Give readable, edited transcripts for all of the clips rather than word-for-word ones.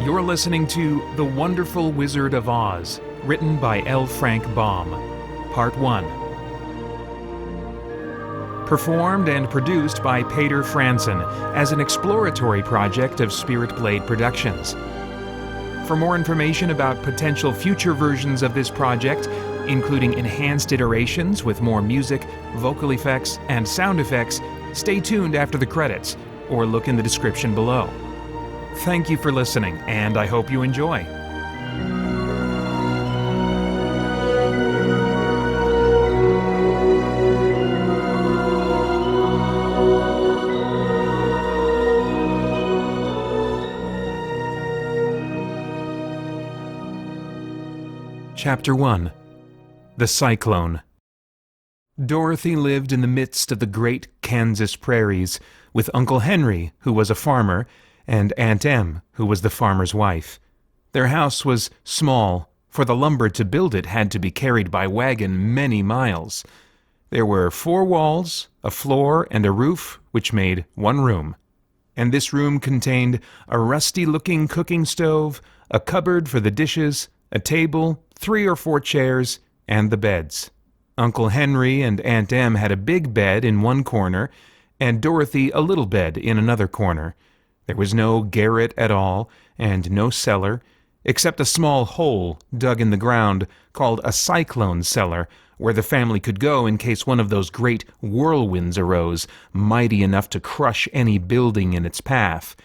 You're listening to The Wonderful Wizard of Oz, written by L. Frank Baum, Part 1. Performed and produced by Paeter Frandsen as an exploratory project of Spirit Blade Productions. For more information about potential future versions of this project, including enhanced iterations with more music, vocal effects, and sound effects, stay tuned after the credits, or look in the description below. Thank you for listening, and I hope you enjoy. Chapter 1. The Cyclone. Dorothy lived in the midst of the great Kansas prairies, with Uncle Henry, who was a farmer, and Aunt Em, who was the farmer's wife. Their house was small, for the lumber to build it had to be carried by wagon many miles. There were 4 walls, a floor, and a roof, which made 1 room. And this room contained a rusty-looking cooking stove, a cupboard for the dishes, a table, 3 or 4 chairs, and the beds. Uncle Henry and Aunt Em had a big bed in one corner, and Dorothy a little bed in another corner. There was no garret at all, and no cellar, except a small hole dug in the ground called a cyclone cellar, where the family could go in case one of those great whirlwinds arose, mighty enough to crush any building in its path.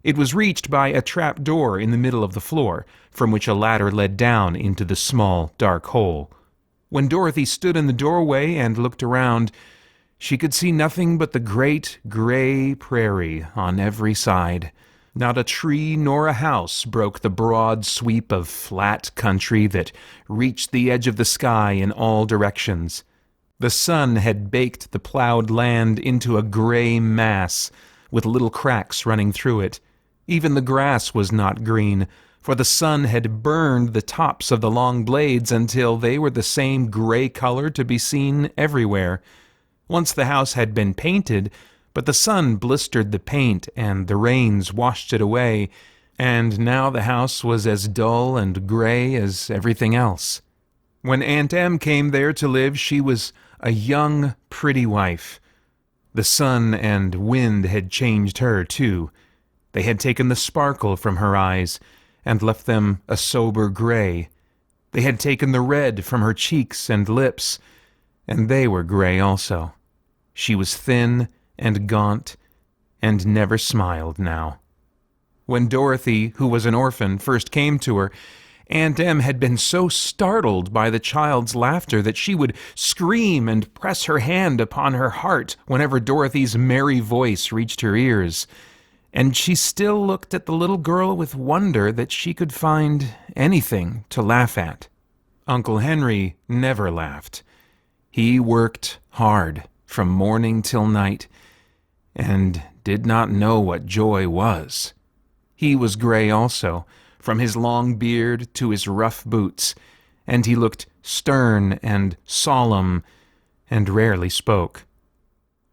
It was reached by a trap door in the middle of the floor, from which a ladder led down into the small, dark hole. When Dorothy stood in the doorway and looked around, she could see nothing but the great gray prairie on every side. Not a tree nor a house broke the broad sweep of flat country that reached the edge of the sky in all directions. The sun had baked the plowed land into a gray mass, with little cracks running through it. Even the grass was not green, for the sun had burned the tops of the long blades until they were the same gray color to be seen everywhere. Once the house had been painted, but the sun blistered the paint and the rains washed it away, and now the house was as dull and gray as everything else. When Aunt Em came there to live, she was a young, pretty wife. The sun and wind had changed her, too. They had taken the sparkle from her eyes and left them a sober gray. They had taken the red from her cheeks and lips, and they were gray also. She was thin and gaunt, and never smiled now. When Dorothy, who was an orphan, first came to her, Aunt Em had been so startled by the child's laughter that she would scream and press her hand upon her heart whenever Dorothy's merry voice reached her ears. And she still looked at the little girl with wonder that she could find anything to laugh at. Uncle Henry never laughed. He worked hard from morning till night, and did not know what joy was. He was gray also, from his long beard to his rough boots, and he looked stern and solemn, and rarely spoke.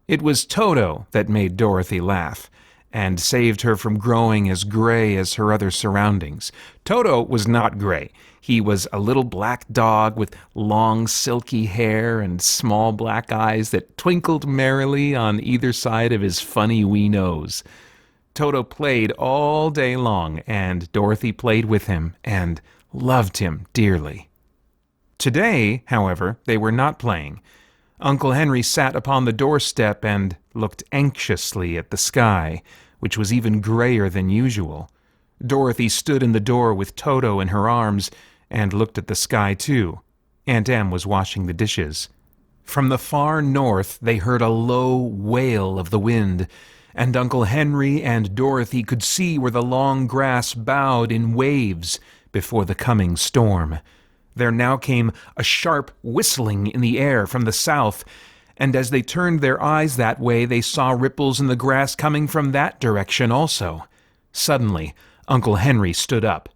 It was Toto that made Dorothy laugh, and saved her from growing as gray as her other surroundings. Toto was not gray. He was a little black dog with long silky hair and small black eyes that twinkled merrily on either side of his funny wee nose. Toto played all day long, and Dorothy played with him and loved him dearly. Today, however, they were not playing. Uncle Henry sat upon the doorstep and looked anxiously at the sky, which was even grayer than usual. Dorothy stood in the door with Toto in her arms and looked at the sky too. Aunt Em was washing the dishes. From the far north they heard a low wail of the wind, and Uncle Henry and Dorothy could see where the long grass bowed in waves before the coming storm. There now came a sharp whistling in the air from the south, and as they turned their eyes that way, they saw ripples in the grass coming from that direction also. Suddenly, Uncle Henry stood up.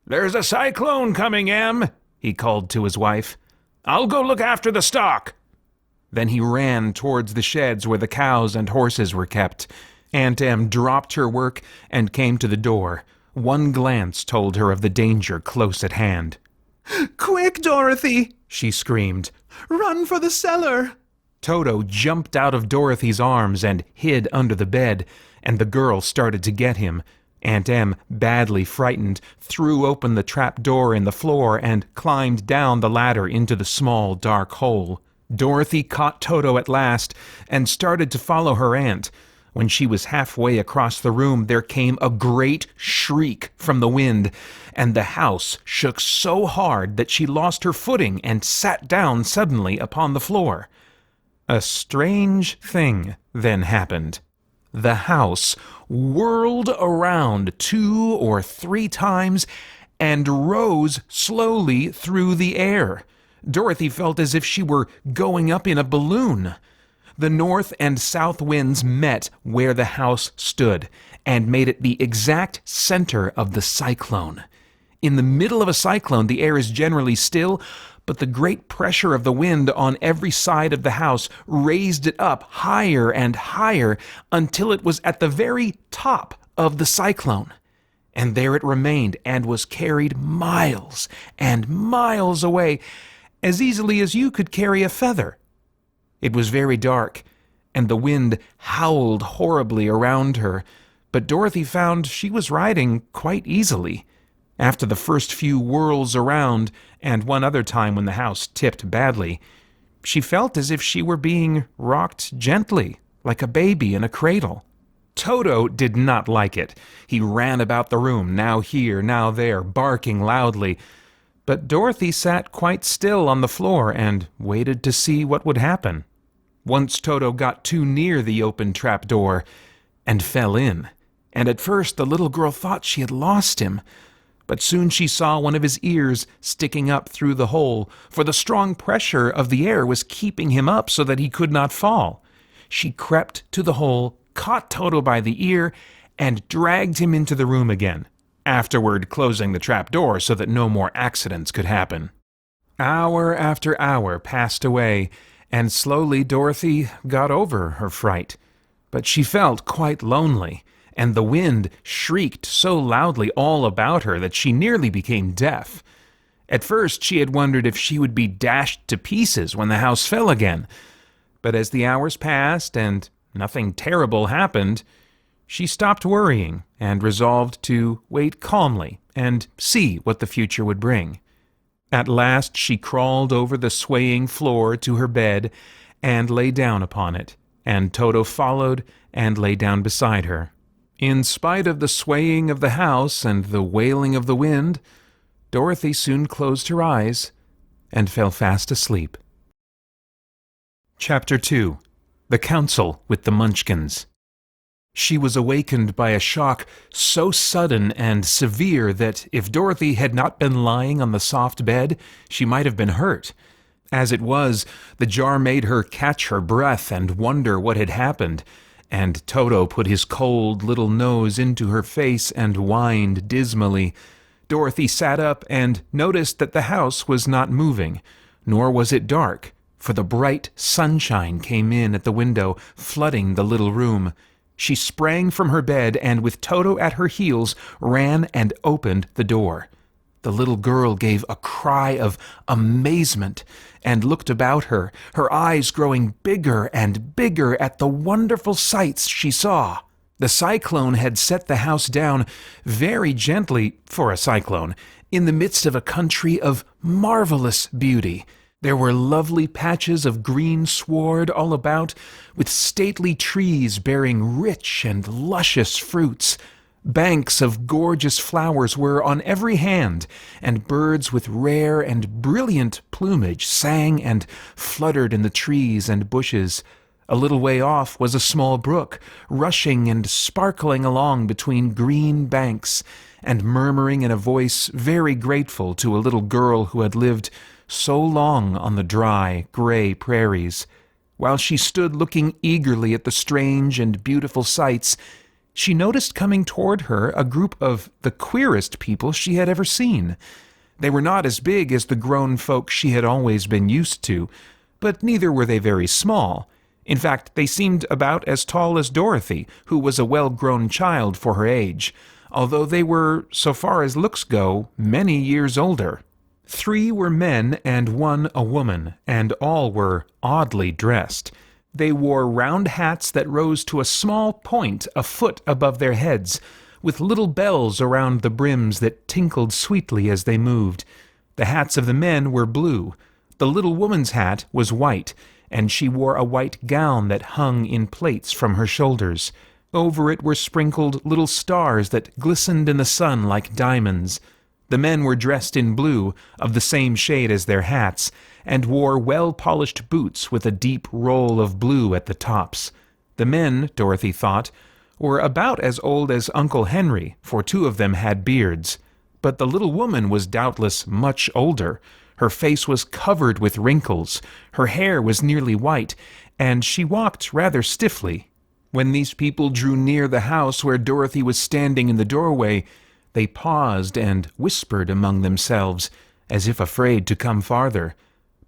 "There's a cyclone coming, Em," he called to his wife. "I'll go look after the stock." Then he ran towards the sheds where the cows and horses were kept. Aunt Em dropped her work and came to the door. One glance told her of the danger close at hand. "Quick, Dorothy!" she screamed. "Run for the cellar!" Toto jumped out of Dorothy's arms and hid under the bed, and the girl started to get him. Aunt Em, badly frightened, threw open the trap door in the floor and climbed down the ladder into the small, dark hole. Dorothy caught Toto at last and started to follow her aunt. When she was halfway across the room, there came a great shriek from the wind, and the house shook so hard that she lost her footing and sat down suddenly upon the floor. A strange thing then happened. The house whirled around 2 or 3 times and rose slowly through the air. Dorothy felt as if she were going up in a balloon. The north and south winds met where the house stood and made it the exact center of the cyclone. In the middle of a cyclone, the air is generally still, but the great pressure of the wind on every side of the house raised it up higher and higher until it was at the very top of the cyclone. And there it remained and was carried miles and miles away, as easily as you could carry a feather. It was very dark, and the wind howled horribly around her, but Dorothy found she was riding quite easily. After the first few whirls around, and one other time when the house tipped badly, she felt as if she were being rocked gently, like a baby in a cradle. Toto did not like it. He ran about the room, now here, now there, barking loudly. But Dorothy sat quite still on the floor and waited to see what would happen. Once Toto got too near the open trapdoor and fell in, and at first the little girl thought she had lost him. But soon she saw one of his ears sticking up through the hole, for the strong pressure of the air was keeping him up so that he could not fall. She crept to the hole, caught Toto by the ear, and dragged him into the room again, afterward closing the trap door so that no more accidents could happen. Hour after hour passed away, and slowly Dorothy got over her fright. But she felt quite lonely, and the wind shrieked so loudly all about her that she nearly became deaf. At first she had wondered if she would be dashed to pieces when the house fell again. But as the hours passed and nothing terrible happened, she stopped worrying and resolved to wait calmly and see what the future would bring. At last she crawled over the swaying floor to her bed and lay down upon it, and Toto followed and lay down beside her. In spite of the swaying of the house and the wailing of the wind, Dorothy soon closed her eyes and fell fast asleep. Chapter 2. The Council with the Munchkins. She was awakened by a shock so sudden and severe that if Dorothy had not been lying on the soft bed, she might have been hurt. As it was, the jar made her catch her breath and wonder what had happened, and Toto put his cold little nose into her face and whined dismally. Dorothy sat up and noticed that the house was not moving, nor was it dark, for the bright sunshine came in at the window, flooding the little room. She sprang from her bed and, with Toto at her heels, ran and opened the door. The little girl gave a cry of amazement and looked about her, her eyes growing bigger and bigger at the wonderful sights she saw. The cyclone had set the house down very gently for a cyclone, in the midst of a country of marvelous beauty. There were lovely patches of green sward all about, with stately trees bearing rich and luscious fruits. Banks of gorgeous flowers were on every hand, and birds with rare and brilliant plumage sang and fluttered in the trees and bushes. A little way off was a small brook, rushing and sparkling along between green banks, and murmuring in a voice very grateful to a little girl who had lived so long on the dry, gray prairies. While she stood looking eagerly at the strange and beautiful sights, she noticed coming toward her a group of the queerest people she had ever seen. They were not as big as the grown folk she had always been used to, but neither were they very small. In fact, they seemed about as tall as Dorothy, who was a well-grown child for her age. although they were, so far as looks go, many years older. 3 were men and 1 a woman, and all were oddly dressed. They wore round hats that rose to a small point a foot above their heads, with little bells around the brims that tinkled sweetly as they moved. The hats of the men were blue. The little woman's hat was white, and she wore a white gown that hung in plaits from her shoulders. Over it were sprinkled little stars that glistened in the sun like diamonds. The men were dressed in blue, of the same shade as their hats, and wore well-polished boots with a deep roll of blue at the tops. The men, Dorothy thought, were about as old as Uncle Henry, for 2 of them had beards. But the little woman was doubtless much older. Her face was covered with wrinkles, her hair was nearly white, and she walked rather stiffly. When these people drew near the house where Dorothy was standing in the doorway, they paused and whispered among themselves, as if afraid to come farther.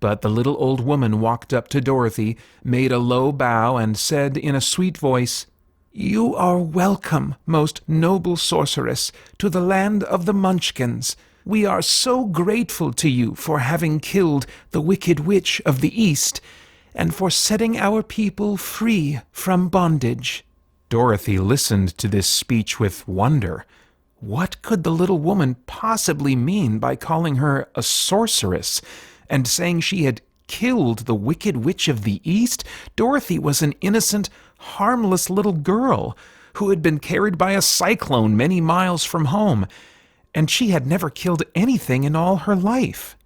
But the little old woman walked up to Dorothy, made a low bow, and said in a sweet voice, "You are welcome, most noble sorceress, to the land of the Munchkins. We are so grateful to you for having killed the wicked witch of the East, and for setting our people free from bondage." Dorothy listened to this speech with wonder. What could the little woman possibly mean by calling her a sorceress, and saying she had killed the wicked witch of the East? Dorothy was an innocent, harmless little girl who had been carried by a cyclone many miles from home, and she had never killed anything in all her life.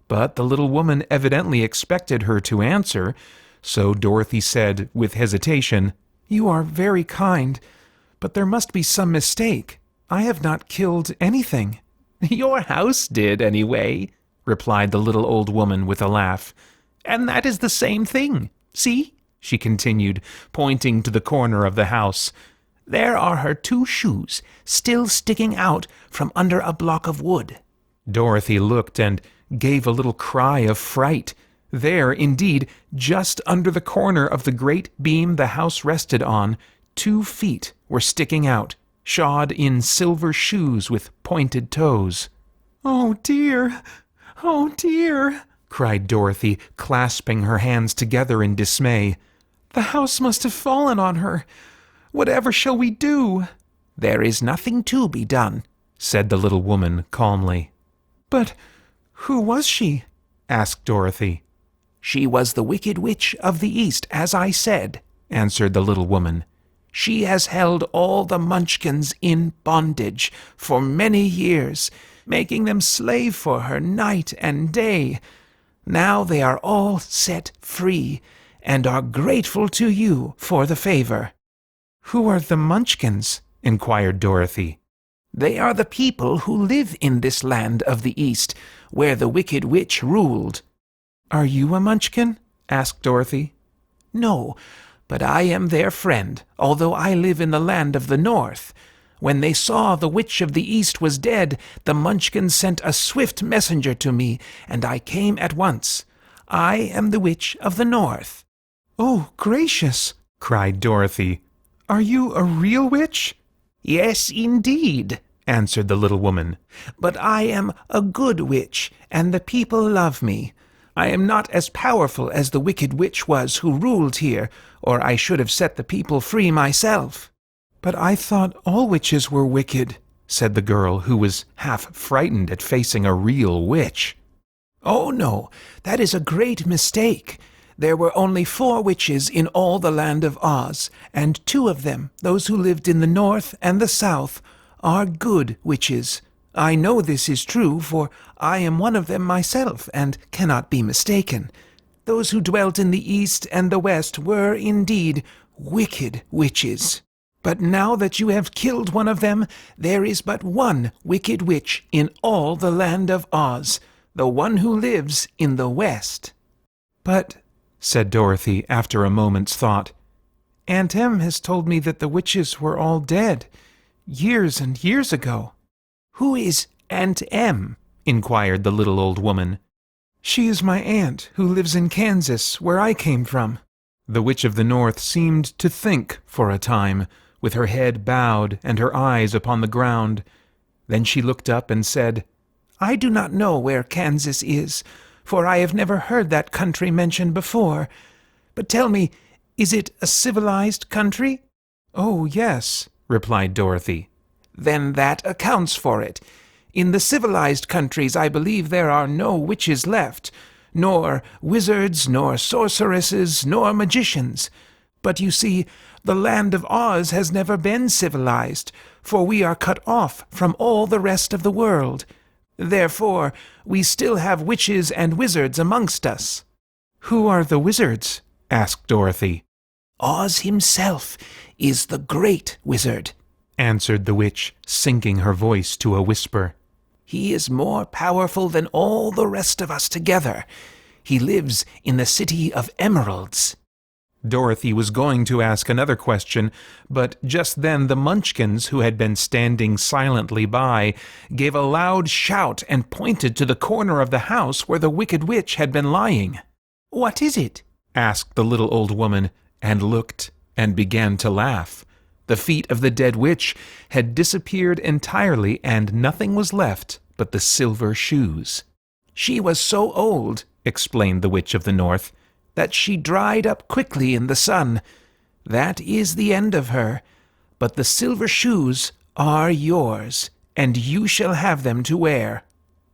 But the little woman evidently expected her to answer, so Dorothy said with hesitation, "You are very kind, but there must be some mistake. I have not killed anything." "Your house did, anyway," replied the little old woman with a laugh. "And that is the same thing. See?" she continued, pointing to the corner of the house. "There are her 2 shoes, still sticking out from under a block of wood." Dorothy looked and gave a little cry of fright. There, indeed, just under the corner of the great beam the house rested on, 2 feet were sticking out, shod in silver shoes with pointed toes. "Oh dear! Oh dear!" cried Dorothy, clasping her hands together in dismay. "The house must have fallen on her. Whatever shall we do?" "There is nothing to be done," said the little woman calmly. "But who was she?" asked Dorothy. "She was the wicked witch of the East, as I said," answered the little woman. "She has held all the Munchkins in bondage for many years, making them slave for her night and day. Now they are all set free, and are grateful to you for the favor." "Who are the Munchkins?" inquired Dorothy. "They are the people who live in this land of the East, where the wicked witch ruled." "Are you a Munchkin?" asked Dorothy. "No, but I am their friend, although I live in the land of the North. When they saw the witch of the East was dead, the Munchkins sent a swift messenger to me, and I came at once. I am the witch of the North." "Oh, gracious!" cried Dorothy. "Are you a real witch?" "Yes, indeed," answered the little woman. "But I am a good witch, and the people love me. I am not as powerful as the wicked witch was who ruled here, or I should have set the people free myself." "But I thought all witches were wicked," said the girl, who was half frightened at facing a real witch. "Oh, no, that is a great mistake. There were only 4 witches in all the land of Oz, and 2 of them, those who lived in the North and the South, are good witches. I know this is true, for I am one of them myself, and cannot be mistaken. Those who dwelt in the East and the West were, indeed, wicked witches. But now that you have killed one of them, there is but one wicked witch in all the land of Oz, the one who lives in the West." "But," said Dorothy after a moment's thought, "Aunt Em has told me that the witches were all dead, years and years ago." "Who is Aunt Em?" inquired the little old woman. "She is my aunt, who lives in Kansas, where I came from." The Witch of the North seemed to think for a time, with her head bowed and her eyes upon the ground. Then she looked up and said, I do not know where Kansas is, for I have never heard that country mentioned before. But tell me, is it a civilized country? Oh, yes, replied Dorothy. Then that accounts for it. In the civilized countries I believe there are no witches left, nor wizards, nor sorceresses, nor magicians. But you see, the land of Oz has never been civilized, for we are cut off from all the rest of the world. Therefore, we still have witches and wizards amongst us. Who are the wizards? Asked Dorothy. Oz himself is the great wizard, answered the witch, sinking her voice to a whisper. He is more powerful than all the rest of us together. He lives in the city of emeralds. Dorothy was going to ask another question, but just then the Munchkins, who had been standing silently by, gave a loud shout and pointed to the corner of the house where the Wicked Witch had been lying. What is it? Asked the little old woman, and looked and began to laugh. The feet of the dead witch had disappeared entirely, and nothing was left but the silver shoes. She was so old, explained the Witch of the North, that she dried up quickly in the sun. That is the end of her. But the silver shoes are yours, and you shall have them to wear.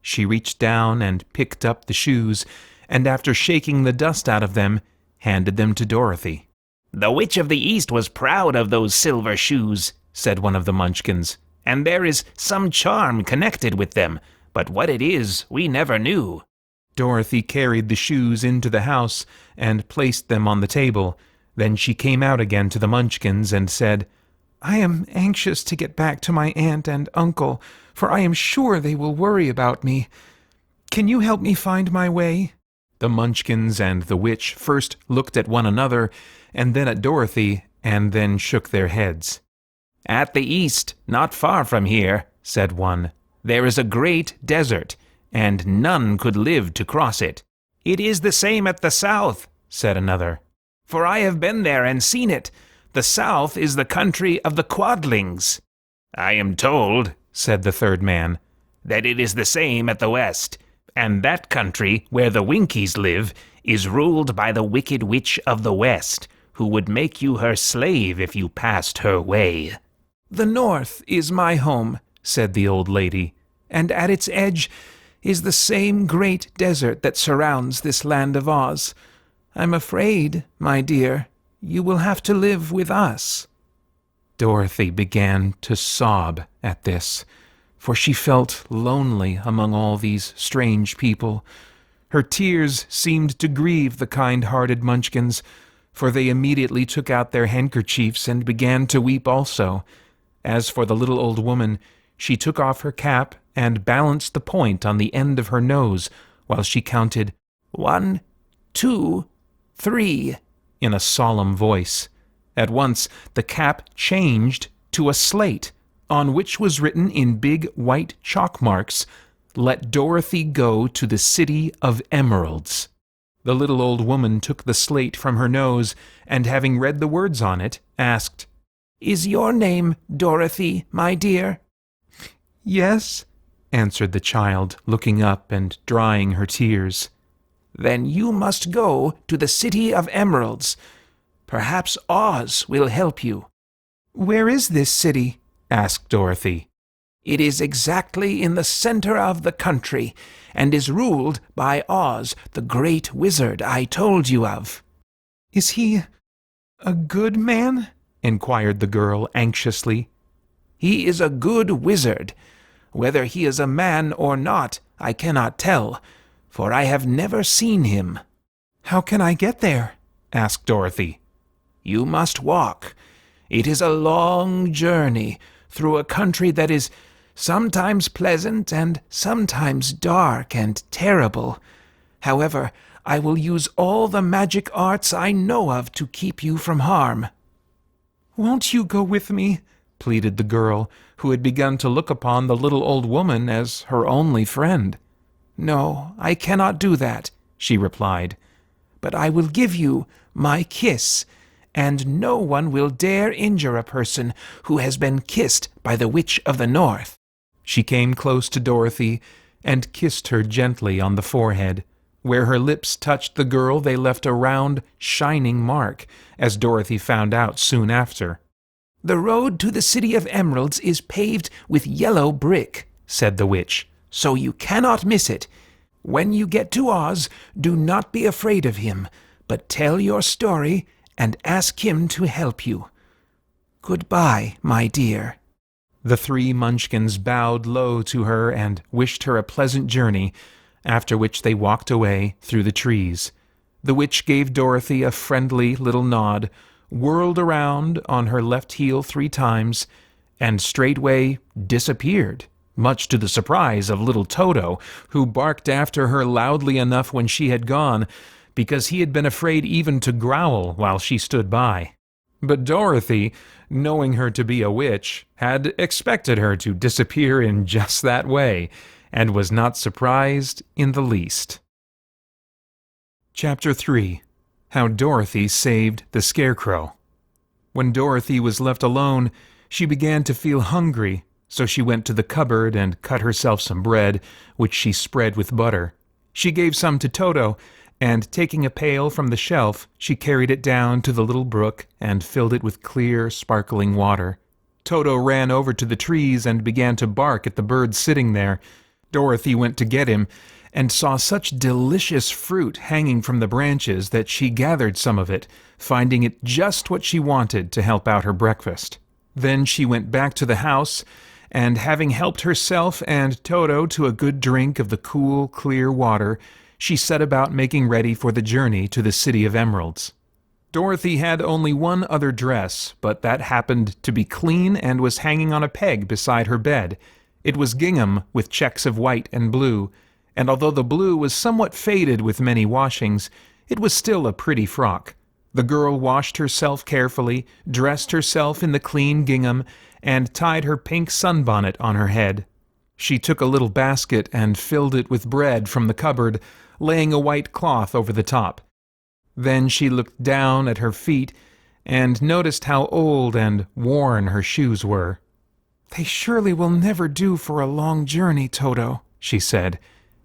She reached down and picked up the shoes, and after shaking the dust out of them, handed them to Dorothy. The Witch of the East was proud of those silver shoes, said one of the Munchkins, and there is some charm connected with them, but what it is we never knew. Dorothy carried the shoes into the house and placed them on the table. Then she came out again to the Munchkins and said, I am anxious to get back to my aunt and uncle, for I am sure they will worry about me. Can you help me find my way? The Munchkins and the witch first looked at one another, and then at Dorothy, and then shook their heads. At the east, not far from here, said one, there is a great desert, and none could live to cross it. It is the same at the south, said another, for I have been there and seen it. The south is the country of the Quadlings. I am told, said the third man, that it is the same at the west, and that country where the Winkies live is ruled by the Wicked Witch of the West, who would make you her slave if you passed her way. The north is my home, said the old lady, and at its edge is the same great desert that surrounds this land of Oz. I'm afraid, my dear, you will have to live with us. Dorothy began to sob at this, for she felt lonely among all these strange people. Her tears seemed to grieve the kind-hearted Munchkins, for they immediately took out their handkerchiefs and began to weep also. As for the little old woman, she took off her cap and balanced the point on the end of her nose while she counted 1, 2, 3 in a solemn voice. At once the cap changed to a slate, on which was written in big white chalk marks, "Let Dorothy go to the city of emeralds." The little old woman took the slate from her nose, and having read the words on it, asked, Is your name Dorothy, my dear? Yes, answered the child, looking up and drying her tears. Then you must go to the city of emeralds. Perhaps Oz will help you. Where is this city? Asked Dorothy. It is exactly in the center of the country, and is ruled by Oz, the great wizard I told you of. Is he a good man? Inquired the girl anxiously. He is a good wizard. Whether he is a man or not, I cannot tell, for I have never seen him. How can I get there? Asked Dorothy. You must walk. It is a long journey through a country that is sometimes pleasant and sometimes dark and terrible. However, I will use all the magic arts I know of to keep you from harm. Won't you go with me? Pleaded the girl, who had begun to look upon the little old woman as her only friend. No, I cannot do that, she replied. But I will give you my kiss, and no one will dare injure a person who has been kissed by the Witch of the North." She came close to Dorothy and kissed her gently on the forehead. Where her lips touched the girl, they left a round, shining mark, as Dorothy found out soon after. "The road to the City of Emeralds is paved with yellow brick," said the witch, "so you cannot miss it. When you get to Oz, do not be afraid of him, but tell your story and ask him to help you. Goodbye, my dear." The three Munchkins bowed low to her and wished her a pleasant journey, after which they walked away through the trees. The witch gave Dorothy a friendly little nod, whirled around on her left heel 3 times, and straightway disappeared, much to the surprise of little Toto, who barked after her loudly enough when she had gone, because he had been afraid even to growl while she stood by. But Dorothy, knowing her to be a witch, had expected her to disappear in just that way, and was not surprised in the least. Chapter 3. How Dorothy Saved the Scarecrow. When Dorothy was left alone, she began to feel hungry, so she went to the cupboard and cut herself some bread, which she spread with butter. She gave some to Toto, and taking a pail from the shelf, she carried it down to the little brook and filled it with clear, sparkling water. Toto ran over to the trees and began to bark at the bird sitting there. Dorothy went to get him, and saw such delicious fruit hanging from the branches that she gathered some of it, finding it just what she wanted to help out her breakfast. Then she went back to the house, and having helped herself and Toto to a good drink of the cool, clear water, she set about making ready for the journey to the City of Emeralds. Dorothy had only one other dress, but that happened to be clean and was hanging on a peg beside her bed. It was gingham with checks of white and blue, and although the blue was somewhat faded with many washings, it was still a pretty frock. The girl washed herself carefully, dressed herself in the clean gingham, and tied her pink sunbonnet on her head. She took a little basket and filled it with bread from the cupboard, laying a white cloth over the top. Then she looked down at her feet and noticed how old and worn her shoes were. "They surely will never do for a long journey, Toto," she said,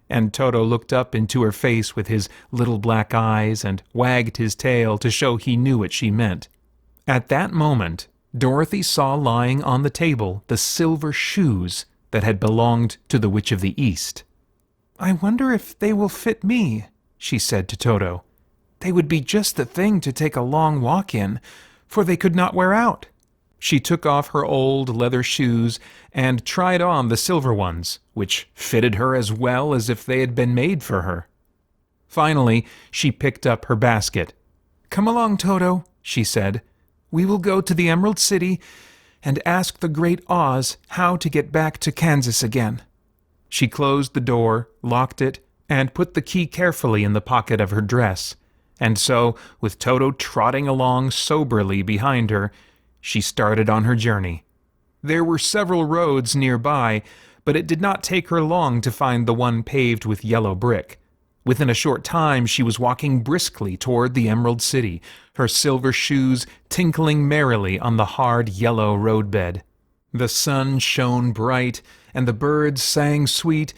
and Toto looked up into her face with his little black eyes and wagged his tail to show he knew what she meant. At that moment, Dorothy saw lying on the table the silver shoes that had belonged to the Witch of the East. "I wonder if they will fit me," she said to Toto. "They would be just the thing to take a long walk in, for they could not wear out." She took off her old leather shoes and tried on the silver ones, which fitted her as well as if they had been made for her. Finally, she picked up her basket. "Come along, Toto," she said. "We will go to the Emerald City and ask the Great Oz how to get back to Kansas again." She closed the door, locked it, and put the key carefully in the pocket of her dress. And so, with Toto trotting along soberly behind her, she started on her journey. There were several roads nearby, but it did not take her long to find the one paved with yellow brick. Within a short time she was walking briskly toward the Emerald City, her silver shoes tinkling merrily on the hard yellow roadbed. The sun shone bright, and the birds sang sweet,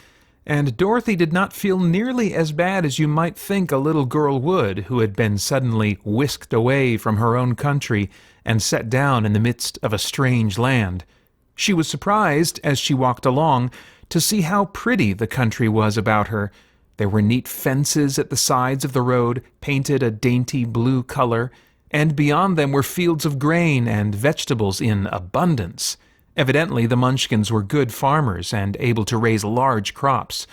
and Dorothy did not feel nearly as bad as you might think a little girl would who had been suddenly whisked away from her own country and set down in the midst of a strange land. She was surprised, as she walked along, to see how pretty the country was about her. There were neat fences at the sides of the road, painted a dainty blue color, and beyond them were fields of grain and vegetables in abundance. Evidently the Munchkins were good farmers and able to raise large crops.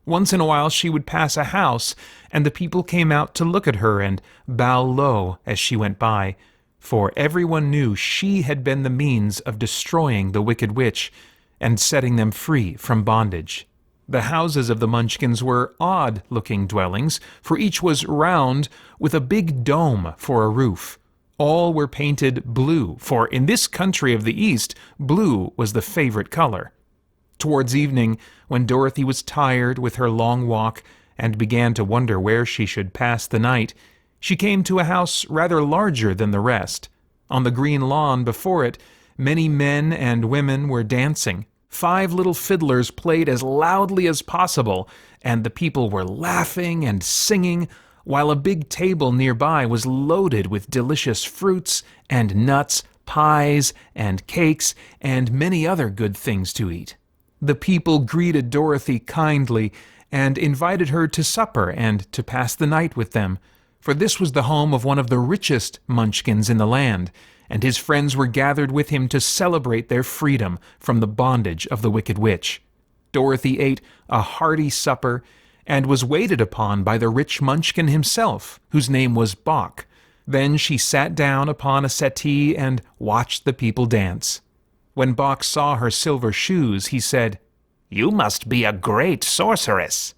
Once in a while she would pass a house, and the people came out to look at her and bow low as she went by, for everyone knew she had been the means of destroying the Wicked Witch and setting them free from bondage. The houses of the Munchkins were odd-looking dwellings, for each was round with a big dome for a roof. All were painted blue, for in this country of the East, blue was the favorite color. Towards evening, when Dorothy was tired with her long walk and began to wonder where she should pass the night, She came to a house rather larger than the rest. On the green lawn before it, many men and women were dancing. 5 little fiddlers played as loudly as possible, and the people were laughing and singing, while a big table nearby was loaded with delicious fruits and nuts, pies and cakes, and many other good things to eat. The people greeted Dorothy kindly and invited her to supper and to pass the night with them, for this was the home of one of the richest Munchkins in the land, and his friends were gathered with him to celebrate their freedom from the bondage of the Wicked Witch. Dorothy ate a hearty supper and was waited upon by the rich Munchkin himself, whose name was Bock. Then she sat down upon a settee and watched the people dance. When Bock saw her silver shoes, he said, "You must be a great sorceress."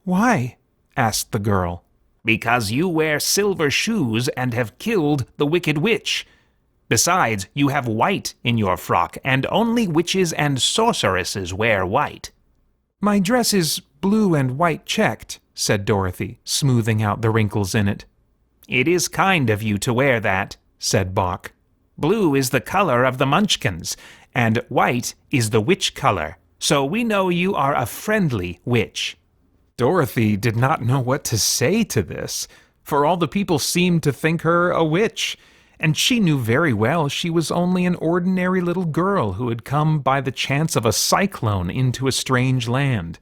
"Why?" asked the girl. "Because you wear silver shoes and have killed the Wicked Witch. Besides, you have white in your frock, and only witches and sorceresses wear white." "My dress is blue and white checked," said Dorothy, smoothing out the wrinkles in it. "It is kind of you to wear that," said Bock. "Blue is the color of the Munchkins, and white is the witch color, so we know you are a friendly witch." Dorothy did not know what to say to this, for all the people seemed to think her a witch, and she knew very well she was only an ordinary little girl who had come by the chance of a cyclone into a strange land.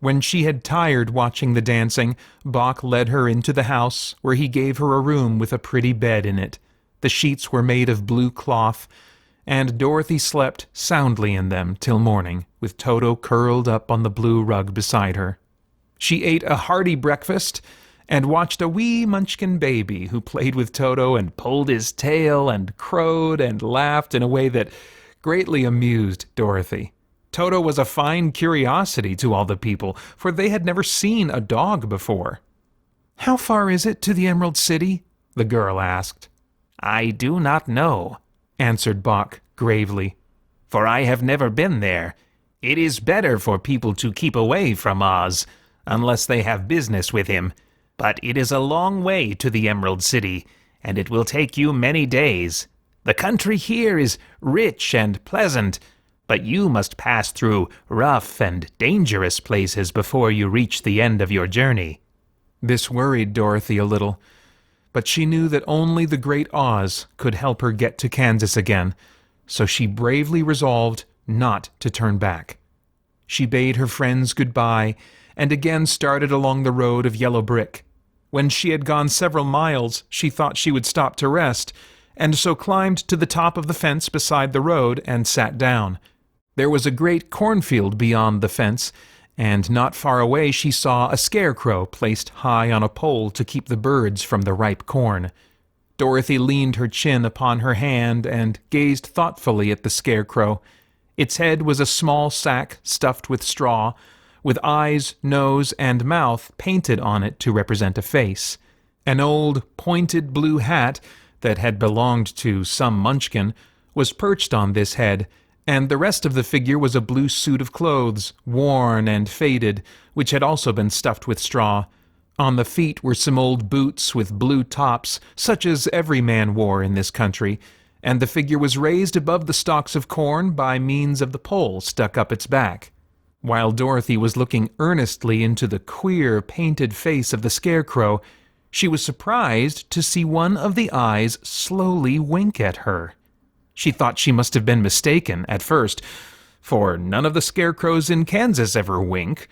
When she had tired watching the dancing, Bock led her into the house, where he gave her a room with a pretty bed in it. The sheets were made of blue cloth, and Dorothy slept soundly in them till morning, with Toto curled up on the blue rug beside her. She ate a hearty breakfast and watched a wee Munchkin baby who played with Toto and pulled his tail and crowed and laughed in a way that greatly amused Dorothy. Toto was a fine curiosity to all the people, for they had never seen a dog before. "How far is it to the Emerald City?" the girl asked. "I do not know," answered Bock gravely, "for I have never been there. It is better for people to keep away from Oz, unless they have business with him. But it is a long way to the Emerald City, and it will take you many days. The country here is rich and pleasant, but you must pass through rough and dangerous places before you reach the end of your journey." This worried Dorothy a little, but she knew that only the great Oz could help her get to Kansas again, so she bravely resolved not to turn back. She bade her friends goodbye and again started along the road of yellow brick. When she had gone several miles, she thought she would stop to rest, and so climbed to the top of the fence beside the road and sat down. There was a great cornfield beyond the fence, and not far away she saw a scarecrow placed high on a pole to keep the birds from the ripe corn. Dorothy leaned her chin upon her hand and gazed thoughtfully at the scarecrow. Its head was a small sack stuffed with straw, with eyes, nose, and mouth painted on it to represent a face. An old, pointed blue hat that had belonged to some Munchkin was perched on this head, and the rest of the figure was a blue suit of clothes, worn and faded, which had also been stuffed with straw. On the feet were some old boots with blue tops, such as every man wore in this country, and the figure was raised above the stalks of corn by means of the pole stuck up its back. While Dorothy was looking earnestly into the queer, painted face of the scarecrow, she was surprised to see one of the eyes slowly wink at her. She thought she must have been mistaken at first, for none of the scarecrows in Kansas ever wink,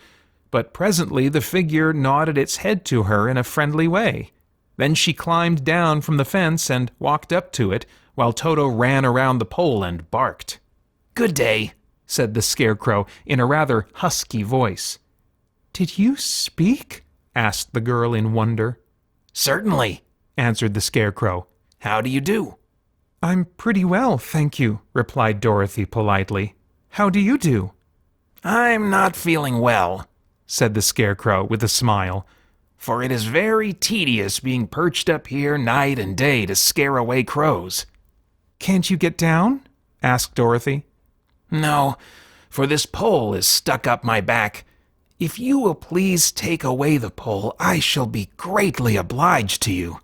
but presently the figure nodded its head to her in a friendly way. Then she climbed down from the fence and walked up to it, while Toto ran around the pole and barked. "Good day," said the scarecrow in a rather husky voice. "Did you speak?" asked the girl in wonder. "Certainly," answered the scarecrow. "How do you do?" "I'm pretty well, thank you," replied Dorothy politely. "How do you do?" "I'm not feeling well," said the scarecrow with a smile, "for it is very tedious being perched up here night and day to scare away crows." "Can't you get down?" asked Dorothy. "No, for this pole is stuck up my back. If you will please take away the pole, I shall be greatly obliged to you."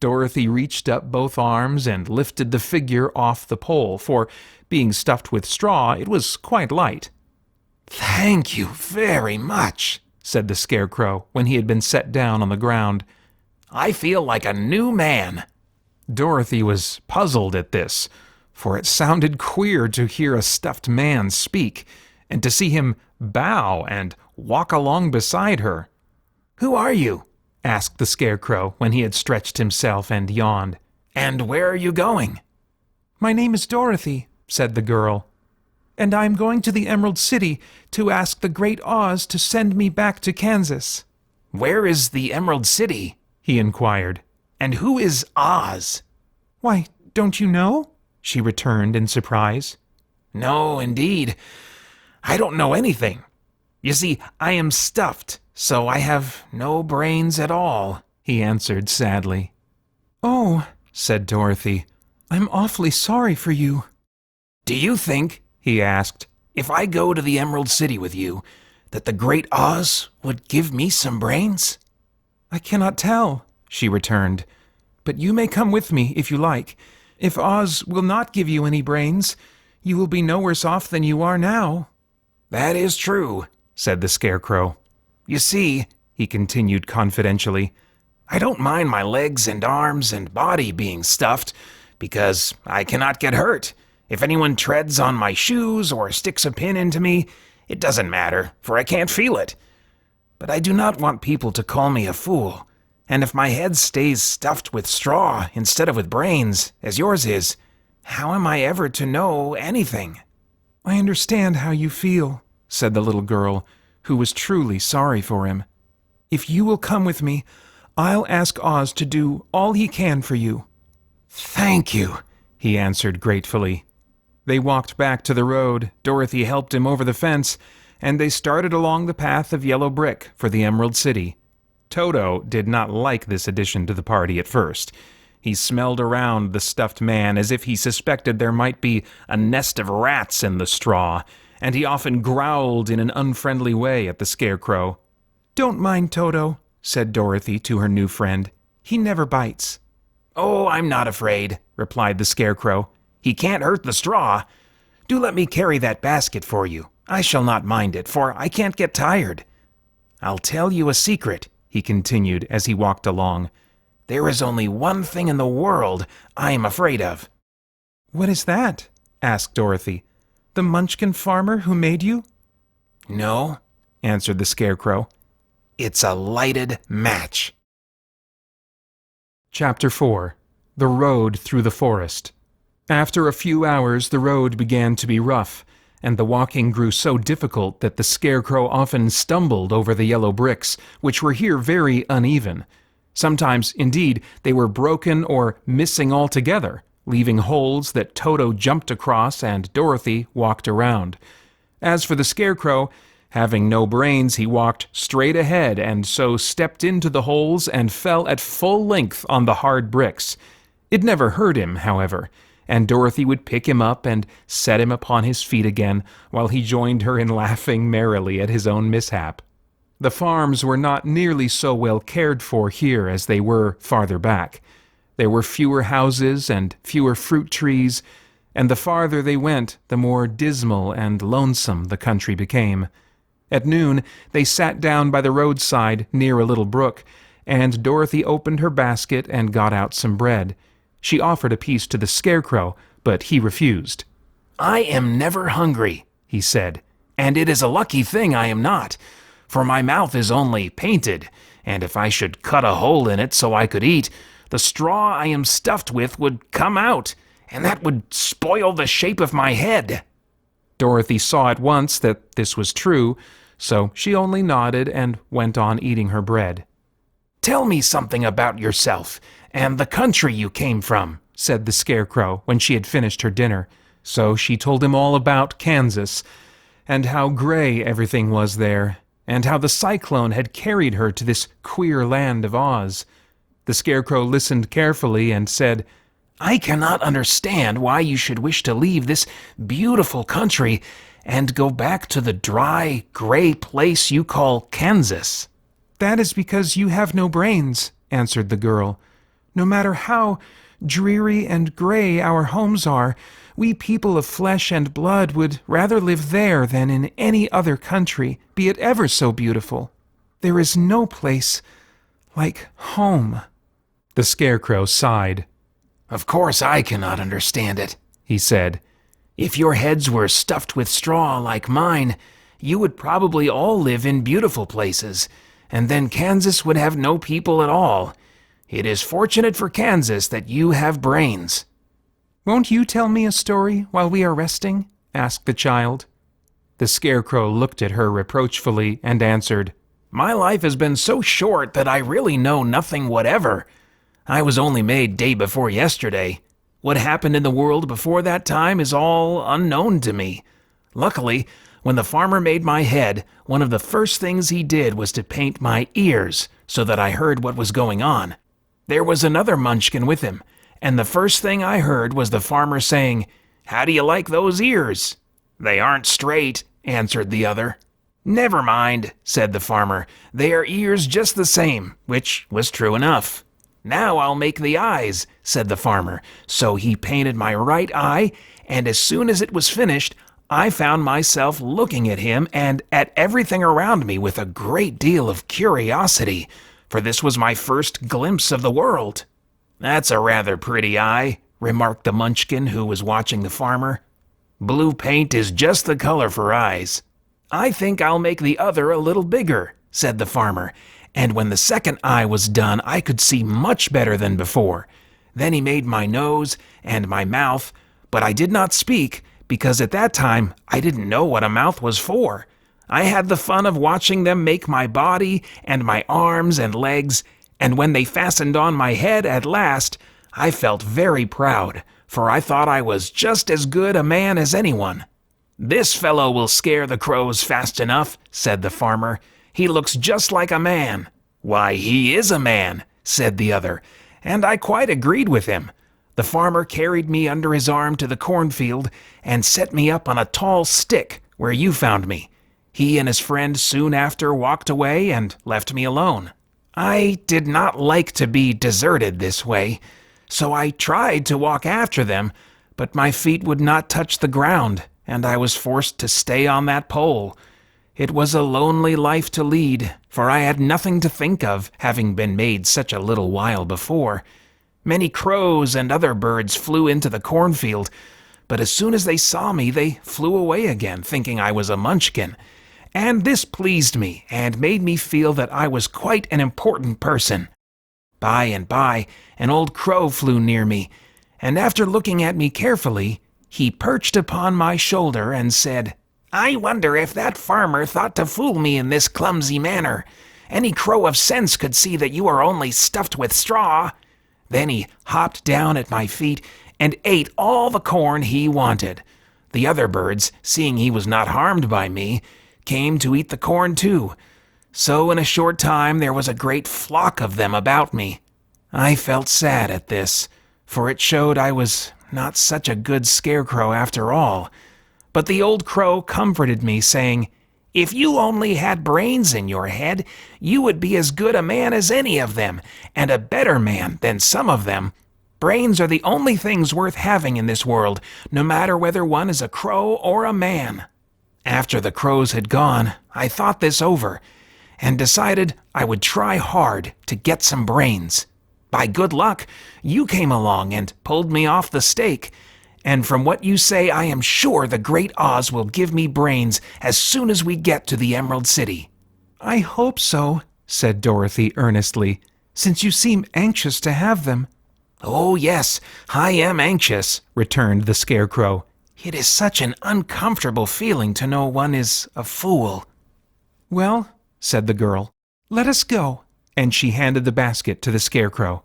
Dorothy reached up both arms and lifted the figure off the pole, for, being stuffed with straw, it was quite light. "Thank you very much," said the Scarecrow when he had been set down on the ground. "I feel like a new man." Dorothy was puzzled at this, for it sounded queer to hear a stuffed man speak, and to see him bow and walk along beside her. "Who are you?" asked the Scarecrow when he had stretched himself and yawned. "And where are you going?" "My name is Dorothy," said the girl, "and I am going to the Emerald City to ask the Great Oz to send me back to Kansas." "Where is the Emerald City?" he inquired. "And who is Oz?" "Why, don't you know?" she returned in surprise. "No, indeed. I don't know anything. You see, I am stuffed, so I have no brains at all," he answered sadly. "Oh," said Dorothy, "I'm awfully sorry for you." "Do you think," he asked, "if I go to the Emerald City with you, that the Great Oz would give me some brains?" "I cannot tell," she returned, "but you may come with me if you like. If Oz will not give you any brains, you will be no worse off than you are now." "That is true," said the Scarecrow. "You see," he continued confidentially, "I don't mind my legs and arms and body being stuffed, because I cannot get hurt. If anyone treads on my shoes or sticks a pin into me, it doesn't matter, for I can't feel it. But I do not want people to call me a fool, and if my head stays stuffed with straw instead of with brains, as yours is, how am I ever to know anything?" "I understand how you feel," said the little girl, who was truly sorry for him. "If you will come with me, I'll ask Oz to do all he can for you." "Thank you," he answered gratefully. They walked back to the road, Dorothy helped him over the fence, and they started along the path of yellow brick for the Emerald City. Toto did not like this addition to the party at first. He smelled around the stuffed man as if he suspected there might be a nest of rats in the straw, and he often growled in an unfriendly way at the Scarecrow. "Don't mind Toto," said Dorothy to her new friend. "He never bites." "Oh, I'm not afraid," replied the Scarecrow. "He can't hurt the straw. Do let me carry that basket for you. I shall not mind it, for I can't get tired. I'll tell you a secret," he continued as he walked along. "There is only one thing in the world I am afraid of." "What is that?" asked Dorothy. "The Munchkin farmer who made you?" "No," answered the Scarecrow. "It's a lighted match." Chapter 4. The Road Through the Forest. After a few hours, the road began to be rough, and the walking grew so difficult that the Scarecrow often stumbled over the yellow bricks, which were here very uneven. Sometimes, indeed, they were broken or missing altogether, leaving holes that Toto jumped across and Dorothy walked around. As for the Scarecrow, having no brains, he walked straight ahead and so stepped into the holes and fell at full length on the hard bricks. It never hurt him, however, and Dorothy would pick him up and set him upon his feet again, while he joined her in laughing merrily at his own mishap. The farms were not nearly so well cared for here as they were farther back. There were fewer houses and fewer fruit trees, and the farther they went, the more dismal and lonesome the country became. At noon, they sat down by the roadside near a little brook, and Dorothy opened her basket and got out some bread. She offered a piece to the Scarecrow, but he refused. "I am never hungry," he said, "and it is a lucky thing I am not, for my mouth is only painted, and if I should cut a hole in it so I could eat, the straw I am stuffed with would come out, and that would spoil the shape of my head." Dorothy saw at once that this was true, so she only nodded and went on eating her bread. "Tell me something about yourself and the country you came from," said the Scarecrow when she had finished her dinner. So she told him all about Kansas, and how gray everything was there, and how the cyclone had carried her to this queer land of Oz. The Scarecrow listened carefully and said, "I cannot understand why you should wish to leave this beautiful country and go back to the dry, gray place you call Kansas." "That is because you have no brains," answered the girl. No matter how dreary and gray our homes are, we people of flesh and blood would rather live there than in any other country, be it ever so beautiful. There is no place like home." The Scarecrow sighed. "Of course I cannot understand it," he said. "If your heads were stuffed with straw like mine, you would probably all live in beautiful places, and then Kansas would have no people at all. It is fortunate for Kansas that you have brains." "Won't you tell me a story while we are resting?" asked the child. The Scarecrow looked at her reproachfully and answered, "My life has been so short that I really know nothing whatever. I was only made day before yesterday. What happened in the world before that time is all unknown to me. Luckily, when the farmer made my head, one of the first things he did was to paint my ears so that I heard what was going on. There was another munchkin with him, and the first thing I heard was the farmer saying, 'How do you like those ears?' 'They aren't straight,' answered the other. 'Never mind,' said the farmer, 'they are ears just the same,' which was true enough. 'Now I'll make the eyes,' said the farmer. So he painted my right eye, and as soon as it was finished, I found myself looking at him and at everything around me with a great deal of curiosity, for this was my first glimpse of the world. 'That's a rather pretty eye,' remarked the munchkin who was watching the farmer. 'Blue paint is just the color for eyes.' 'I think I'll make the other a little bigger,' said the farmer, and when the second eye was done, I could see much better than before. Then he made my nose and my mouth, but I did not speak, because at that time I didn't know what a mouth was for. I had the fun of watching them make my body and my arms and legs, and when they fastened on my head at last, I felt very proud, for I thought I was just as good a man as anyone. 'This fellow will scare the crows fast enough,' said the farmer. 'He looks just like a man.' 'Why, he is a man,' said the other, and I quite agreed with him. The farmer carried me under his arm to the cornfield and set me up on a tall stick where you found me. He and his friend soon after walked away and left me alone. I did not like to be deserted this way, so I tried to walk after them, but my feet would not touch the ground, and I was forced to stay on that pole. It was a lonely life to lead, for I had nothing to think of, having been made such a little while before. Many crows and other birds flew into the cornfield, but as soon as they saw me, they flew away again, thinking I was a munchkin. And this pleased me, and made me feel that I was quite an important person. By and by, an old crow flew near me, and after looking at me carefully, he perched upon my shoulder and said, "I wonder if that farmer thought to fool me in this clumsy manner. Any crow of sense could see that you are only stuffed with straw." Then he hopped down at my feet and ate all the corn he wanted. The other birds, seeing he was not harmed by me, came to eat the corn too. So in a short time there was a great flock of them about me. I felt sad at this, for it showed I was not such a good scarecrow after all. But the old crow comforted me, saying, "If you only had brains in your head, you would be as good a man as any of them, and a better man than some of them. Brains are the only things worth having in this world, no matter whether one is a crow or a man." After the crows had gone, I thought this over, and decided I would try hard to get some brains. By good luck, you came along and pulled me off the stake, and from what you say, I am sure the great Oz will give me brains as soon as we get to the Emerald City. "I hope so," said Dorothy earnestly, "since you seem anxious to have them." "Oh, yes, I am anxious," returned the Scarecrow. "It is such an uncomfortable feeling to know one is a fool." "Well," said the girl, "let us go," and she handed the basket to the Scarecrow.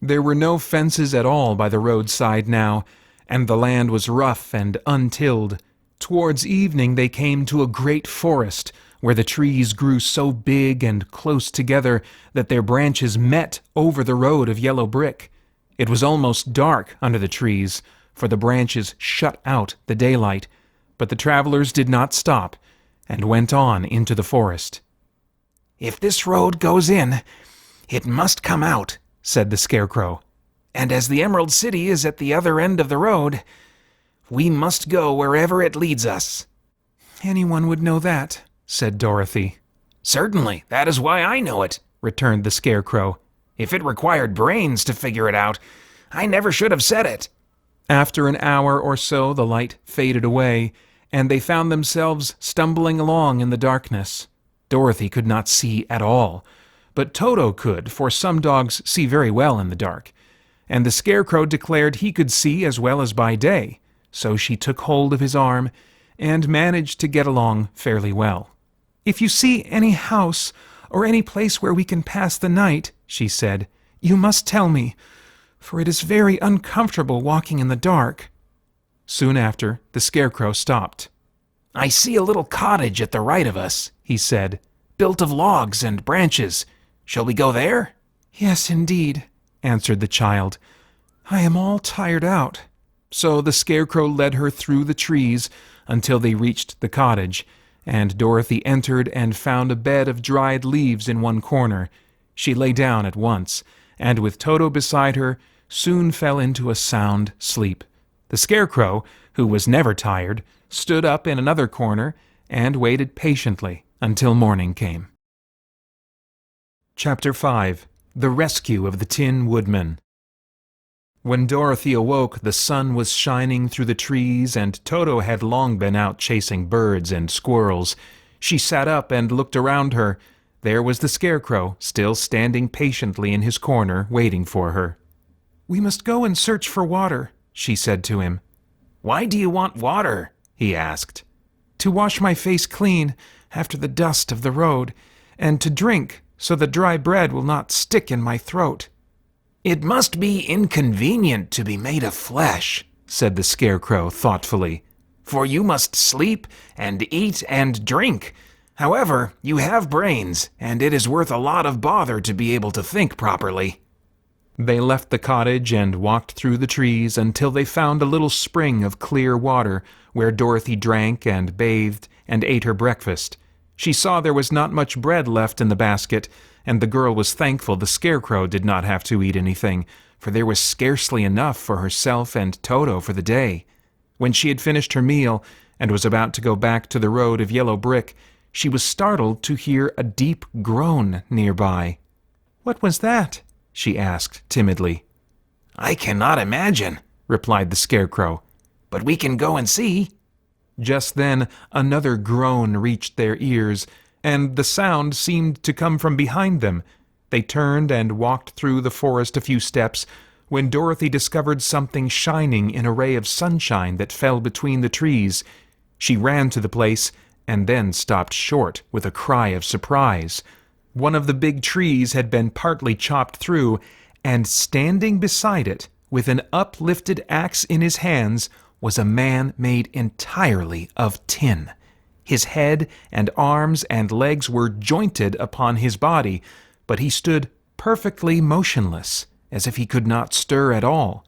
There were no fences at all by the roadside now, and the land was rough and untilled. Towards evening they came to a great forest, where the trees grew so big and close together that their branches met over the road of yellow brick. It was almost dark under the trees, for the branches shut out the daylight, but the travelers did not stop, and went on into the forest. "If this road goes in, it must come out," said the Scarecrow. "And as the Emerald City is at the other end of the road, we must go wherever it leads us." "Anyone would know that," said Dorothy. "Certainly, that is why I know it," returned the Scarecrow. "If it required brains to figure it out, I never should have said it." After an hour or so, the light faded away, and they found themselves stumbling along in the darkness. Dorothy could not see at all, but Toto could, for some dogs see very well in the dark. And the Scarecrow declared he could see as well as by day, so she took hold of his arm and managed to get along fairly well. "If you see any house or any place where we can pass the night," she said, "you must tell me, for it is very uncomfortable walking in the dark." Soon after, the Scarecrow stopped. "I see a little cottage at the right of us," he said, "built of logs and branches. Shall we go there?" "Yes, indeed," answered the child. "I am all tired out." So the Scarecrow led her through the trees until they reached the cottage, and Dorothy entered and found a bed of dried leaves in one corner. She lay down at once, and with Toto beside her, soon fell into a sound sleep. The Scarecrow, who was never tired, stood up in another corner and waited patiently until morning came. Chapter 5. The Rescue of the Tin Woodman. When Dorothy awoke, the sun was shining through the trees, and Toto had long been out chasing birds and squirrels. She sat up and looked around her. There was the Scarecrow, still standing patiently in his corner, waiting for her. "We must go and search for water," she said to him. "Why do you want water?" he asked. "To wash my face clean after the dust of the road, and to drink so the dry bread will not stick in my throat." "It must be inconvenient to be made of flesh," said the Scarecrow thoughtfully, "for you must sleep and eat and drink. However, you have brains, and it is worth a lot of bother to be able to think properly." They left the cottage and walked through the trees until they found a little spring of clear water, where Dorothy drank and bathed and ate her breakfast. She saw there was not much bread left in the basket, and the girl was thankful the Scarecrow did not have to eat anything, for there was scarcely enough for herself and Toto for the day. When she had finished her meal and was about to go back to the road of yellow brick, she was startled to hear a deep groan nearby. "What was that?" she asked timidly. "I cannot imagine," replied the Scarecrow, "but we can go and see." Just then another groan reached their ears, and the sound seemed to come from behind them. They turned and walked through the forest a few steps, when Dorothy discovered something shining in a ray of sunshine that fell between the trees. She ran to the place, and then stopped short with a cry of surprise. One of the big trees had been partly chopped through, and standing beside it, with an uplifted axe in his hands, was a man made entirely of tin. His head and arms and legs were jointed upon his body, but he stood perfectly motionless, as if he could not stir at all.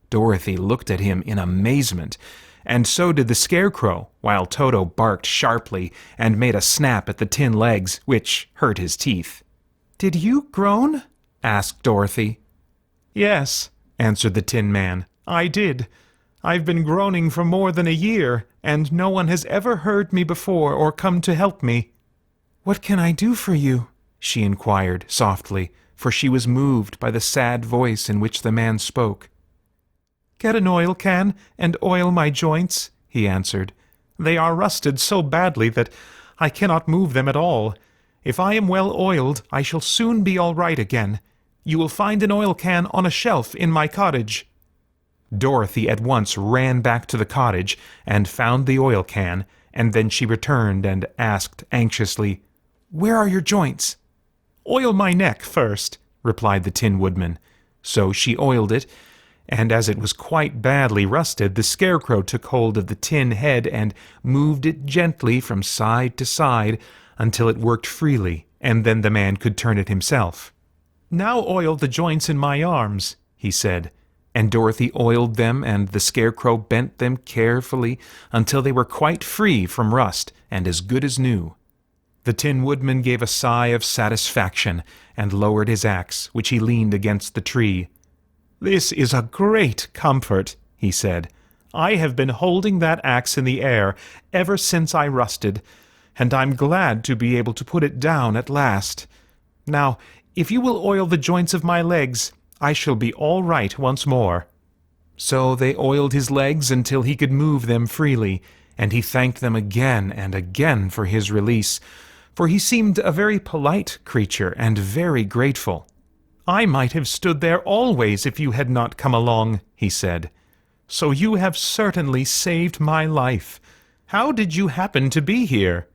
Dorothy looked at him in amazement, and so did the Scarecrow, while Toto barked sharply and made a snap at the tin legs, which hurt his teeth. "Did you groan?" asked Dorothy. "Yes," answered the Tin Man, "I did. I've been groaning for more than a year, and no one has ever heard me before or come to help me." "What can I do for you?" she inquired softly, for she was moved by the sad voice in which the man spoke. "Get an oil can and oil my joints," he answered. "They are rusted so badly that I cannot move them at all. If I am well oiled, I shall soon be all right again. You will find an oil can on a shelf in my cottage." Dorothy at once ran back to the cottage and found the oil can, and then she returned and asked anxiously, "Where are your joints?" "Oil my neck first," replied the Tin Woodman. So she oiled it, and as it was quite badly rusted, the Scarecrow took hold of the tin head and moved it gently from side to side until it worked freely, and then the man could turn it himself. "Now oil the joints in my arms," he said, and Dorothy oiled them, and the Scarecrow bent them carefully until they were quite free from rust and as good as new. The Tin Woodman gave a sigh of satisfaction and lowered his axe, which he leaned against the tree. "This is a great comfort," he said. "I have been holding that axe in the air ever since I rusted, and I'm glad to be able to put it down at last. Now, if you will oil the joints of my legs, I shall be all right once more." So they oiled his legs until he could move them freely, and he thanked them again and again for his release, for he seemed a very polite creature and very grateful. "I might have stood there always if you had not come along," he said. "So you have certainly saved my life. How did you happen to be here?"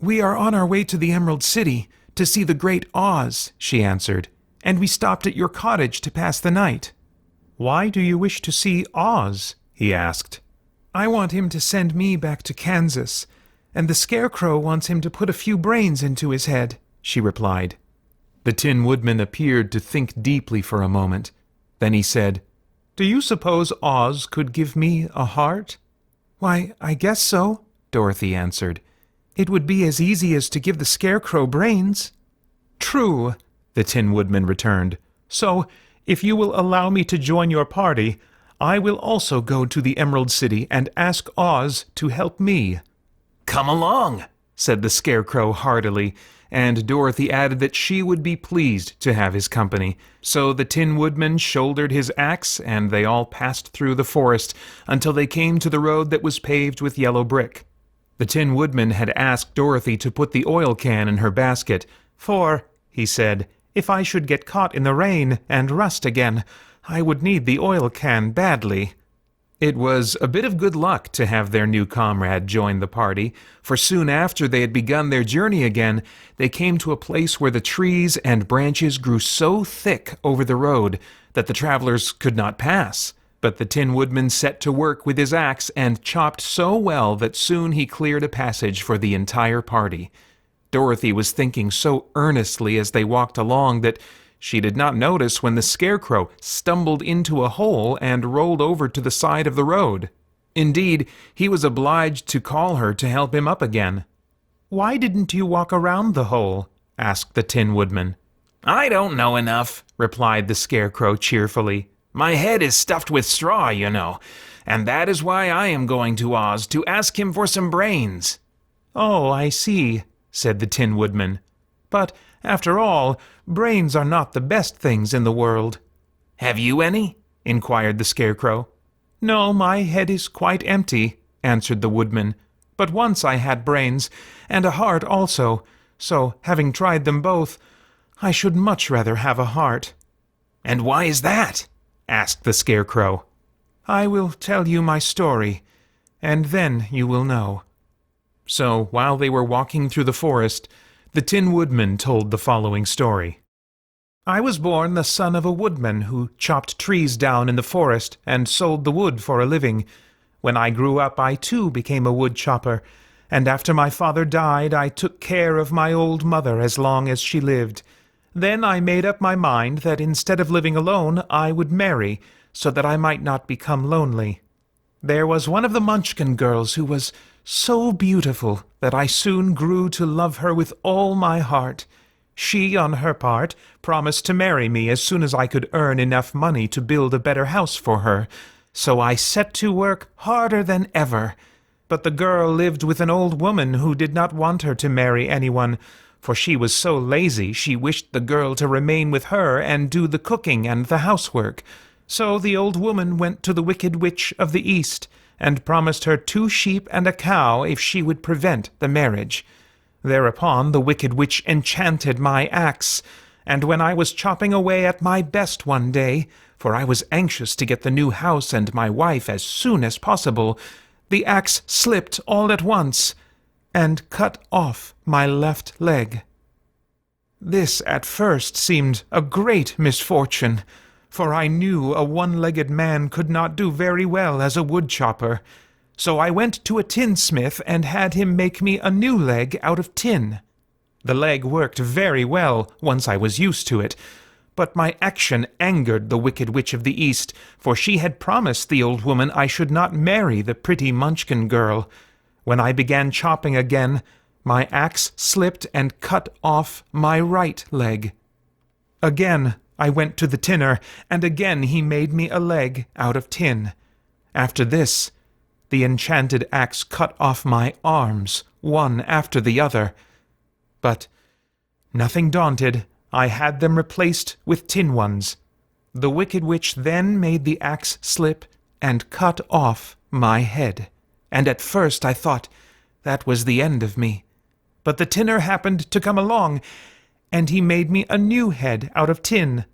"We are on our way to the Emerald City to see the great Oz," she answered, "and we stopped at your cottage to pass the night." "Why do you wish to see Oz?" he asked. "I want him to send me back to Kansas, and the scarecrow wants him to put a few brains into his head," she replied. The Tin Woodman appeared to think deeply for a moment. Then he said, "Do you suppose Oz could give me a heart?" "Why, I guess so," Dorothy answered. "It would be as easy as to give the scarecrow brains." "True," the Tin Woodman returned. "So, if you will allow me to join your party, I will also go to the Emerald City and ask Oz to help me." "Come along," said the Scarecrow heartily, and Dorothy added that she would be pleased to have his company. So the Tin Woodman shouldered his axe, and they all passed through the forest until they came to the road that was paved with yellow brick. The Tin Woodman had asked Dorothy to put the oil can in her basket, "For," he said, "if I should get caught in the rain and rust again, I would need the oil can badly." It was a bit of good luck to have their new comrade join the party, for soon after they had begun their journey again, they came to a place where the trees and branches grew so thick over the road that the travelers could not pass. But the Tin Woodman set to work with his axe and chopped so well that soon he cleared a passage for the entire party. Dorothy was thinking so earnestly as they walked along that she did not notice when the Scarecrow stumbled into a hole and rolled over to the side of the road. Indeed, he was obliged to call her to help him up again. "Why didn't you walk around the hole?" asked the Tin Woodman. "I don't know enough," replied the Scarecrow cheerfully. "My head is stuffed with straw, you know, and that is why I am going to Oz to ask him for some brains." "Oh, I see," said the Tin Woodman. "But, after all, brains are not the best things in the world." "Have you any?" inquired the Scarecrow. "No, my head is quite empty," answered the Woodman. "But once I had brains, and a heart also, so, having tried them both, I should much rather have a heart." "And why is that?" asked the Scarecrow. "I will tell you my story, and then you will know." So, while they were walking through the forest, the Tin Woodman told the following story. "I was born the son of a woodman who chopped trees down in the forest and sold the wood for a living. When I grew up, I too became a wood chopper, and after my father died, I took care of my old mother as long as she lived. Then I made up my mind that instead of living alone, I would marry, so that I might not become lonely. There was one of the Munchkin girls who was so beautiful that I soon grew to love her with all my heart. She, on her part, promised to marry me as soon as I could earn enough money to build a better house for her. So I set to work harder than ever. But the girl lived with an old woman who did not want her to marry anyone, for she was so lazy she wished the girl to remain with her and do the cooking and the housework. So the old woman went to the Wicked Witch of the East, and promised her 2 sheep and a cow if she would prevent the marriage. Thereupon the Wicked Witch enchanted my axe, and when I was chopping away at my best one day, for I was anxious to get the new house and my wife as soon as possible, the axe slipped all at once, and cut off my left leg. This at first seemed a great misfortune, for I knew a one-legged man could not do very well as a wood chopper. So I went to a tinsmith and had him make me a new leg out of tin. The leg worked very well once I was used to it, but my action angered the Wicked Witch of the East, for she had promised the old woman I should not marry the pretty Munchkin girl. When I began chopping again, My axe slipped and cut off my right leg. Again I went to the tinner, and again he made me a leg out of tin. After this, the enchanted axe cut off my arms, one after the other. But, nothing daunted, I had them replaced with tin ones. The wicked witch then made the axe slip and cut off my head, and at first I thought that was the end of me. But the tinner happened to come along, and he made me a new head out of tin.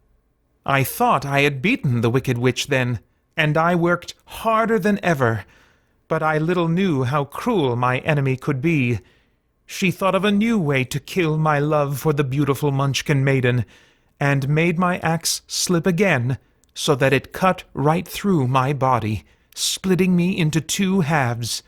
I thought I had beaten the wicked witch then, and I worked harder than ever. But I little knew how cruel my enemy could be. She thought of a new way to kill my love for the beautiful Munchkin maiden, and made my axe slip again, so that it cut right through my body, splitting me into two halves.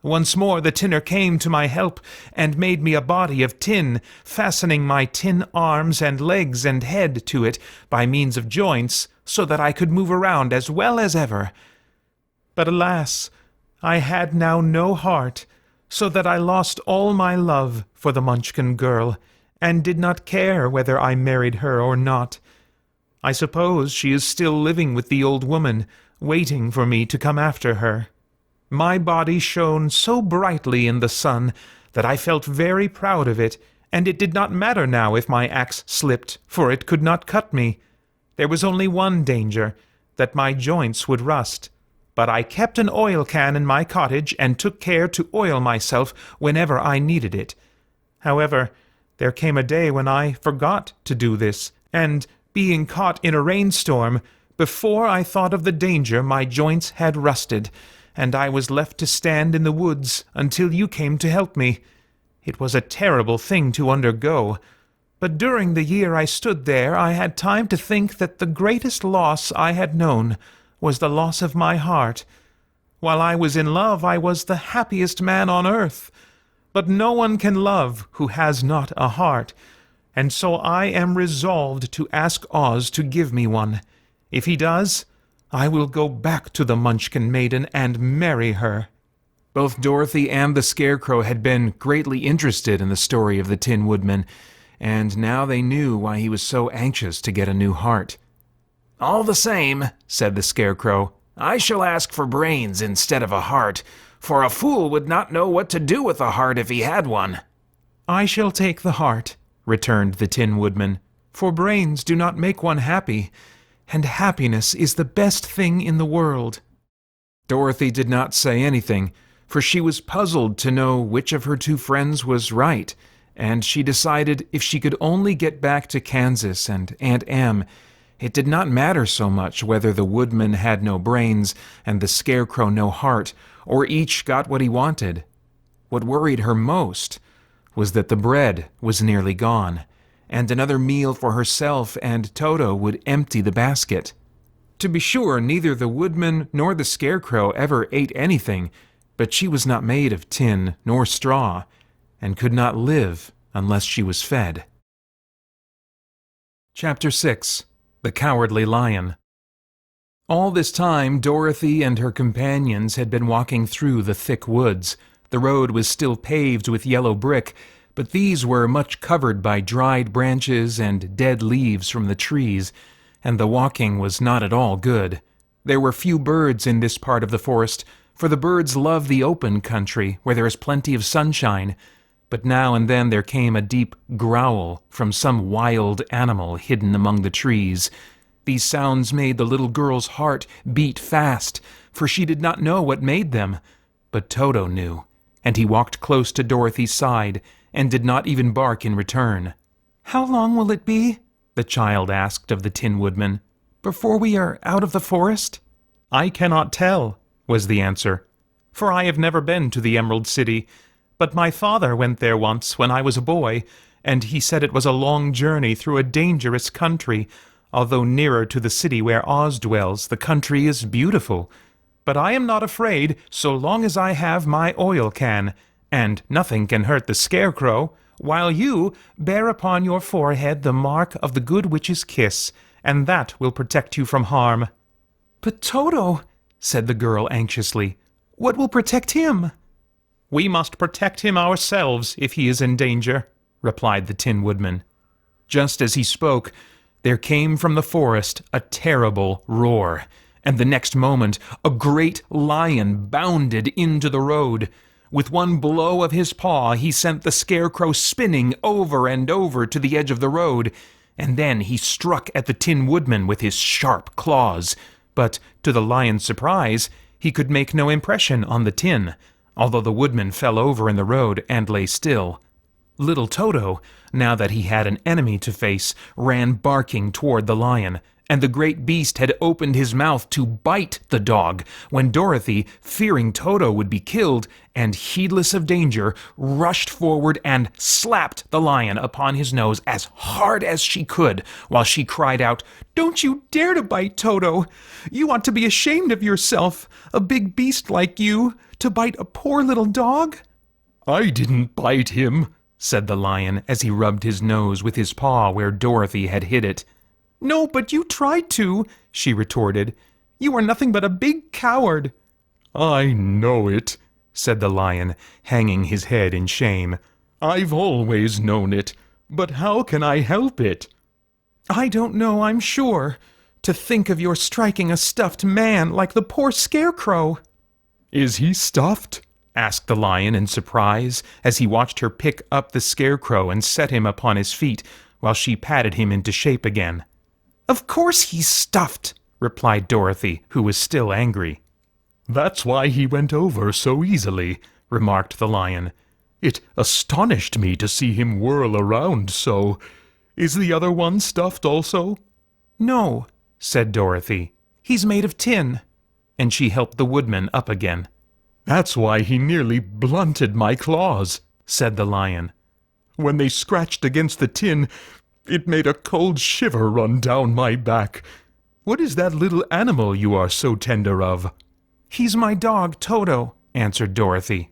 Once more the tinner came to my help, and made me a body of tin, fastening my tin arms and legs and head to it by means of joints, so that I could move around as well as ever. But alas, I had now no heart, so that I lost all my love for the Munchkin girl, and did not care whether I married her or not. I suppose she is still living with the old woman, waiting for me to come after her. My body shone so brightly in the sun that I felt very proud of it, and it did not matter now if my axe slipped, for it could not cut me. There was only one danger, that my joints would rust. But I kept an oil can in my cottage and took care to oil myself whenever I needed it. However, there came a day when I forgot to do this, and, being caught in a rainstorm, before I thought of the danger my joints had rusted, and I was left to stand in the woods until you came to help me. It was a terrible thing to undergo, but during the year I stood there I had time to think that the greatest loss I had known was the loss of my heart. While I was in love I was the happiest man on earth, but no one can love who has not a heart, and so I am resolved to ask Oz to give me one. If he does, I will go back to the Munchkin maiden and marry her." Both Dorothy and the Scarecrow had been greatly interested in the story of the Tin Woodman, and now they knew why he was so anxious to get a new heart. "All the same," said the Scarecrow, "I shall ask for brains instead of a heart, for a fool would not know what to do with a heart if he had one." "I shall take the heart," returned the Tin Woodman, "for brains do not make one happy, and happiness is the best thing in the world." Dorothy did not say anything, for she was puzzled to know which of her two friends was right, and she decided if she could only get back to Kansas and Aunt Em, it did not matter so much whether the Woodman had no brains and the Scarecrow no heart, or each got what he wanted. What worried her most was that the bread was nearly gone, and another meal for herself and Toto would empty the basket. To be sure, neither the Woodman nor the Scarecrow ever ate anything, but she was not made of tin nor straw, and could not live unless she was fed. Chapter 6. The Cowardly Lion. All this time, Dorothy and her companions had been walking through the thick woods. The road was still paved with yellow brick, but these were much covered by dried branches and dead leaves from the trees, and the walking was not at all good. There were few birds in this part of the forest, for the birds love the open country where there is plenty of sunshine, but now and then there came a deep growl from some wild animal hidden among the trees. These sounds made the little girl's heart beat fast, for she did not know what made them. But Toto knew, and he walked close to Dorothy's side, and did not even bark in return. "How long will it be," the child asked of the Tin Woodman, "before we are out of the forest?" "I cannot tell," was the answer, "for I have never been to the Emerald City, but my father went there once when I was a boy, and he said it was a long journey through a dangerous country. Although nearer to the city where Oz dwells, the country is beautiful. But I am not afraid so long as I have my oil can, and nothing can hurt the Scarecrow, while you bear upon your forehead the mark of the Good Witch's kiss, and that will protect you from harm." "But Toto," said the girl anxiously, "what will protect him?" We must protect him ourselves if he is in danger," replied the Tin Woodman. Just as he spoke, there came from the forest a terrible roar, and the next moment a great lion bounded into the road. With one blow of his paw, he sent the scarecrow spinning over and over to the edge of the road, and then he struck at the Tin Woodman with his sharp claws. But, to the lion's surprise, he could make no impression on the tin, although the woodman fell over in the road and lay still. Little Toto, now that he had an enemy to face, ran barking toward the lion, and the great beast had opened his mouth to bite the dog, when Dorothy, fearing Toto would be killed, and heedless of danger, rushed forward and slapped the lion upon his nose as hard as she could, while she cried out, "Don't you dare to bite Toto! You ought to be ashamed of yourself, a big beast like you, to bite a poor little dog." "I didn't bite him," said the lion as he rubbed his nose with his paw where Dorothy had hit it. "No, but you tried to," she retorted. "You are nothing but a big coward." "I know it," said the lion, hanging his head in shame. "I've always known it, but how can I help it?" "I don't know, I'm sure. To think of your striking a stuffed man like the poor scarecrow." "Is he stuffed?" asked the lion in surprise, as he watched her pick up the scarecrow and set him upon his feet, while she patted him into shape again. "Of course he's stuffed," replied Dorothy, who was still angry. "That's why he went over so easily," remarked the lion. "It astonished me to see him whirl around so. Is the other one stuffed also?" "No," said Dorothy. "He's made of tin." And she helped the woodman up again. "That's why he nearly blunted my claws," said the lion. "When they scratched against the tin, it made a cold shiver run down my back. What is that little animal you are so tender of?" "He's my dog, Toto," answered Dorothy.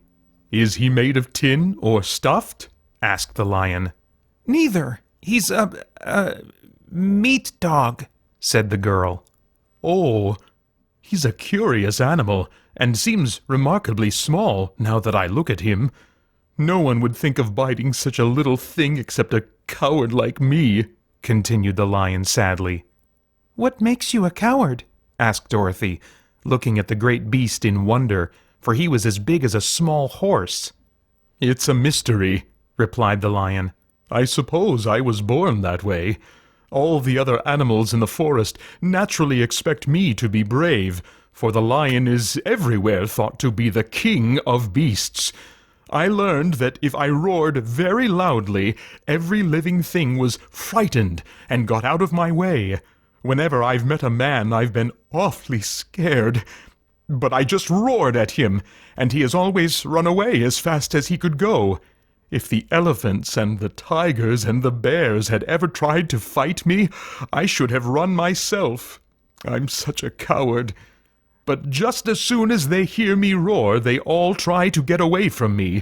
"Is he made of tin or stuffed?" asked the lion. "Neither. He's a meat dog," said the girl. "Oh, he's a curious animal, and seems remarkably small, now that I look at him. No one would think of biting such a little thing except a coward like me," continued the lion sadly. "What makes you a coward?" asked Dorothy, looking at the great beast in wonder, for he was as big as a small horse. "It's a mystery," replied the lion. "I suppose I was born that way. All the other animals in the forest naturally expect me to be brave, for the lion is everywhere thought to be the king of beasts. I learned that if I roared very loudly, every living thing was frightened and got out of my way. Whenever I've met a man, I've been awfully scared. But I just roared at him, and he has always run away as fast as he could go. If the elephants and the tigers and the bears had ever tried to fight me, I should have run myself. I'm such a coward. But just as soon as they hear me roar, they all try to get away from me,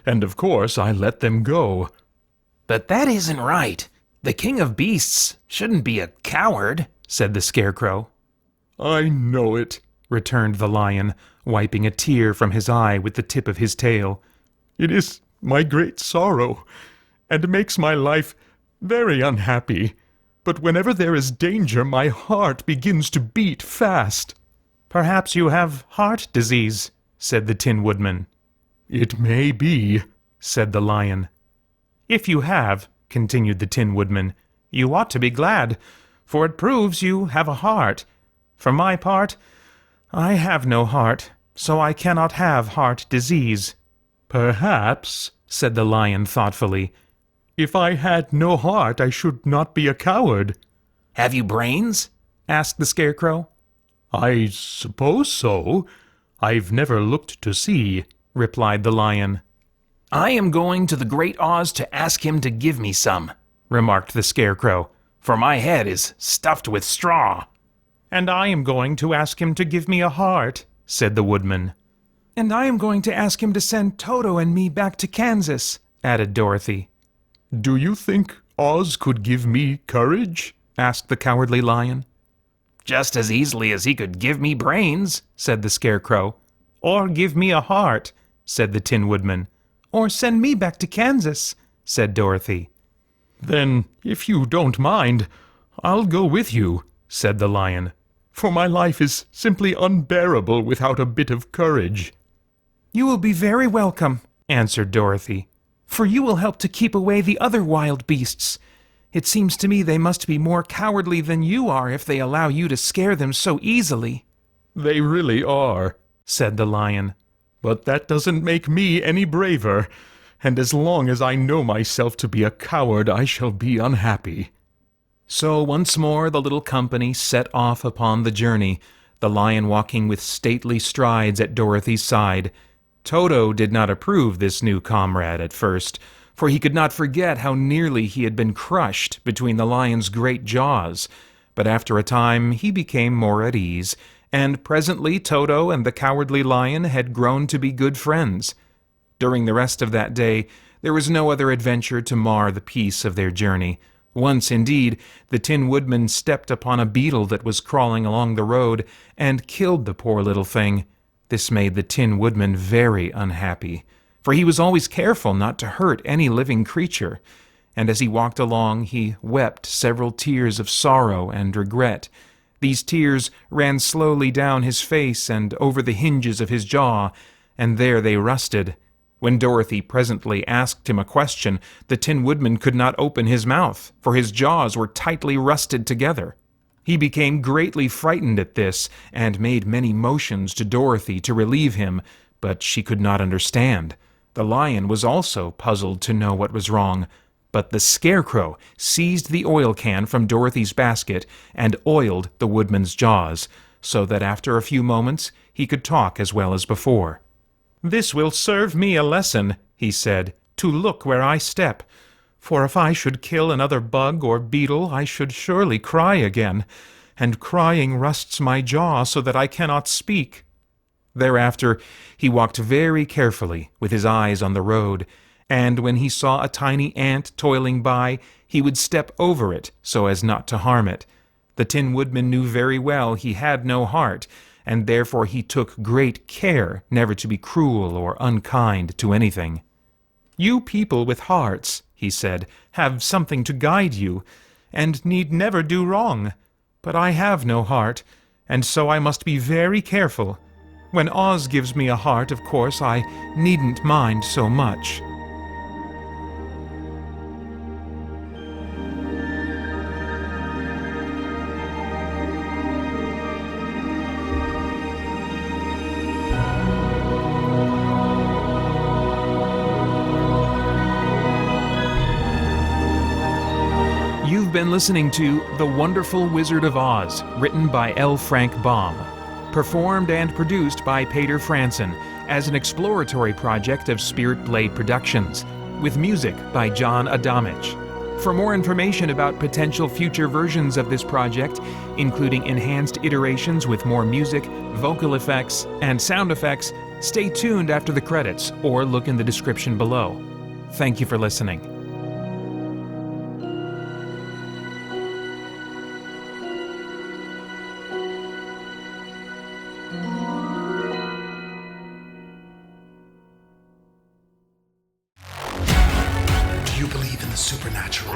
and of course I let them go." "But that isn't right. The king of beasts shouldn't be a coward," said the scarecrow. "I know it," returned the lion, wiping a tear from his eye with the tip of his tail. "It is my great sorrow, and makes my life very unhappy. But whenever there is danger, my heart begins to beat fast." "Perhaps you have heart disease," said the Tin Woodman. "It may be," said the lion. "If you have," continued the Tin Woodman, "you ought to be glad, for it proves you have a heart. For my part, I have no heart, so I cannot have heart disease." "Perhaps," said the lion thoughtfully, "if I had no heart, I should not be a coward." "Have you brains?" asked the scarecrow. "I suppose so. I've never looked to see," replied the lion. "I am going to the Great Oz to ask him to give me some," remarked the scarecrow, "for my head is stuffed with straw." "And I am going to ask him to give me a heart," said the woodman. "And I am going to ask him to send Toto and me back to Kansas," added Dorothy. "Do you think Oz could give me courage?" asked the Cowardly Lion. "Just as easily as he could give me brains," said the scarecrow. "Or give me a heart," said the Tin Woodman. Or send me back to Kansas, said Dorothy. Then, if you don't mind, I'll go with you, said the Lion, for my life is simply unbearable without a bit of courage. You will be very welcome, answered Dorothy. for you will help to keep away the other wild beasts. It seems to me they must be more cowardly than you are if they allow you to scare them so easily. They really are, said the Lion. But that doesn't make me any braver, and as long as I know myself to be a coward, I shall be unhappy. So once more the little company set off upon the journey, the Lion walking with stately strides at Dorothy's side. Toto did not approve this new comrade at first, for he could not forget how nearly he had been crushed between the Lion's great jaws. But after a time he became more at ease, and presently Toto and the Cowardly Lion had grown to be good friends. During the rest of that day there was no other adventure to mar the peace of their journey. Once, indeed, the Tin Woodman stepped upon a beetle that was crawling along the road, and killed the poor little thing. This made the Tin Woodman very unhappy, for he was always careful not to hurt any living creature, and as he walked along he wept several tears of sorrow and regret. These tears ran slowly down his face and over the hinges of his jaw, and there they rusted. When Dorothy presently asked him a question, the Tin Woodman could not open his mouth, for his jaws were tightly rusted together. He became greatly frightened at this, and made many motions to Dorothy to relieve him, but she could not understand. The Lion was also puzzled to know what was wrong, but the Scarecrow seized the oil can from Dorothy's basket and oiled the Woodman's jaws, so that after a few moments he could talk as well as before. "This will serve me a lesson," he said, "to look where I step. For if I should kill another bug or beetle, I should surely cry again, and crying rusts my jaw so that I cannot speak." Thereafter he walked very carefully, with his eyes on the road, and when he saw a tiny ant toiling by, he would step over it so as not to harm it. The Tin Woodman knew very well he had no heart, and therefore he took great care never to be cruel or unkind to anything. "You people with hearts," he said, "have something to guide you, and need never do wrong. But I have no heart, and so I must be very careful. When Oz gives me a heart, of course, I needn't mind so much." You've been listening to The Wonderful Wizard of Oz, written by L. Frank Baum. Performed and produced by Paeter Frandsen as an exploratory project of Spirit Blade Productions, with music by John Adamich. For more information about potential future versions of this project, including enhanced iterations with more music, vocal effects, and sound effects, stay tuned after the credits or look in the description below. Thank you for listening. Do you believe in the supernatural?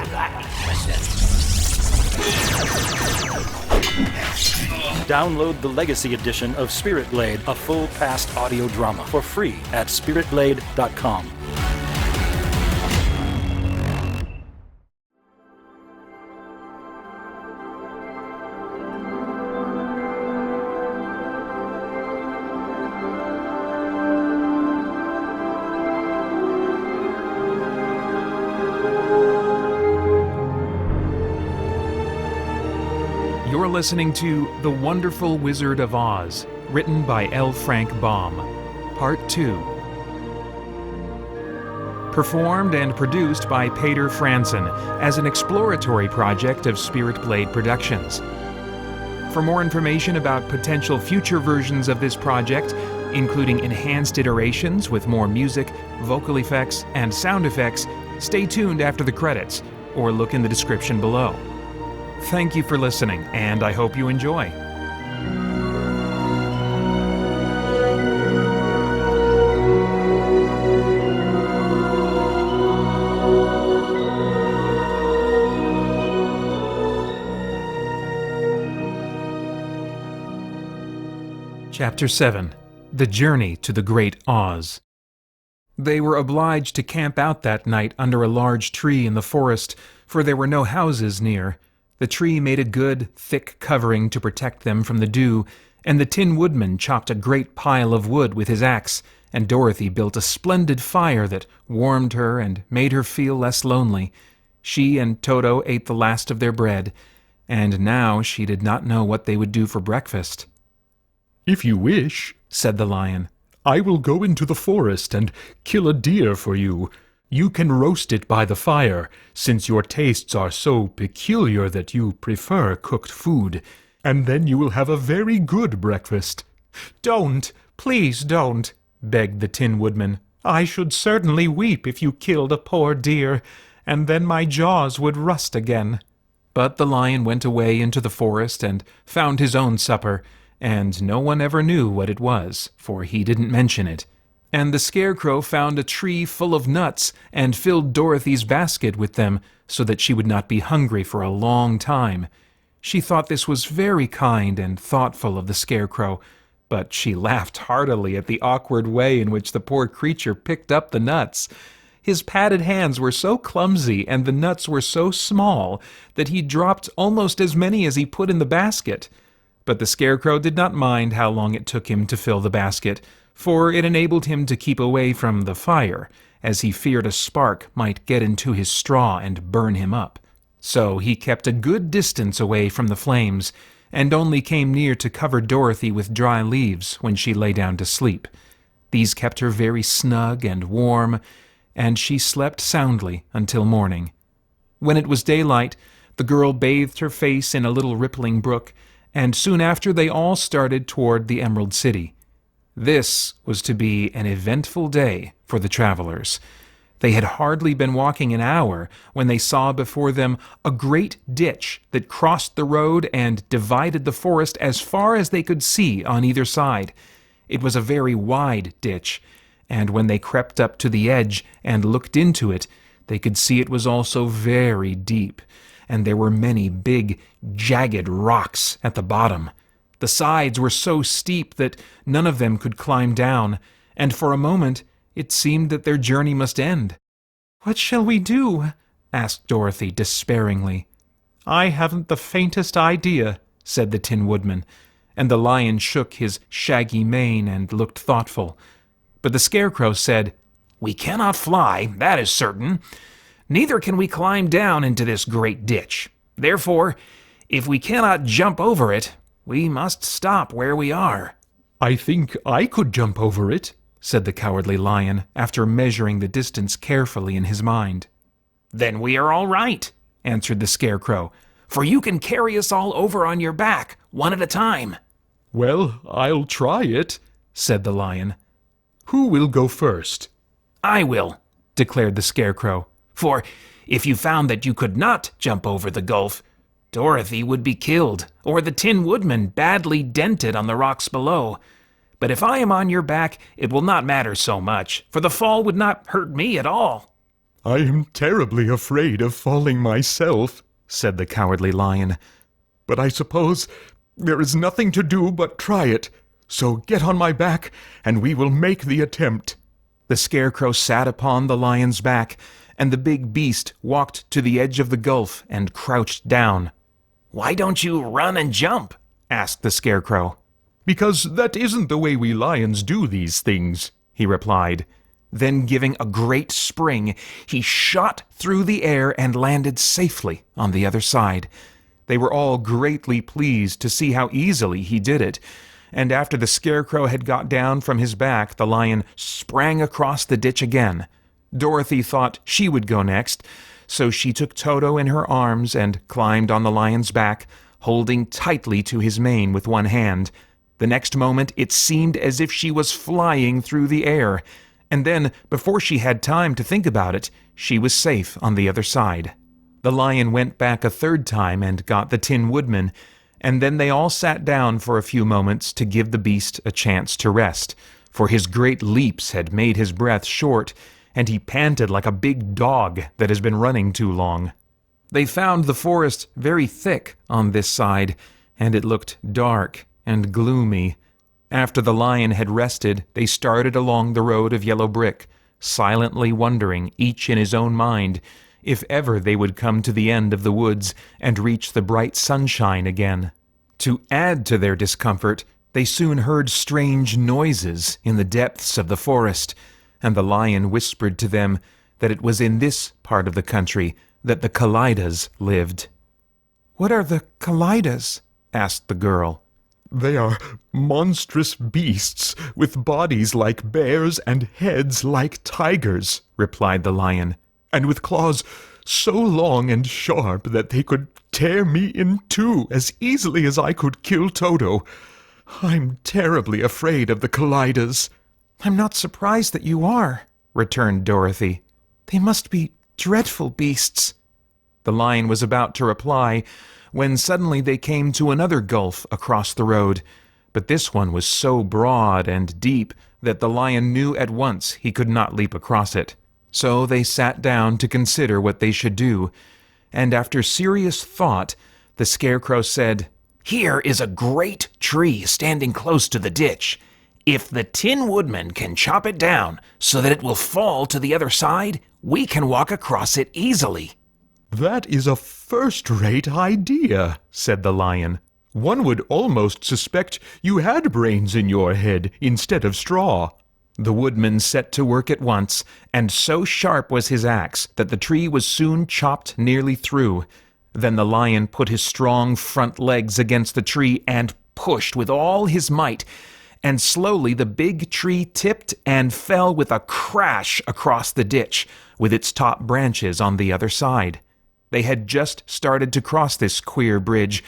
Download the Legacy Edition of Spirit Blade, a full past audio drama, for free at spiritblade.com. You're listening to The Wonderful Wizard of Oz, written by L. Frank Baum, Part 2. Performed and produced by Paeter Frandsen as an exploratory project of Spirit Blade Productions. For more information about potential future versions of this project, including enhanced iterations with more music, vocal effects, and sound effects, stay tuned after the credits or look in the description below. Thank you for listening, and I hope you enjoy. Chapter 7. The Journey to the Great Oz. They were obliged to camp out that night under a large tree in the forest, for there were no houses near. The tree made a good, thick covering to protect them from the dew, and the Tin Woodman chopped a great pile of wood with his axe, and Dorothy built a splendid fire that warmed her and made her feel less lonely. She and Toto ate the last of their bread, and now she did not know what they would do for breakfast. "If you wish," said the lion, "I will go into the forest and kill a deer for you. You can roast it by the fire, since your tastes are so peculiar that you prefer cooked food, and then you will have a very good breakfast." "Don't, please don't," begged the Tin Woodman. "I should certainly weep if you killed a poor deer, and then my jaws would rust again." But the lion went away into the forest and found his own supper, and no one ever knew what it was, for he didn't mention it. And the Scarecrow found a tree full of nuts and filled Dorothy's basket with them so that she would not be hungry for a long time. She thought this was very kind and thoughtful of the Scarecrow, but she laughed heartily at the awkward way in which the poor creature picked up the nuts. His padded hands were so clumsy and the nuts were so small that he dropped almost as many as he put in the basket. But the Scarecrow did not mind how long it took him to fill the basket, for it enabled him to keep away from the fire, as he feared a spark might get into his straw and burn him up. So he kept a good distance away from the flames, and only came near to cover Dorothy with dry leaves when she lay down to sleep. These kept her very snug and warm, and she slept soundly until morning. When it was daylight, the girl bathed her face in a little rippling brook, and soon after they all started toward the Emerald City. This was to be an eventful day for the travelers. They had hardly been walking an hour when they saw before them a great ditch that crossed the road and divided the forest as far as they could see on either side. It was a very wide ditch, and when they crept up to the edge and looked into it, they could see it was also very deep, and there were many big, jagged rocks at the bottom. The sides were so steep that none of them could climb down, and for a moment it seemed that their journey must end. "What shall we do?" asked Dorothy despairingly. "I haven't the faintest idea," said the Tin Woodman, and the lion shook his shaggy mane and looked thoughtful. But the Scarecrow said, "We cannot fly, that is certain. Neither can we climb down into this great ditch. Therefore, if we cannot jump over it, we must stop where we are." "I think I could jump over it," said the Cowardly Lion, after measuring the distance carefully in his mind. "Then we are all right," answered the Scarecrow, "for you can carry us all over on your back, one at a time." "Well, I'll try it," said the lion. "Who will go first?" "I will," declared the Scarecrow. "For if you found that you could not jump over the gulf, Dorothy would be killed, or the Tin Woodman badly dented on the rocks below. But if I am on your back, it will not matter so much, for the fall would not hurt me at all." "I am terribly afraid of falling myself," said the Cowardly Lion. "But I suppose there is nothing to do but try it. So get on my back, and we will make the attempt." The Scarecrow sat upon the lion's back, and the big beast walked to the edge of the gulf and crouched down. "Why don't you run and jump?" asked the Scarecrow. "Because that isn't the way we lions do these things," he replied. Then, giving a great spring, he shot through the air and landed safely on the other side. They were all greatly pleased to see how easily he did it, and after the Scarecrow had got down from his back, the lion sprang across the ditch again. Dorothy thought she would go next, so she took Toto in her arms and climbed on the lion's back, holding tightly to his mane with one hand. The next moment it seemed as if she was flying through the air, and then, before she had time to think about it, she was safe on the other side. The lion went back a third time and got the Tin Woodman, and then they all sat down for a few moments to give the beast a chance to rest, for his great leaps had made his breath short, and he panted like a big dog that has been running too long. They found the forest very thick on this side, and it looked dark and gloomy. After the lion had rested, they started along the road of yellow brick, silently wondering, each in his own mind, if ever they would come to the end of the woods and reach the bright sunshine again. To add to their discomfort, they soon heard strange noises in the depths of the forest, and the lion whispered to them that it was in this part of the country that the Kalaidas lived. "What are the Kalaidas?" asked the girl. They are monstrous beasts with bodies like bears and heads like tigers, replied the lion, and with claws so long and sharp that they could tear me in two as easily as I could kill Toto. I'm terribly afraid of the Kalaidas. "I'm not surprised that you are," returned Dorothy. "They must be dreadful beasts." The lion was about to reply when suddenly they came to another gulf across the road, but this one was so broad and deep that the lion knew at once he could not leap across it. So they sat down to consider what they should do, and after serious thought, the scarecrow said, "Here is a great tree standing close to the ditch. If the Tin Woodman can chop it down so that it will fall to the other side, we can walk across it easily." That is a first-rate idea, said the lion. One would almost suspect you had brains in your head instead of straw. The woodman set to work at once, and so sharp was his axe that the tree was soon chopped nearly through. Then the lion put his strong front legs against the tree and pushed with all his might, and slowly the big tree tipped and fell with a crash across the ditch, with its top branches on the other side. They had just started to cross this queer bridge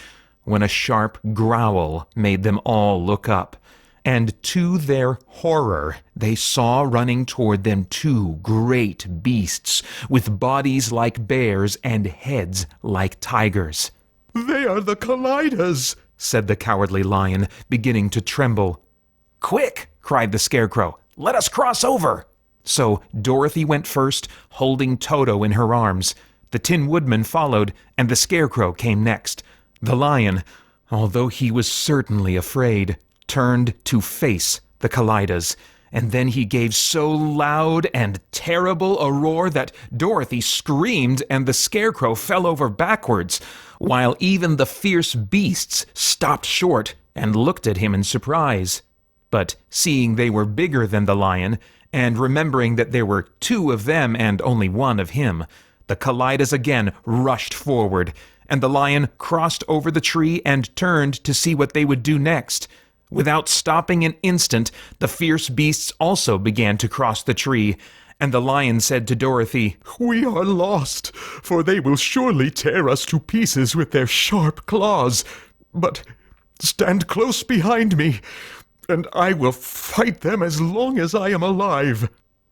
when a sharp growl made them all look up, and to their horror they saw running toward them two great beasts with bodies like bears and heads like tigers. "They are the Kalaidas," said the cowardly lion, beginning to tremble. "Quick!" cried the scarecrow. "Let us cross over!" So Dorothy went first, holding Toto in her arms. The Tin Woodman followed, and the scarecrow came next. The lion, although he was certainly afraid, turned to face the Kalaidas, and then he gave so loud and terrible a roar that Dorothy screamed and the scarecrow fell over backwards, while even the fierce beasts stopped short and looked at him in surprise. But seeing they were bigger than the lion, and remembering that there were two of them and only one of him, the Kalaidas again rushed forward, and the lion crossed over the tree and turned to see what they would do next. Without stopping an instant, the fierce beasts also began to cross the tree, and the lion said to Dorothy, "We are lost, for they will surely tear us to pieces with their sharp claws. But stand close behind me, and I will fight them as long as I am alive."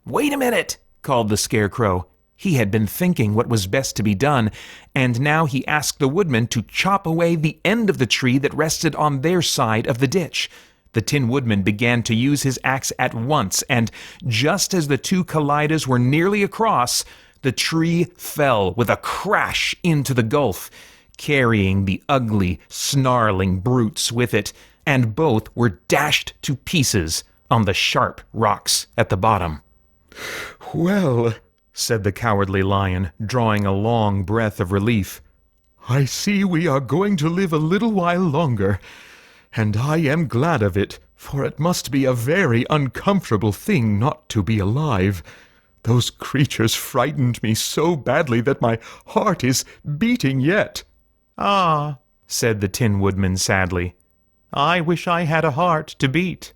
"Wait a minute," called the scarecrow. He had been thinking what was best to be done, and now he asked the woodman to chop away the end of the tree that rested on their side of the ditch. The Tin Woodman began to use his axe at once, and just as the two Kalaidas were nearly across, the tree fell with a crash into the gulf, carrying the ugly, snarling brutes with it, and both were dashed to pieces on the sharp rocks at the bottom. "Well," said the cowardly lion, drawing a long breath of relief, "I see we are going to live a little while longer, and I am glad of it, for it must be a very uncomfortable thing not to be alive. Those creatures frightened me so badly that my heart is beating yet." "Ah," said the Tin Woodman sadly, "I wish I had a heart to beat."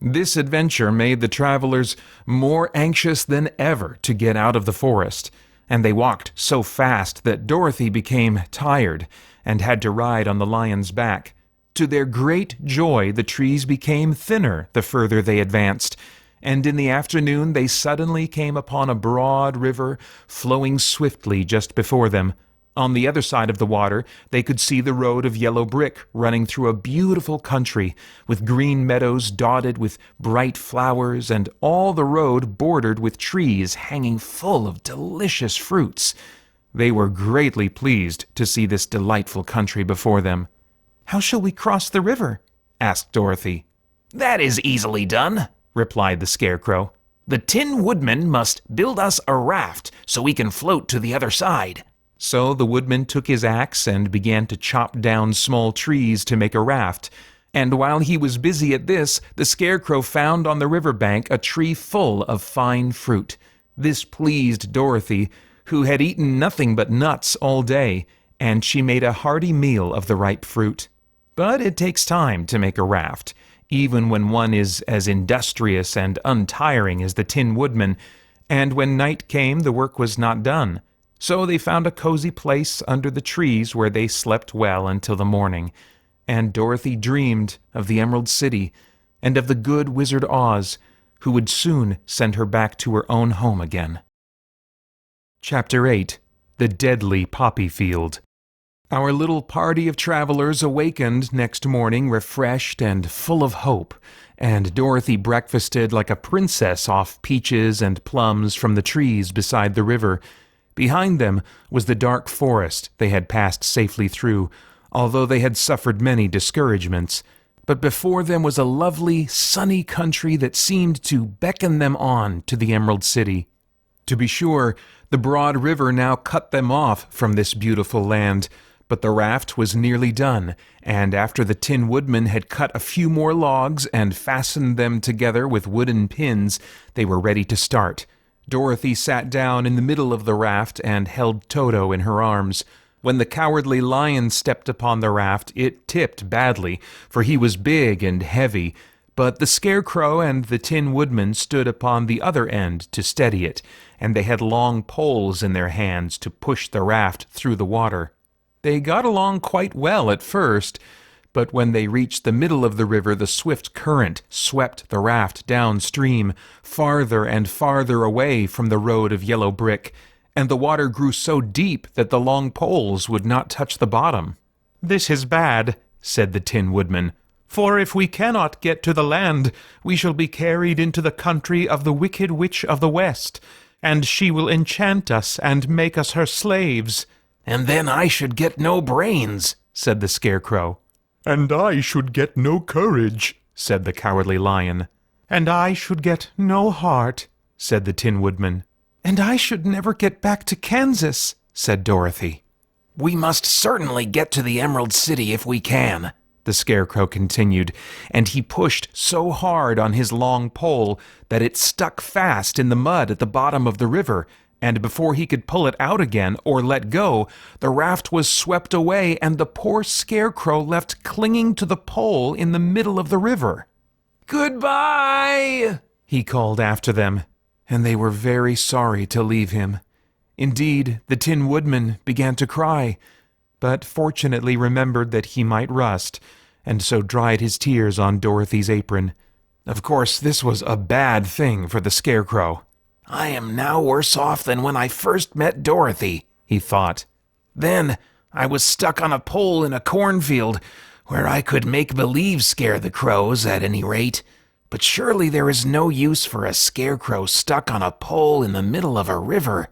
This adventure made the travelers more anxious than ever to get out of the forest, and they walked so fast that Dorothy became tired and had to ride on the lion's back. To their great joy, the trees became thinner the further they advanced, and in the afternoon they suddenly came upon a broad river flowing swiftly just before them. On the other side of the water, they could see the road of yellow brick running through a beautiful country, with green meadows dotted with bright flowers, and all the road bordered with trees hanging full of delicious fruits. They were greatly pleased to see this delightful country before them. "How shall we cross the river?" asked Dorothy. "That is easily done," replied the Scarecrow. "The Tin Woodman must build us a raft so we can float to the other side." So the woodman took his axe and began to chop down small trees to make a raft. And while he was busy at this, the Scarecrow found on the river bank a tree full of fine fruit. This pleased Dorothy, who had eaten nothing but nuts all day, and she made a hearty meal of the ripe fruit. But it takes time to make a raft, even when one is as industrious and untiring as the Tin Woodman, and when night came the work was not done. So they found a cozy place under the trees where they slept well until the morning, and Dorothy dreamed of the Emerald City and of the good Wizard Oz, who would soon send her back to her own home again. Chapter 8. The Deadly Poppy Field. Our little party of travelers awakened next morning refreshed and full of hope, and Dorothy breakfasted like a princess off peaches and plums from the trees beside the river. Behind them was the dark forest they had passed safely through, although they had suffered many discouragements. But before them was a lovely, sunny country that seemed to beckon them on to the Emerald City. To be sure, the broad river now cut them off from this beautiful land, but the raft was nearly done, and after the Tin Woodman had cut a few more logs and fastened them together with wooden pins, they were ready to start. Dorothy sat down in the middle of the raft and held Toto in her arms. When the Cowardly Lion stepped upon the raft, it tipped badly, for he was big and heavy, but the Scarecrow and the Tin Woodman stood upon the other end to steady it, and they had long poles in their hands to push the raft through the water. They got along quite well at first, but when they reached the middle of the river, the swift current swept the raft downstream, farther and farther away from the road of yellow brick, and the water grew so deep that the long poles would not touch the bottom. "This is bad," said the Tin Woodman, "for if we cannot get to the land, we shall be carried into the country of the Wicked Witch of the West, and she will enchant us and make us her slaves." "And then I should get no brains," said the Scarecrow. "And I should get no courage," said the Cowardly Lion. "And I should get no heart," said the Tin Woodman. "And I should never get back to Kansas," said Dorothy. "We must certainly get to the Emerald City if we can," the Scarecrow continued, and he pushed so hard on his long pole that it stuck fast in the mud at the bottom of the river, and before he could pull it out again or let go, the raft was swept away and the poor Scarecrow left clinging to the pole in the middle of the river. "Goodbye!" he called after them, and they were very sorry to leave him. Indeed, the Tin Woodman began to cry, but fortunately remembered that he might rust, and so dried his tears on Dorothy's apron. Of course, this was a bad thing for the Scarecrow. "I am now worse off than when I first met Dorothy," he thought. "Then I was stuck on a pole in a cornfield, where I could make believe scare the crows at any rate. But surely there is no use for a Scarecrow stuck on a pole in the middle of a river.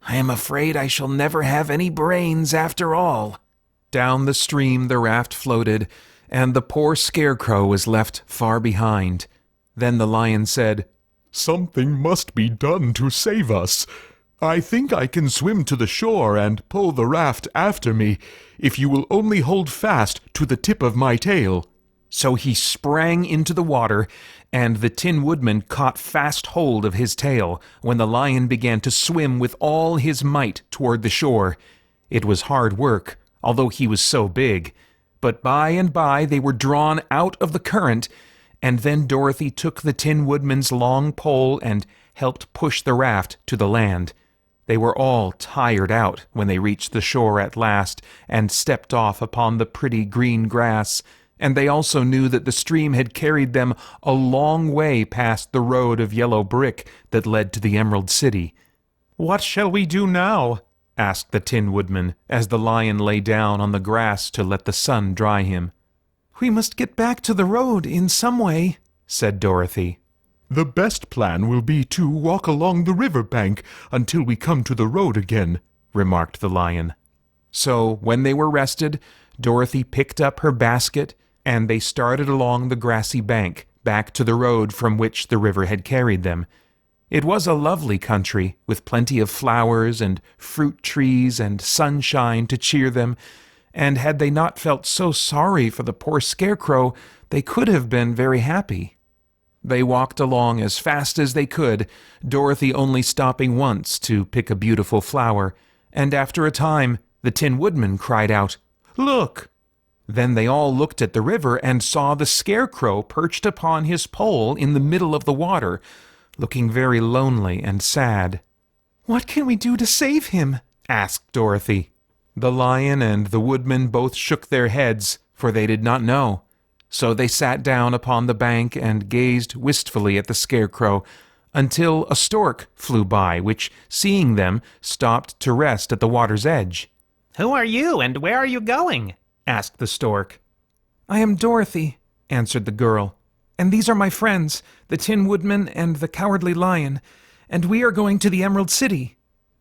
I am afraid I shall never have any brains after all." Down the stream the raft floated, and the poor Scarecrow was left far behind. Then the Lion said, "Something must be done to save us. I think I can swim to the shore and pull the raft after me, if you will only hold fast to the tip of my tail." So he sprang into the water, and the Tin Woodman caught fast hold of his tail when the Lion began to swim with all his might toward the shore. It was hard work, although he was so big, but by and by they were drawn out of the current, and then Dorothy took the Tin Woodman's long pole and helped push the raft to the land. They were all tired out when they reached the shore at last and stepped off upon the pretty green grass, and they also knew that the stream had carried them a long way past the road of yellow brick that led to the Emerald City. "What shall we do now?" asked the Tin Woodman, as the Lion lay down on the grass to let the sun dry him. "We must get back to the road in some way," said Dorothy. "The best plan will be to walk along the river bank until we come to the road again," remarked the Lion. So when they were rested, Dorothy picked up her basket and they started along the grassy bank, back to the road from which the river had carried them. It was a lovely country, with plenty of flowers and fruit trees and sunshine to cheer them, and had they not felt so sorry for the poor scarecrow, they could have been very happy. They walked along as fast as they could, Dorothy only stopping once to pick a beautiful flower, and after a time the Tin Woodman cried out, "Look!" Then they all looked at the river and saw the scarecrow perched upon his pole in the middle of the water, looking very lonely and sad. "What can we do to save him?" asked Dorothy. The lion and the woodman both shook their heads, for they did not know. So they sat down upon the bank and gazed wistfully at the scarecrow, until a stork flew by, which, seeing them, stopped to rest at the water's edge. "Who are you, and where are you going?" asked the stork. "I am Dorothy," answered the girl, "and these are my friends, the Tin Woodman and the Cowardly Lion, and we are going to the Emerald City."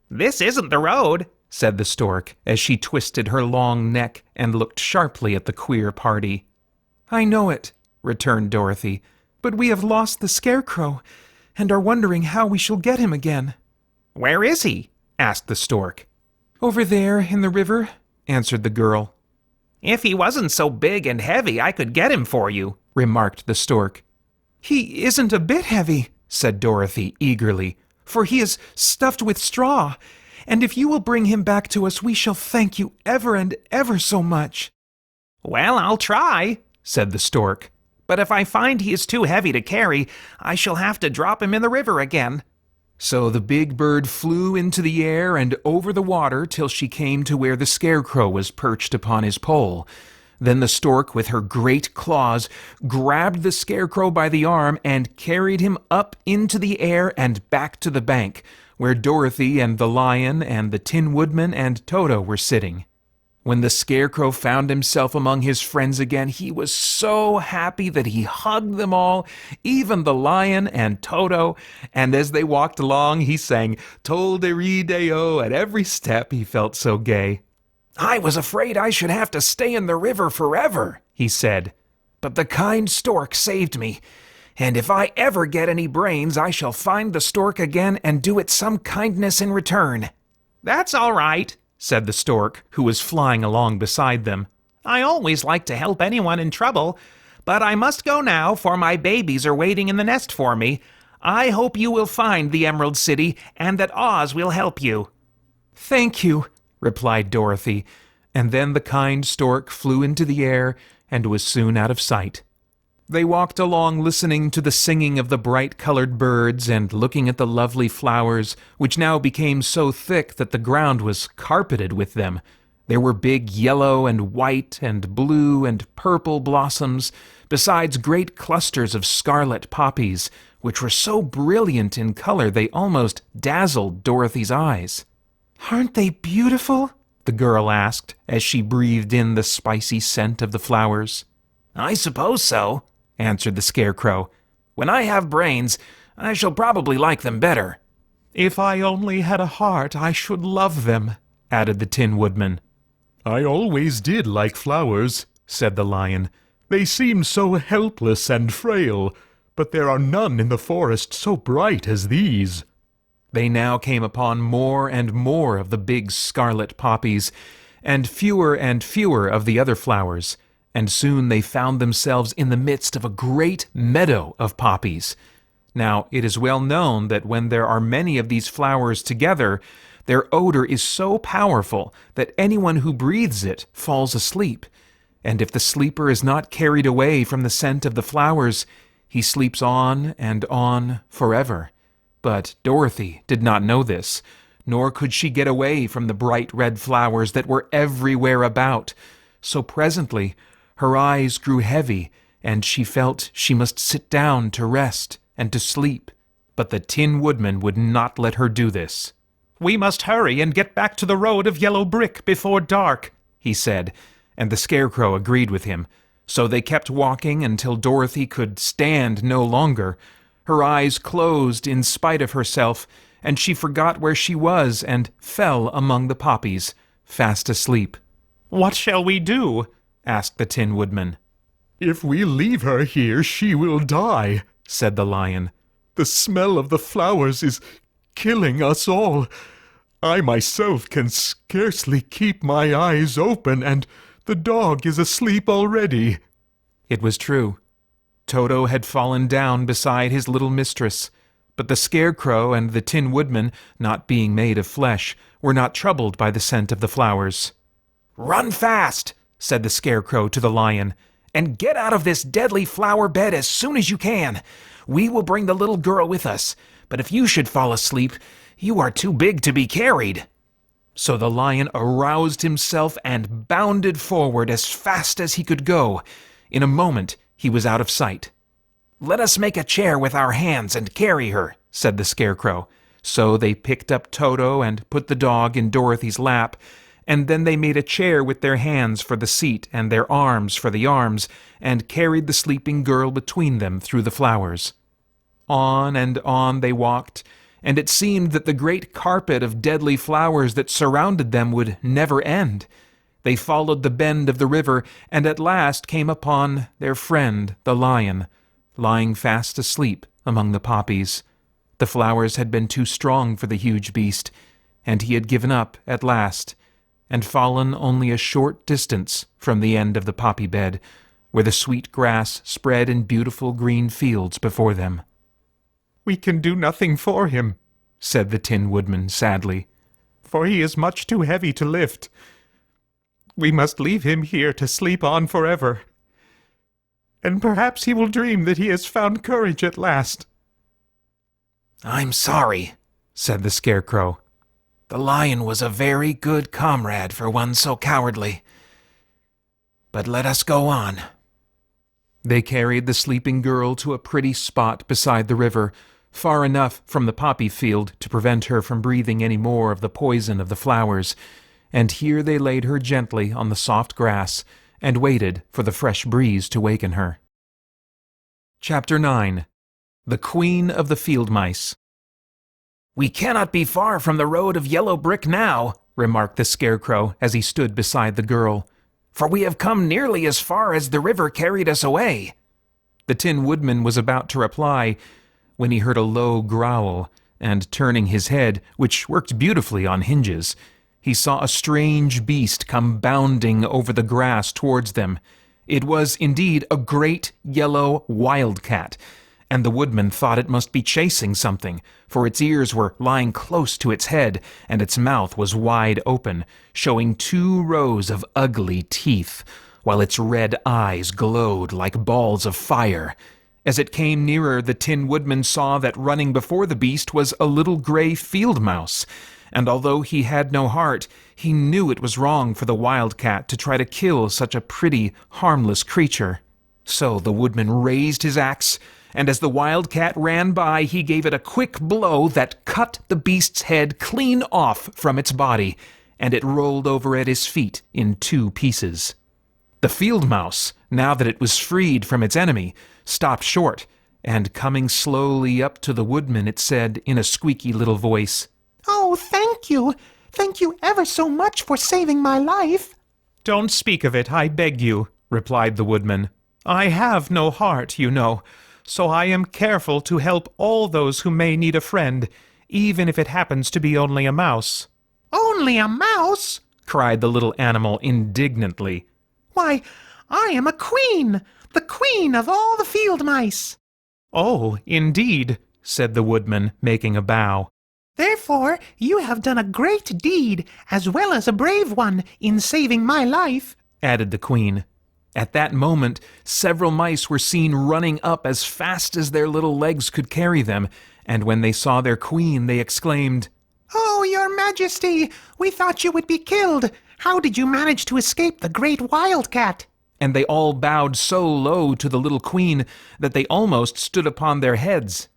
"This isn't the road," said the stork, as she twisted her long neck and looked sharply at the queer party. "I know it," returned Dorothy, "but we have lost the scarecrow, and are wondering how we shall get him again." "Where is he?" asked the stork. "Over there in the river," answered the girl. "If he wasn't so big and heavy, I could get him for you," remarked the stork. "He isn't a bit heavy," said Dorothy eagerly, "for he is stuffed with straw, and if you will bring him back to us, we shall thank you ever and ever so much." "Well, I'll try," said the stork. "But if I find he is too heavy to carry, I shall have to drop him in the river again." So the big bird flew into the air and over the water till she came to where the scarecrow was perched upon his pole. Then the stork, with her great claws, grabbed the scarecrow by the arm and carried him up into the air and back to the bank, where Dorothy and the lion and the Tin Woodman and Toto were sitting. When the scarecrow found himself among his friends again, he was so happy that he hugged them all, even the lion and Toto, and as they walked along, he sang "Tol-de-ree-day-o" at every step. He felt so gay. "I was afraid I should have to stay in the river forever," he said, "but the kind stork saved me, and if I ever get any brains, I shall find the stork again and do it some kindness in return." "That's all right," said the stork, who was flying along beside them. "I always like to help anyone in trouble, but I must go now, for my babies are waiting in the nest for me. I hope you will find the Emerald City, and that Oz will help you." "Thank you," replied Dorothy, and then the kind stork flew into the air and was soon out of sight. They walked along listening to the singing of the bright-colored birds and looking at the lovely flowers, which now became so thick that the ground was carpeted with them. There were big yellow and white and blue and purple blossoms, besides great clusters of scarlet poppies, which were so brilliant in color they almost dazzled Dorothy's eyes. "Aren't they beautiful?" the girl asked, as she breathed in the spicy scent of the flowers. "I suppose so," answered the scarecrow. "When I have brains, I shall probably like them better." "If I only had a heart, I should love them," added the Tin Woodman. I always did like flowers, said the lion. They seem so helpless and frail, but there are none in the forest so bright as these. They now came upon more and more of the big scarlet poppies, and fewer of the other flowers, and soon they found themselves in the midst of a great meadow of poppies. Now, it is well known that when there are many of these flowers together, their odor is so powerful that anyone who breathes it falls asleep, and if the sleeper is not carried away from the scent of the flowers, he sleeps on forever. But Dorothy did not know this, nor could she get away from the bright red flowers that were everywhere about. So presently her eyes grew heavy, and she felt she must sit down to rest and to sleep. But the Tin Woodman would not let her do this. "We must hurry and get back to the road of yellow brick before dark," he said, and the Scarecrow agreed with him. So they kept walking until Dorothy could stand no longer. Her eyes closed in spite of herself, and she forgot where she was and fell among the poppies, fast asleep. "What shall we do?" asked the Tin Woodman. "If we leave her here, she will die," said the lion. "The smell of the flowers is killing us all. I myself can scarcely keep my eyes open, and the dog is asleep already." It was true. Toto had fallen down beside his little mistress, but the scarecrow and the Tin Woodman, not being made of flesh, were not troubled by the scent of the flowers. "Run fast," said the scarecrow to the lion, "and get out of this deadly flower bed as soon as you can. We will bring the little girl with us, but if you should fall asleep, you are too big to be carried." So the lion aroused himself and bounded forward as fast as he could go. In a moment he was out of sight. "Let us make a chair with our hands and carry her," said the scarecrow. So they picked up Toto and put the dog in Dorothy's lap, and then they made a chair with their hands for the seat and their arms for the arms, and carried the sleeping girl between them through the flowers. On and on they walked, and it seemed that the great carpet of deadly flowers that surrounded them would never end. They followed the bend of the river, and at last came upon their friend the lion, lying fast asleep among the poppies. The flowers had been too strong for the huge beast, and he had given up at last, and fallen only a short distance from the end of the poppy bed, where the sweet grass spread in beautiful green fields before them. "We can do nothing for him," said the Tin Woodman sadly, "for he is much too heavy to lift. We must leave him here to sleep on forever, and perhaps he will dream that he has found courage at last." "I'm sorry," said the scarecrow. "The lion was a very good comrade for one so cowardly. But let us go on." They carried the sleeping girl to a pretty spot beside the river, far enough from the poppy field to prevent her from breathing any more of the poison of the flowers, and here they laid her gently on the soft grass and waited for the fresh breeze to waken her. Chapter 9. The Queen of the Field Mice. "We cannot be far from the road of yellow brick now," remarked the scarecrow as he stood beside the girl, "for we have come nearly as far as the river carried us away." The Tin Woodman was about to reply when he heard a low growl, and turning his head, which worked beautifully on hinges, he saw a strange beast come bounding over the grass towards them. It was indeed a great yellow wildcat, and the woodman thought it must be chasing something, for its ears were lying close to its head, and its mouth was wide open, showing 2 rows of ugly teeth, while its red eyes glowed like balls of fire. As it came nearer, the Tin Woodman saw that running before the beast was a little gray field mouse, and although he had no heart, he knew it was wrong for the wildcat to try to kill such a pretty, harmless creature. So the woodman raised his axe, and as the wildcat ran by, he gave it a quick blow that cut the beast's head clean off from its body, and it rolled over at his feet in 2 pieces. The field mouse, now that it was freed from its enemy, stopped short, and coming slowly up to the woodman, it said in a squeaky little voice, "Oh, thank you! Thank you ever so much for saving my life!" "Don't speak of it, I beg you," replied the woodman. "I have no heart, you know, so I am careful to help all those who may need a friend, even if it happens to be only a mouse." "Only a mouse?" cried the little animal indignantly. "Why, I am a queen, the queen of all the field mice." "Oh, indeed," said the woodman, making a bow. "Therefore you have done a great deed, as well as a brave one, in saving my life," added the queen. At that moment, several mice were seen running up as fast as their little legs could carry them, and when they saw their queen, they exclaimed, "Oh, your majesty, we thought you would be killed. How did you manage to escape the great wildcat?" And they all bowed so low to the little queen that they almost stood upon their heads.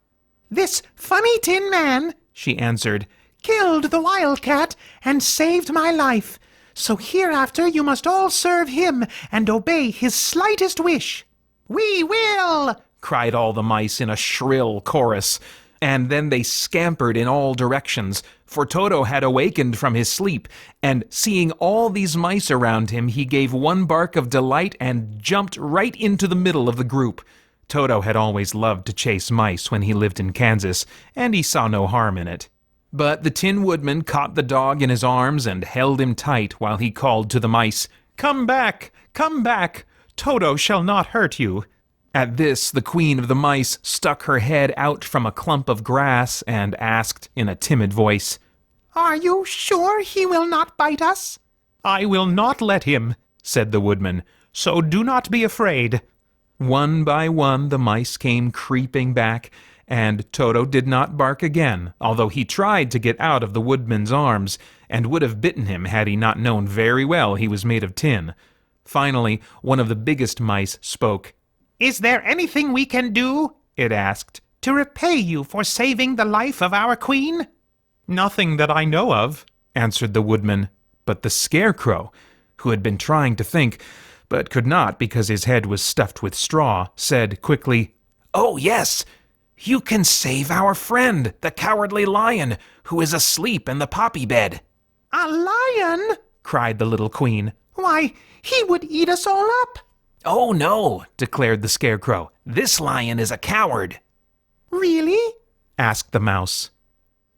"This funny tin man," she answered, "killed the wildcat and saved my life. So hereafter you must all serve him and obey his slightest wish." "We will!" cried all the mice in a shrill chorus, and then they scampered in all directions, for Toto had awakened from his sleep, and seeing all these mice around him, he gave one bark of delight and jumped right into the middle of the group. Toto had always loved to chase mice when he lived in Kansas, and he saw no harm in it. But the Tin Woodman caught the dog in his arms and held him tight while he called to the mice, Come back! Come back! Toto shall not hurt you." At this, the Queen of the Mice stuck her head out from a clump of grass and asked in a timid voice, "Are you sure he will not bite us?" "I will not let him," said the Woodman, "so do not be afraid." One by one the mice came creeping back, and Toto did not bark again, although he tried to get out of the Woodman's arms, and would have bitten him had he not known very well he was made of tin. Finally, one of the biggest mice spoke. "Is there anything we can do," it asked, "to repay you for saving the life of our queen?" "Nothing that I know of," answered the Woodman. But the Scarecrow, who had been trying to think, but could not because his head was stuffed with straw, said quickly, "Oh, yes! You can save our friend, the Cowardly Lion, who is asleep in the poppy bed." "A lion?" cried the little Queen. "Why, he would eat us all up." "Oh, no," declared the Scarecrow. "This lion is a coward." "Really?" asked the mouse.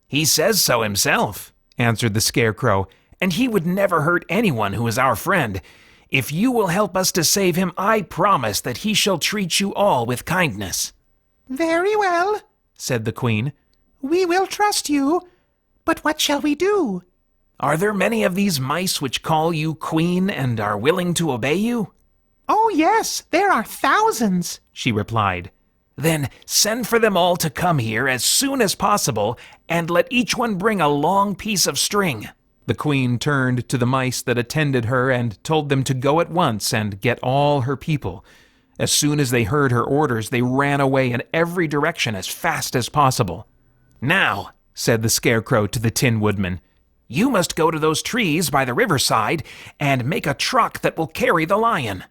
"He says so himself," answered the Scarecrow, "and he would never hurt anyone who is our friend. If you will help us to save him, I promise that he shall treat you all with kindness." "Very well," said the Queen. "We will trust you. But what shall we do?" "Are there many of these mice which call you Queen and are willing to obey you?" "Oh, yes, there are thousands," she replied. "Then send for them all to come here as soon as possible, and let each one bring a long piece of string." The Queen turned to the mice that attended her and told them to go at once and get all her people. As soon as they heard her orders, they ran away in every direction as fast as possible. "Now," said the Scarecrow to the Tin Woodman, "you must go to those trees by the riverside and make a truck that will carry the lion."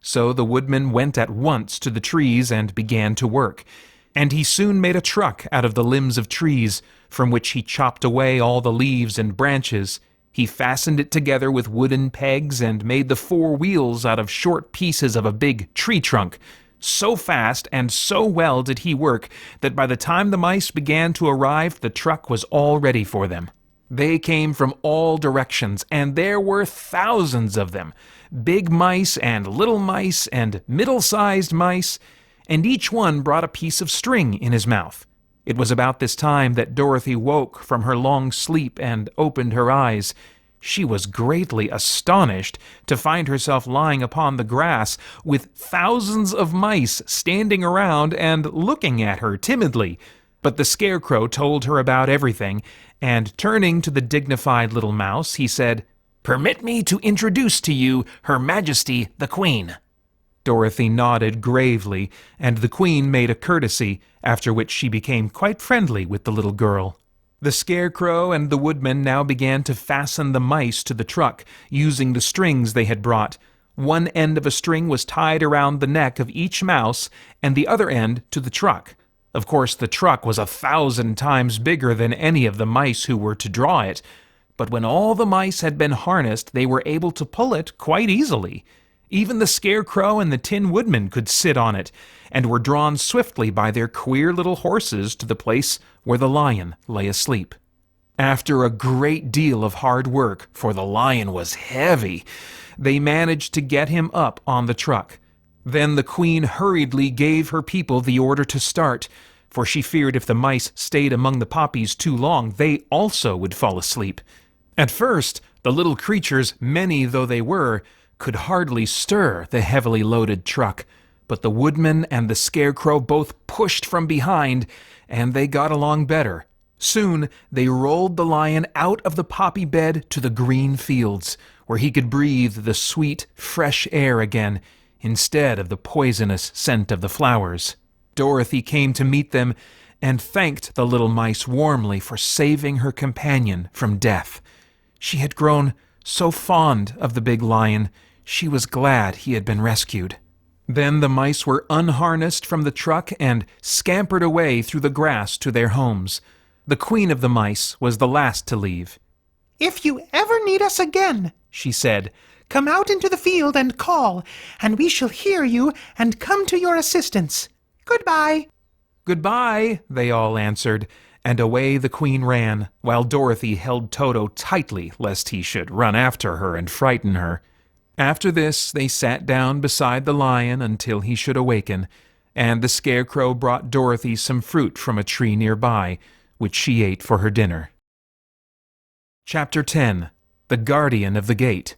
So the Woodman went at once to the trees and began to work, and he soon made a truck out of the limbs of trees, from which he chopped away all the leaves and branches. He fastened it together with wooden pegs and made the 4 wheels out of short pieces of a big tree trunk. So fast and so well did he work that by the time the mice began to arrive, the truck was all ready for them. They came from all directions, and there were thousands of them, big mice and little mice and middle-sized mice, and each one brought a piece of string in his mouth. It was about this time that Dorothy woke from her long sleep and opened her eyes. She was greatly astonished to find herself lying upon the grass with thousands of mice standing around and looking at her timidly. But the Scarecrow told her about everything, and turning to the dignified little mouse, he said, "Permit me to introduce to you Her Majesty the Queen." Dorothy nodded gravely, and the Queen made a courtesy, after which she became quite friendly with the little girl. The Scarecrow and the Woodman now began to fasten the mice to the truck, using the strings they had brought. One end of a string was tied around the neck of each mouse, and the other end to the truck. Of course, the truck was 1,000 times bigger than any of the mice who were to draw it, but when all the mice had been harnessed, they were able to pull it quite easily. Even the Scarecrow and the Tin Woodman could sit on it, and were drawn swiftly by their queer little horses to the place where the lion lay asleep. After a great deal of hard work, for the lion was heavy, they managed to get him up on the truck. Then the Queen hurriedly gave her people the order to start, for she feared if the mice stayed among the poppies too long, they also would fall asleep. At first, the little creatures, many though they were, could hardly stir the heavily loaded truck, but the Woodman and the Scarecrow both pushed from behind, and they got along better. Soon they rolled the lion out of the poppy bed to the green fields, where he could breathe the sweet, fresh air again, instead of the poisonous scent of the flowers. Dorothy came to meet them and thanked the little mice warmly for saving her companion from death. She had grown so fond of the big lion, she was glad he had been rescued. Then the mice were unharnessed from the truck and scampered away through the grass to their homes. The queen of the mice was the last to leave. "If you ever need us again," she said, "come out into the field and call, and we shall hear you and come to your assistance. Goodbye." "Goodbye," they all answered, and away the queen ran, while Dorothy held Toto tightly lest he should run after her and frighten her. After this they sat down beside the lion until he should awaken, and the scarecrow brought Dorothy some fruit from a tree nearby, which she ate for her dinner. Chapter 10. The Guardian of the Gate.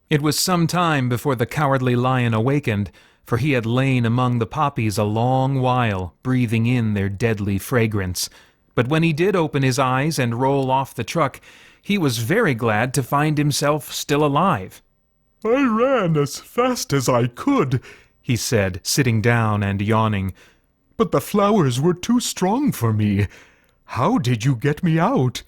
It was some time before the Cowardly Lion awakened, for he had lain among the poppies a long while, breathing in their deadly fragrance. But when he did open his eyes and roll off the truck, he was very glad to find himself still alive. "I ran as fast as I could," he said, sitting down and yawning. "But the flowers were too strong for me. How did you get me out?"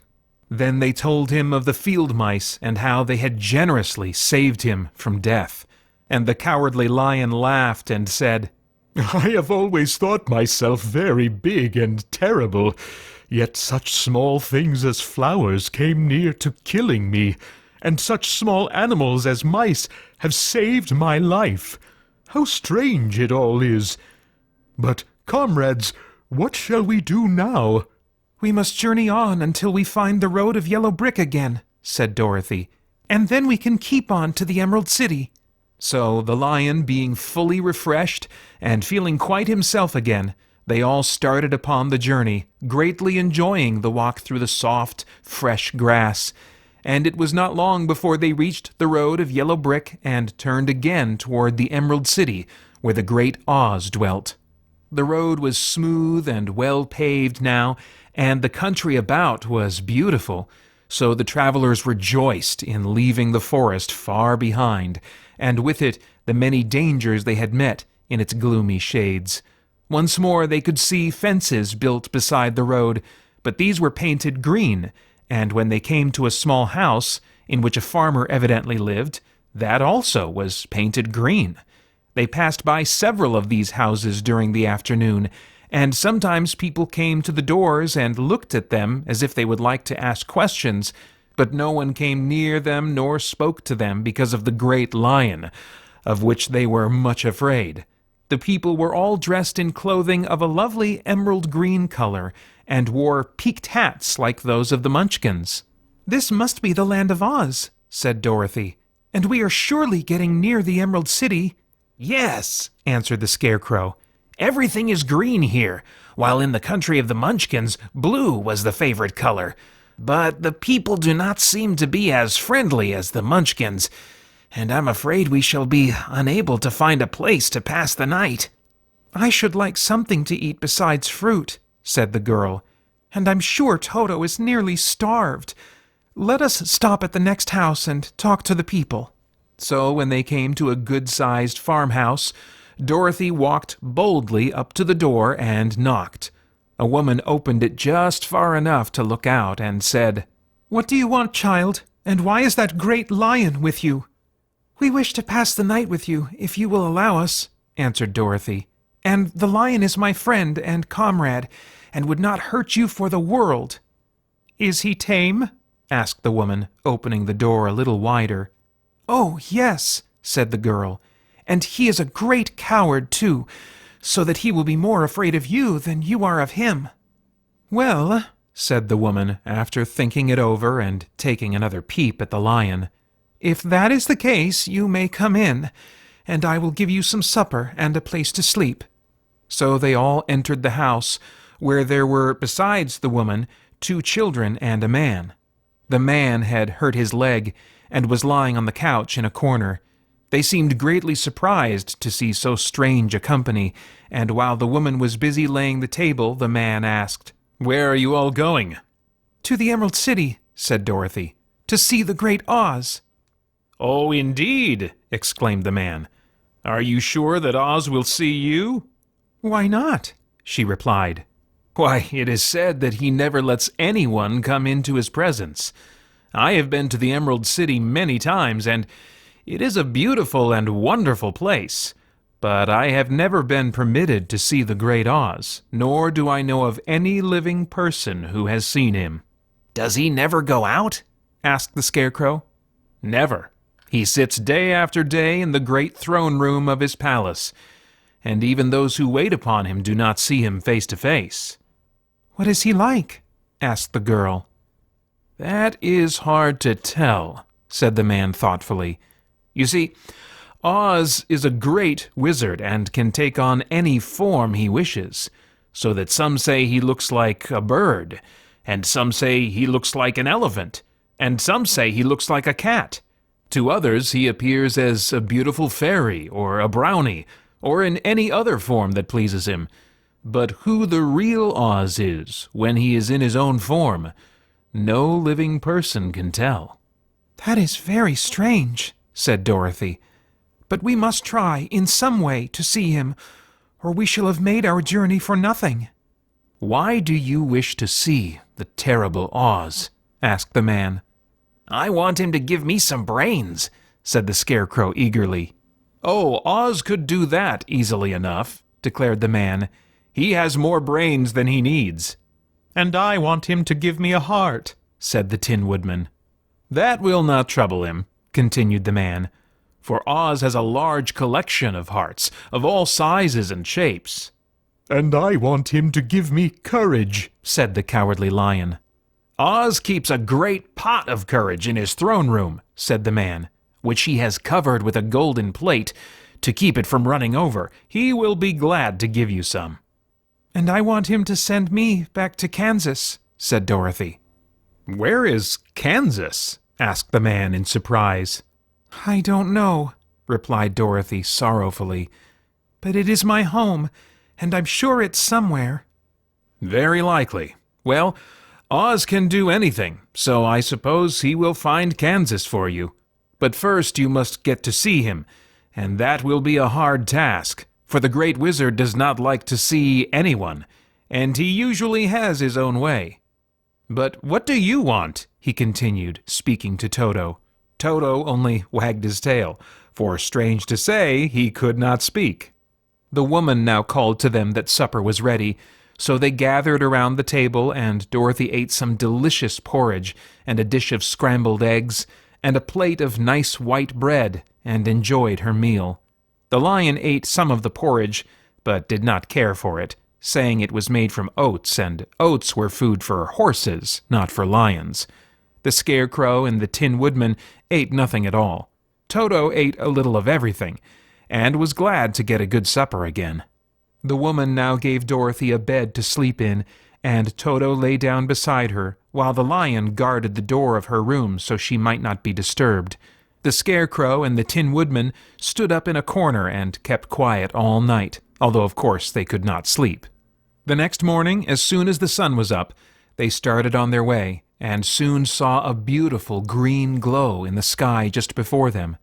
Then they told him of the field mice and how they had generously saved him from death. And the Cowardly Lion laughed and said, "I have always thought myself very big and terrible, yet such small things as flowers came near to killing me, and such small animals as mice have saved my life. How strange it all is! But, comrades, what shall we do now?" "We must journey on until we find the road of yellow brick again," said Dorothy, "and then we can keep on to the Emerald City." So the lion, being fully refreshed and feeling quite himself again, they all started upon the journey, greatly enjoying the walk through the soft, fresh grass. And it was not long before they reached the road of yellow brick and turned again toward the Emerald City, where the great Oz dwelt. The road was smooth and well paved now, and the country about was beautiful, so the travelers rejoiced in leaving the forest far behind, and with it the many dangers they had met in its gloomy shades. Once more they could see fences built beside the road, but these were painted green, and when they came to a small house, in which a farmer evidently lived, that also was painted green. They passed by several of these houses during the afternoon, and sometimes people came to the doors and looked at them as if they would like to ask questions, but no one came near them nor spoke to them because of the great lion, of which they were much afraid. The people were all dressed in clothing of a lovely emerald green color, and wore peaked hats like those of the Munchkins. "This must be the land of Oz," said Dorothy, "and we are surely getting near the Emerald City." "Yes," answered the Scarecrow. "Everything is green here, while in the country of the Munchkins, blue was the favorite color. But the people do not seem to be as friendly as the Munchkins, and I'm afraid we shall be unable to find a place to pass the night." "I should like something to eat besides fruit," said the girl, "and I'm sure Toto is nearly starved. Let us stop at the next house and talk to the people." So when they came to a good-sized farmhouse, Dorothy walked boldly up to the door and knocked. A woman opened it just far enough to look out and said, "What do you want, child, and why is that great lion with you?" "We wish to pass the night with you, if you will allow us," answered Dorothy. "And the lion is my friend and comrade, and would not hurt you for the world." "Is he tame?" asked the woman, opening the door a little wider. "Oh, yes," said the girl, "and he is a great coward, too, so that he will be more afraid of you than you are of him." "Well," said the woman, after thinking it over and taking another peep at the lion, "if that is the case, you may come in, and I will give you some supper and a place to sleep." So they all entered the house, where there were, besides the woman, 2 children and a man. The man had hurt his leg, and was lying on the couch in a corner. They seemed greatly surprised to see so strange a company, and while the woman was busy laying the table, the man asked, "Where are you all going?" "To the Emerald City," said Dorothy, "to see the great Oz." "Oh, indeed!" exclaimed the man. "Are you sure that Oz will see you?" "Why not?" she replied. "Why, it is said that he never lets anyone come into his presence. I have been to the Emerald City many times, and it is a beautiful and wonderful place. But I have never been permitted to see the Great Oz, nor do I know of any living person who has seen him." "Does he never go out?" asked the Scarecrow. "Never. He sits day after day in the great throne room of his palace, and even those who wait upon him do not see him face to face." "What is he like?" asked the girl. "That is hard to tell," said the man thoughtfully. "You see, Oz is a great wizard and can take on any form he wishes, so that some say he looks like a bird, and some say he looks like an elephant, and some say he looks like a cat. To others he appears as a beautiful fairy or a brownie, or in any other form that pleases him. But who the real Oz is when he is in his own form, no living person can tell." "That is very strange," said Dorothy. "But we must try, in some way, to see him, or we shall have made our journey for nothing." "Why do you wish to see the terrible Oz?" asked the man. "I want him to give me some brains," said the Scarecrow eagerly. "Oh, Oz could do that easily enough," declared the man. "He has more brains than he needs." "And I want him to give me a heart," said the Tin Woodman. "That will not trouble him," continued the man, "for Oz has a large collection of hearts, of all sizes and shapes." "And I want him to give me courage," said the Cowardly Lion. "Oz keeps a great pot of courage in his throne room," said the man, "which he has covered with a golden plate to keep it from running over. He will be glad to give you some." "And I want him to send me back to Kansas," said Dorothy. "Where is Kansas?" asked the man in surprise. "I don't know," replied Dorothy sorrowfully. "But it is my home, and I'm sure it's somewhere." "Very likely. Well, Oz can do anything, so I suppose he will find Kansas for you. But first you must get to see him, and that will be a hard task, for the Great Wizard does not like to see anyone, and he usually has his own way. But what do you want?" he continued, speaking to Toto. Toto only wagged his tail, for, strange to say, he could not speak. The woman now called to them that supper was ready, so they gathered around the table, and Dorothy ate some delicious porridge, and a dish of scrambled eggs, and a plate of nice white bread, and enjoyed her meal. The lion ate some of the porridge, but did not care for it, saying it was made from oats, and oats were food for horses, not for lions. The Scarecrow and the Tin Woodman ate nothing at all. Toto ate a little of everything, and was glad to get a good supper again. The woman now gave Dorothy a bed to sleep in, and Toto lay down beside her, while the lion guarded the door of her room so she might not be disturbed. The Scarecrow and the Tin Woodman stood up in a corner and kept quiet all night, although of course they could not sleep. The next morning, as soon as the sun was up, they started on their way, and soon saw a beautiful green glow in the sky just before them.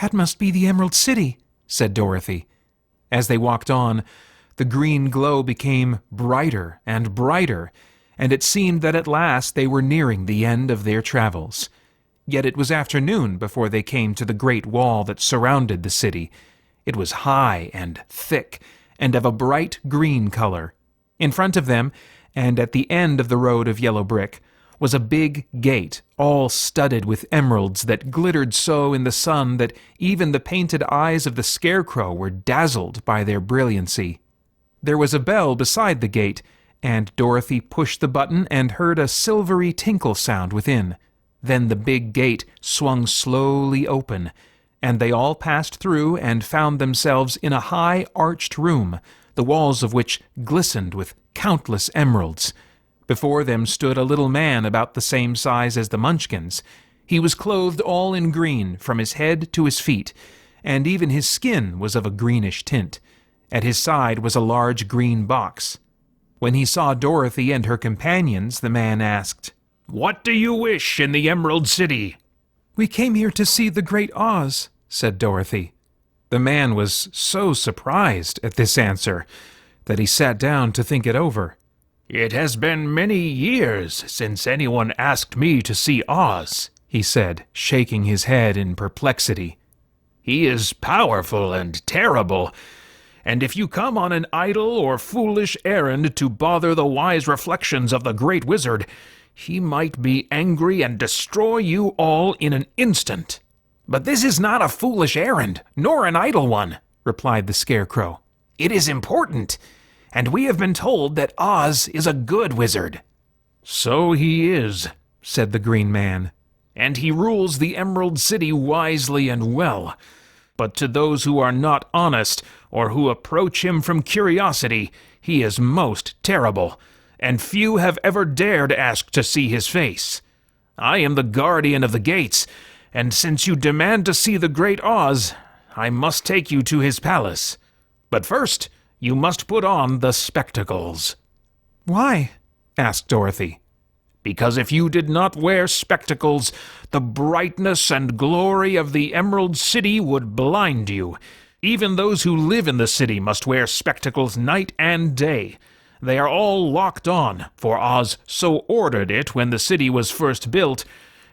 "That must be the Emerald City," said Dorothy. As they walked on, the green glow became brighter and brighter, and it seemed that at last they were nearing the end of their travels. Yet it was afternoon before they came to the great wall that surrounded the city. It was high and thick, and of a bright green color. In front of them, and at the end of the road of yellow brick, was a big gate, all studded with emeralds that glittered so in the sun that even the painted eyes of the Scarecrow were dazzled by their brilliancy. There was a bell beside the gate, and Dorothy pushed the button and heard a silvery tinkle sound within. Then the big gate swung slowly open, and they all passed through and found themselves in a high arched room, the walls of which glistened with countless emeralds. Before them stood a little man about the same size as the Munchkins. He was clothed all in green, from his head to his feet, and even his skin was of a greenish tint. At his side was a large green box. When he saw Dorothy and her companions, the man asked, "What do you wish in the Emerald City?" "We came here to see the Great Oz," said Dorothy. The man was so surprised at this answer that he sat down to think it over. "It has been many years since anyone asked me to see Oz," he said, shaking his head in perplexity. He is powerful and terrible, and if you come on an idle or foolish errand to bother the wise reflections of the great wizard, he might be angry and destroy you all in an instant." "But this is not a foolish errand, nor an idle one," replied the Scarecrow. "It is important, and we have been told that Oz is a good wizard." "So he is," said the Green Man, "and he rules the Emerald City wisely and well. But to those who are not honest, or who approach him from curiosity, he is most terrible, and few have ever dared ask to see his face. I am the guardian of the gates, and since you demand to see the great Oz, I must take you to his palace. But first, you must put on the spectacles." "Why?" asked Dorothy. "Because if you did not wear spectacles, the brightness and glory of the Emerald City would blind you. Even those who live in the city must wear spectacles night and day. They are all locked on, for Oz so ordered it when the city was first built,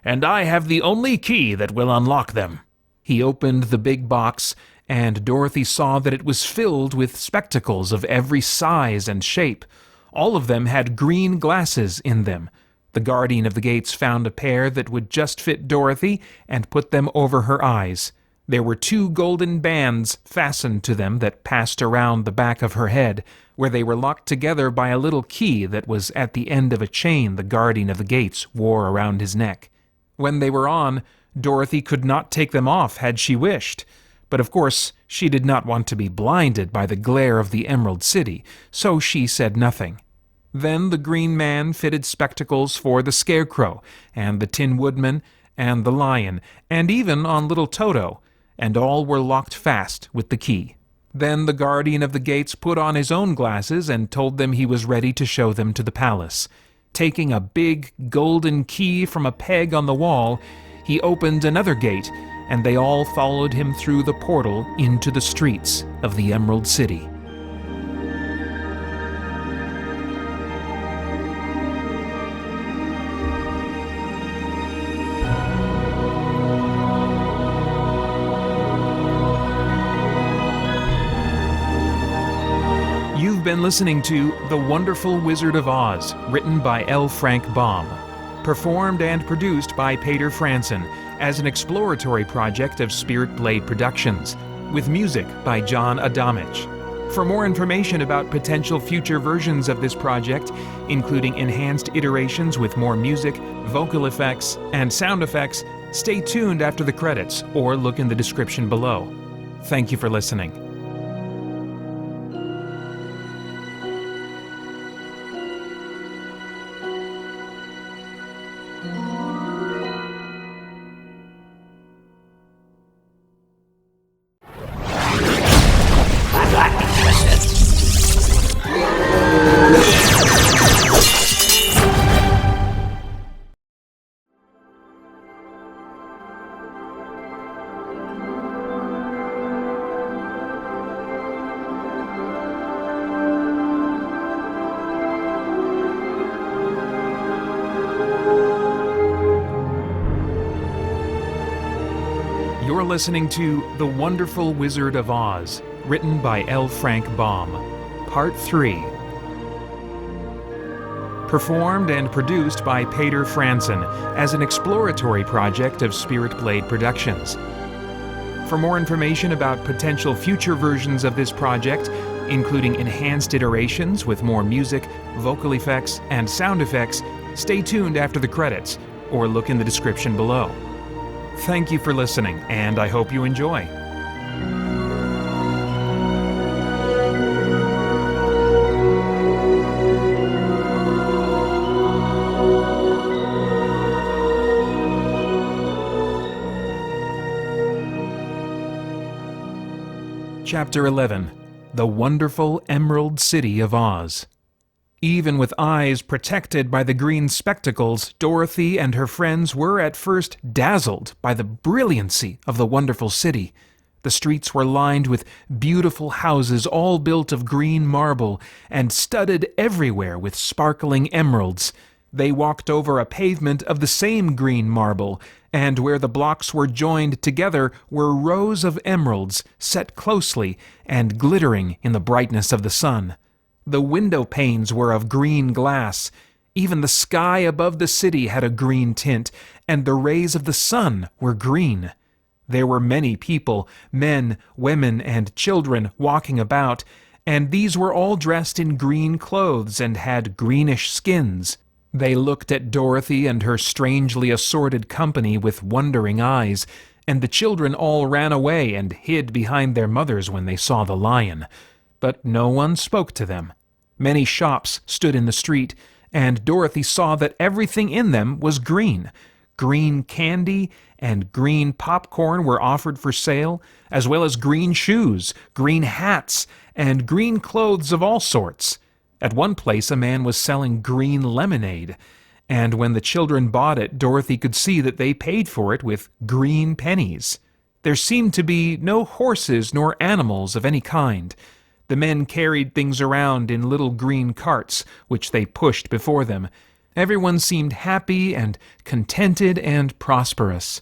and I have the only key that will unlock them." He opened the big box, and Dorothy saw that it was filled with spectacles of every size and shape. All of them had green glasses in them. The guardian of the gates found a pair that would just fit Dorothy and put them over her eyes. There were 2 golden bands fastened to them that passed around the back of her head, where they were locked together by a little key that was at the end of a chain the guardian of the gates wore around his neck. When they were on, Dorothy could not take them off had she wished. But of course, she did not want to be blinded by the glare of the Emerald City, so she said nothing. Then the Green Man fitted spectacles for the Scarecrow, and the Tin Woodman, and the Lion, and even on little Toto, and all were locked fast with the key. Then the guardian of the gates put on his own glasses and told them he was ready to show them to the palace. Taking a big golden key from a peg on the wall, he opened another gate, and they all followed him through the portal into the streets of the Emerald City. You've been listening to The Wonderful Wizard of Oz, written by L. Frank Baum. Performed and produced by Paeter Frandsen as an exploratory project of Spirit Blade Productions, with music by John Adamich. For more information about potential future versions of this project, including enhanced iterations with more music, vocal effects, and sound effects, stay tuned after the credits or look in the description below. Thank you for listening. You're listening to The Wonderful Wizard of Oz, written by L. Frank Baum, Part 3. Performed and produced by Paeter Frandsen as an exploratory project of Spirit Blade Productions. For more information about potential future versions of this project, including enhanced iterations with more music, vocal effects, and sound effects, stay tuned after the credits or look in the description below. Thank you for listening, and I hope you enjoy. Chapter 11. The Wonderful Emerald City of Oz. Even with eyes protected by the green spectacles, Dorothy and her friends were at first dazzled by the brilliancy of the wonderful city. The streets were lined with beautiful houses all built of green marble and studded everywhere with sparkling emeralds. They walked over a pavement of the same green marble, and where the blocks were joined together were rows of emeralds set closely and glittering in the brightness of the sun. The window panes were of green glass. Even the sky above the city had a green tint, and the rays of the sun were green. There were many people, men, women, and children walking about, and these were all dressed in green clothes and had greenish skins. They looked at Dorothy and her strangely assorted company with wondering eyes, and the children all ran away and hid behind their mothers when they saw the lion. But no one spoke to them. Many shops stood in the street, and Dorothy saw that everything in them was green. Green candy and green popcorn were offered for sale, as well as green shoes, green hats, and green clothes of all sorts. At one place a man was selling green lemonade, and when the children bought it, Dorothy could see that they paid for it with green pennies. There seemed to be no horses nor animals of any kind. The men carried things around in little green carts, which they pushed before them. Everyone seemed happy and contented and prosperous.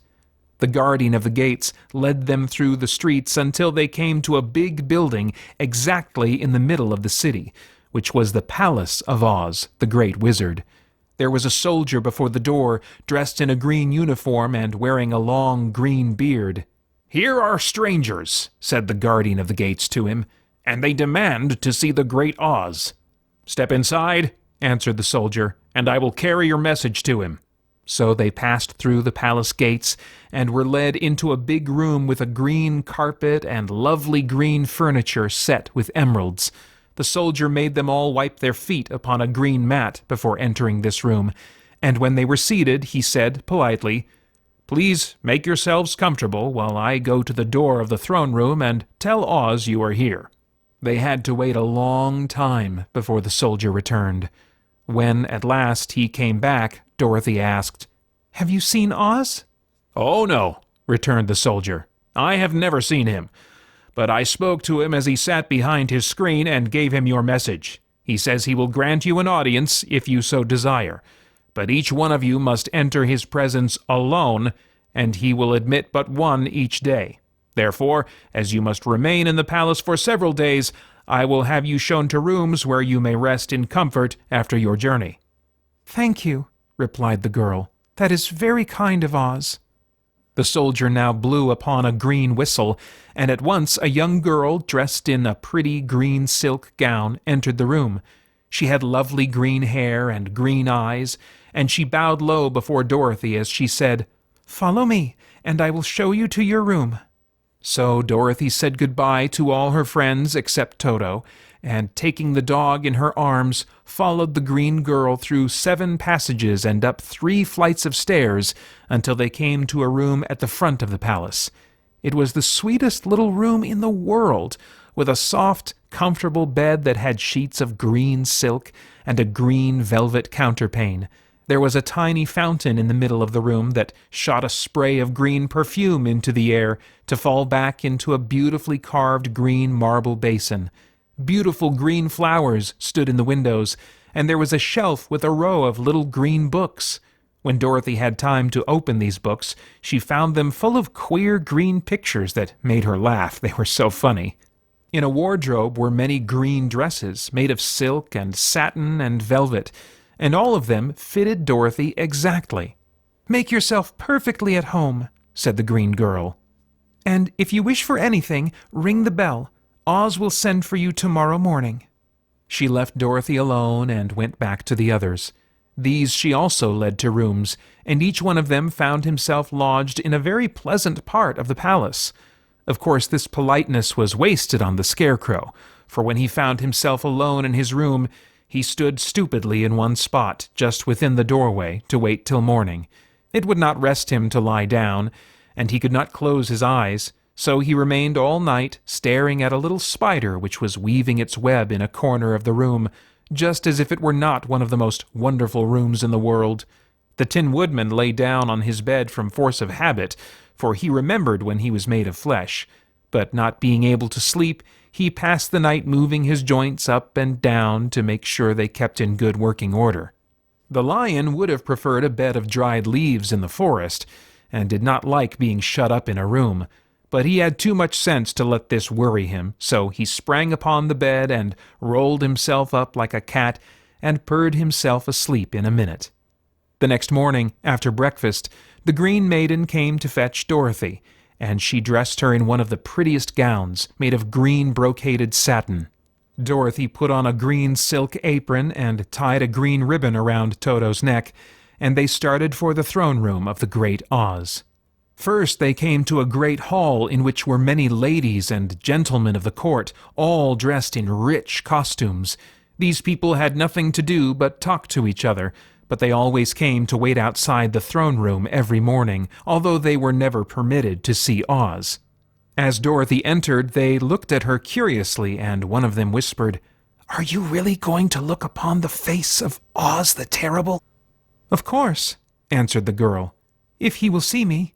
The guardian of the gates led them through the streets until they came to a big building exactly in the middle of the city, which was the palace of Oz, the great wizard. There was a soldier before the door, dressed in a green uniform and wearing a long green beard. "Here are strangers," said the guardian of the gates to him, "and they demand to see the great Oz." "Step inside," answered the soldier, "and I will carry your message to him." So they passed through the palace gates and were led into a big room with a green carpet and lovely green furniture set with emeralds. The soldier made them all wipe their feet upon a green mat before entering this room, and when they were seated, he said politely, "Please make yourselves comfortable while I go to the door of the throne room and tell Oz you are here." They had to wait a long time before the soldier returned. When, at last, he came back, Dorothy asked, "Have you seen Oz?" "Oh, no," returned the soldier. "I have never seen him. But I spoke to him as he sat behind his screen and gave him your message. He says he will grant you an audience if you so desire. But each one of you must enter his presence alone, and he will admit but one each day. Therefore, as you must remain in the palace for several days, I will have you shown to rooms where you may rest in comfort after your journey." "Thank you," replied the girl. "That is very kind of Oz." The soldier now blew upon a green whistle, and at once a young girl dressed in a pretty green silk gown entered the room. She had lovely green hair and green eyes, and she bowed low before Dorothy as she said, "Follow me, and I will show you to your room." So Dorothy said goodbye to all her friends except Toto, and taking the dog in her arms, followed the green girl through 7 passages and up 3 flights of stairs until they came to a room at the front of the palace. It was the sweetest little room in the world, with a soft, comfortable bed that had sheets of green silk and a green velvet counterpane. There was a tiny fountain in the middle of the room that shot a spray of green perfume into the air to fall back into a beautifully carved green marble basin. Beautiful green flowers stood in the windows, and there was a shelf with a row of little green books. When Dorothy had time to open these books, she found them full of queer green pictures that made her laugh. They were so funny. In a wardrobe were many green dresses made of silk and satin and velvet, and all of them fitted Dorothy exactly. "Make yourself perfectly at home," said the green girl. "And if you wish for anything, ring the bell. Oz will send for you tomorrow morning." She left Dorothy alone and went back to the others. These she also led to rooms, and each one of them found himself lodged in a very pleasant part of the palace. Of course, this politeness was wasted on the scarecrow, for when he found himself alone in his room, he stood stupidly in one spot, just within the doorway, to wait till morning. It would not rest him to lie down, and he could not close his eyes, so he remained all night staring at a little spider which was weaving its web in a corner of the room, just as if it were not one of the most wonderful rooms in the world. The Tin Woodman lay down on his bed from force of habit, for he remembered when he was made of flesh, but not being able to sleep, he passed the night moving his joints up and down to make sure they kept in good working order. The lion would have preferred a bed of dried leaves in the forest, and did not like being shut up in a room. But he had too much sense to let this worry him, so he sprang upon the bed and rolled himself up like a cat and purred himself asleep in a minute. The next morning, after breakfast, the Green Maiden came to fetch Dorothy, and she dressed her in one of the prettiest gowns, made of green brocaded satin. Dorothy put on a green silk apron and tied a green ribbon around Toto's neck, and they started for the throne room of the great Oz. First they came to a great hall in which were many ladies and gentlemen of the court, all dressed in rich costumes. These people had nothing to do but talk to each other, but they always came to wait outside the throne room every morning, although they were never permitted to see Oz. As Dorothy entered, they looked at her curiously, and one of them whispered, "Are you really going to look upon the face of Oz the Terrible?" "Of course," answered the girl, "if he will see me."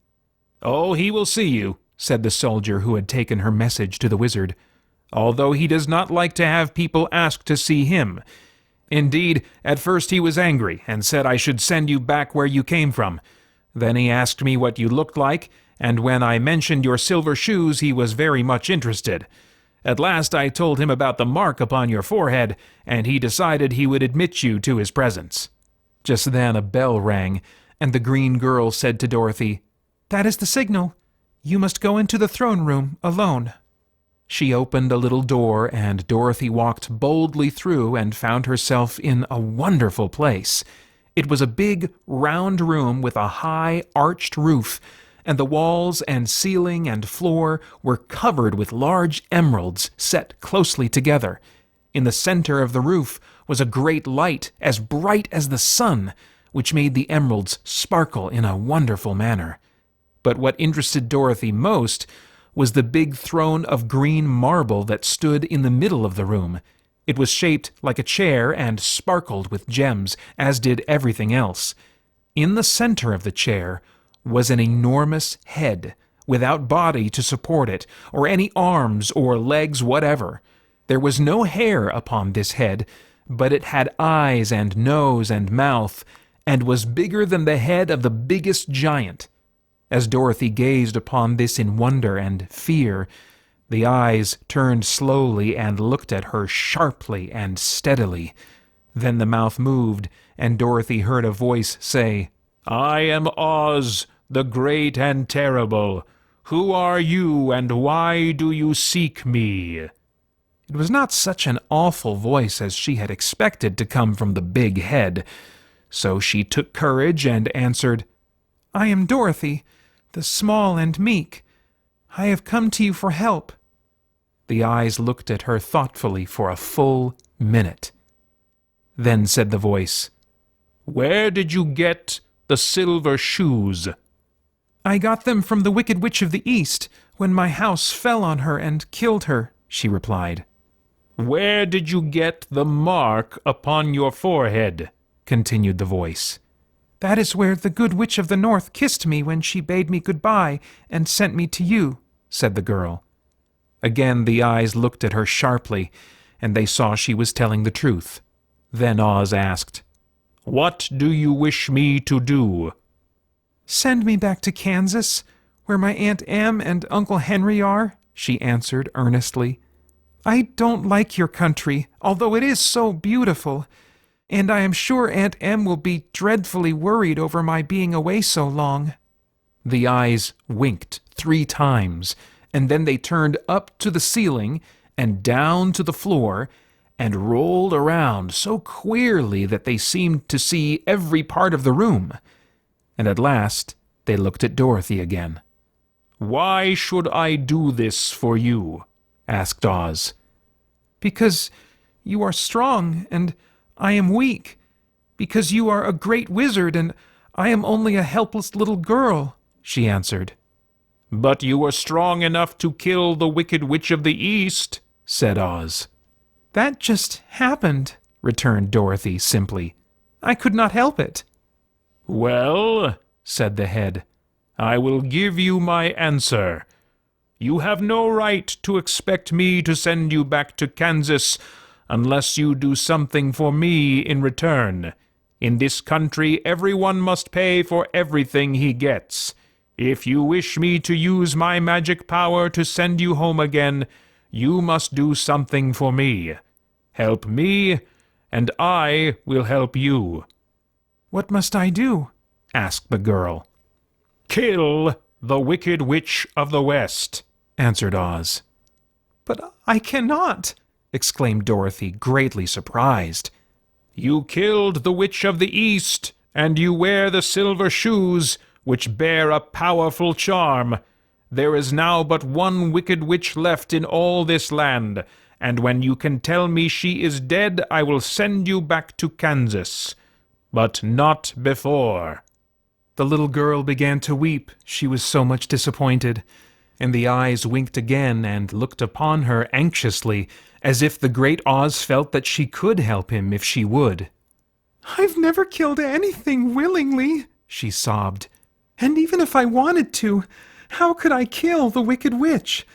"Oh, he will see you," said the soldier who had taken her message to the wizard, "although he does not like to have people ask to see him. Indeed, at first he was angry, and said I should send you back where you came from. Then he asked me what you looked like, and when I mentioned your silver shoes he was very much interested. At last I told him about the mark upon your forehead, and he decided he would admit you to his presence." Just then a bell rang, and the green girl said to Dorothy, "That is the signal. You must go into the throne room alone." She opened a little door, and Dorothy walked boldly through and found herself in a wonderful place. It was a big, round room with a high, arched roof, and the walls and ceiling and floor were covered with large emeralds set closely together. In the center of the roof was a great light as bright as the sun, which made the emeralds sparkle in a wonderful manner. But what interested Dorothy most was the big throne of green marble that stood in the middle of the room. It was shaped like a chair and sparkled with gems, as did everything else. In the center of the chair was an enormous head, without body to support it, or any arms or legs whatever. There was no hair upon this head, but it had eyes and nose and mouth, and was bigger than the head of the biggest giant. As Dorothy gazed upon this in wonder and fear, the eyes turned slowly and looked at her sharply and steadily. Then the mouth moved, and Dorothy heard a voice say, "I am Oz, the great and terrible. Who are you, and why do you seek me?" It was not such an awful voice as she had expected to come from the big head, so she took courage and answered, "I am Dorothy, the small and meek. I have come to you for help." The eyes looked at her thoughtfully for a full minute. Then said the voice, "Where did you get the silver shoes?" "I got them from the Wicked Witch of the East, when my house fell on her and killed her," she replied. "Where did you get the mark upon your forehead?" continued the voice. "That is where the Good Witch of the North kissed me when she bade me goodbye and sent me to you," said the girl. Again the eyes looked at her sharply, and they saw she was telling the truth. Then Oz asked, "What do you wish me to do?" "Send me back to Kansas, where my Aunt Em and Uncle Henry are," she answered earnestly. "I don't like your country, although it is so beautiful, and I am sure Aunt Em will be dreadfully worried over my being away so long." The eyes winked 3 times, and then they turned up to the ceiling and down to the floor and rolled around so queerly that they seemed to see every part of the room. And at last they looked at Dorothy again. "Why should I do this for you?" asked Oz. "Because you are strong, and I am weak. Because you are a great wizard, and I am only a helpless little girl," she answered. "But you are strong enough to kill the Wicked Witch of the East," said Oz. "That just happened," returned Dorothy simply. "I could not help it." "Well," said the head, "I will give you my answer. You have no right to expect me to send you back to Kansas unless you do something for me in return. In this country, everyone must pay for everything he gets. If you wish me to use my magic power to send you home again, you must do something for me. Help me, and I will help you." "What must I do?" asked the girl. "Kill the Wicked Witch of the West," answered Oz. "But I cannot!" exclaimed Dorothy, greatly surprised. "You killed the Witch of the East, and you wear the silver shoes, which bear a powerful charm. There is now but one wicked witch left in all this land, and when you can tell me she is dead, I will send you back to Kansas. But not before." The little girl began to weep, she was so much disappointed, and the eyes winked again and looked upon her anxiously, as if the great Oz felt that she could help him if she would. "I've never killed anything willingly," she sobbed. "And even if I wanted to, how could I kill the Wicked Witch?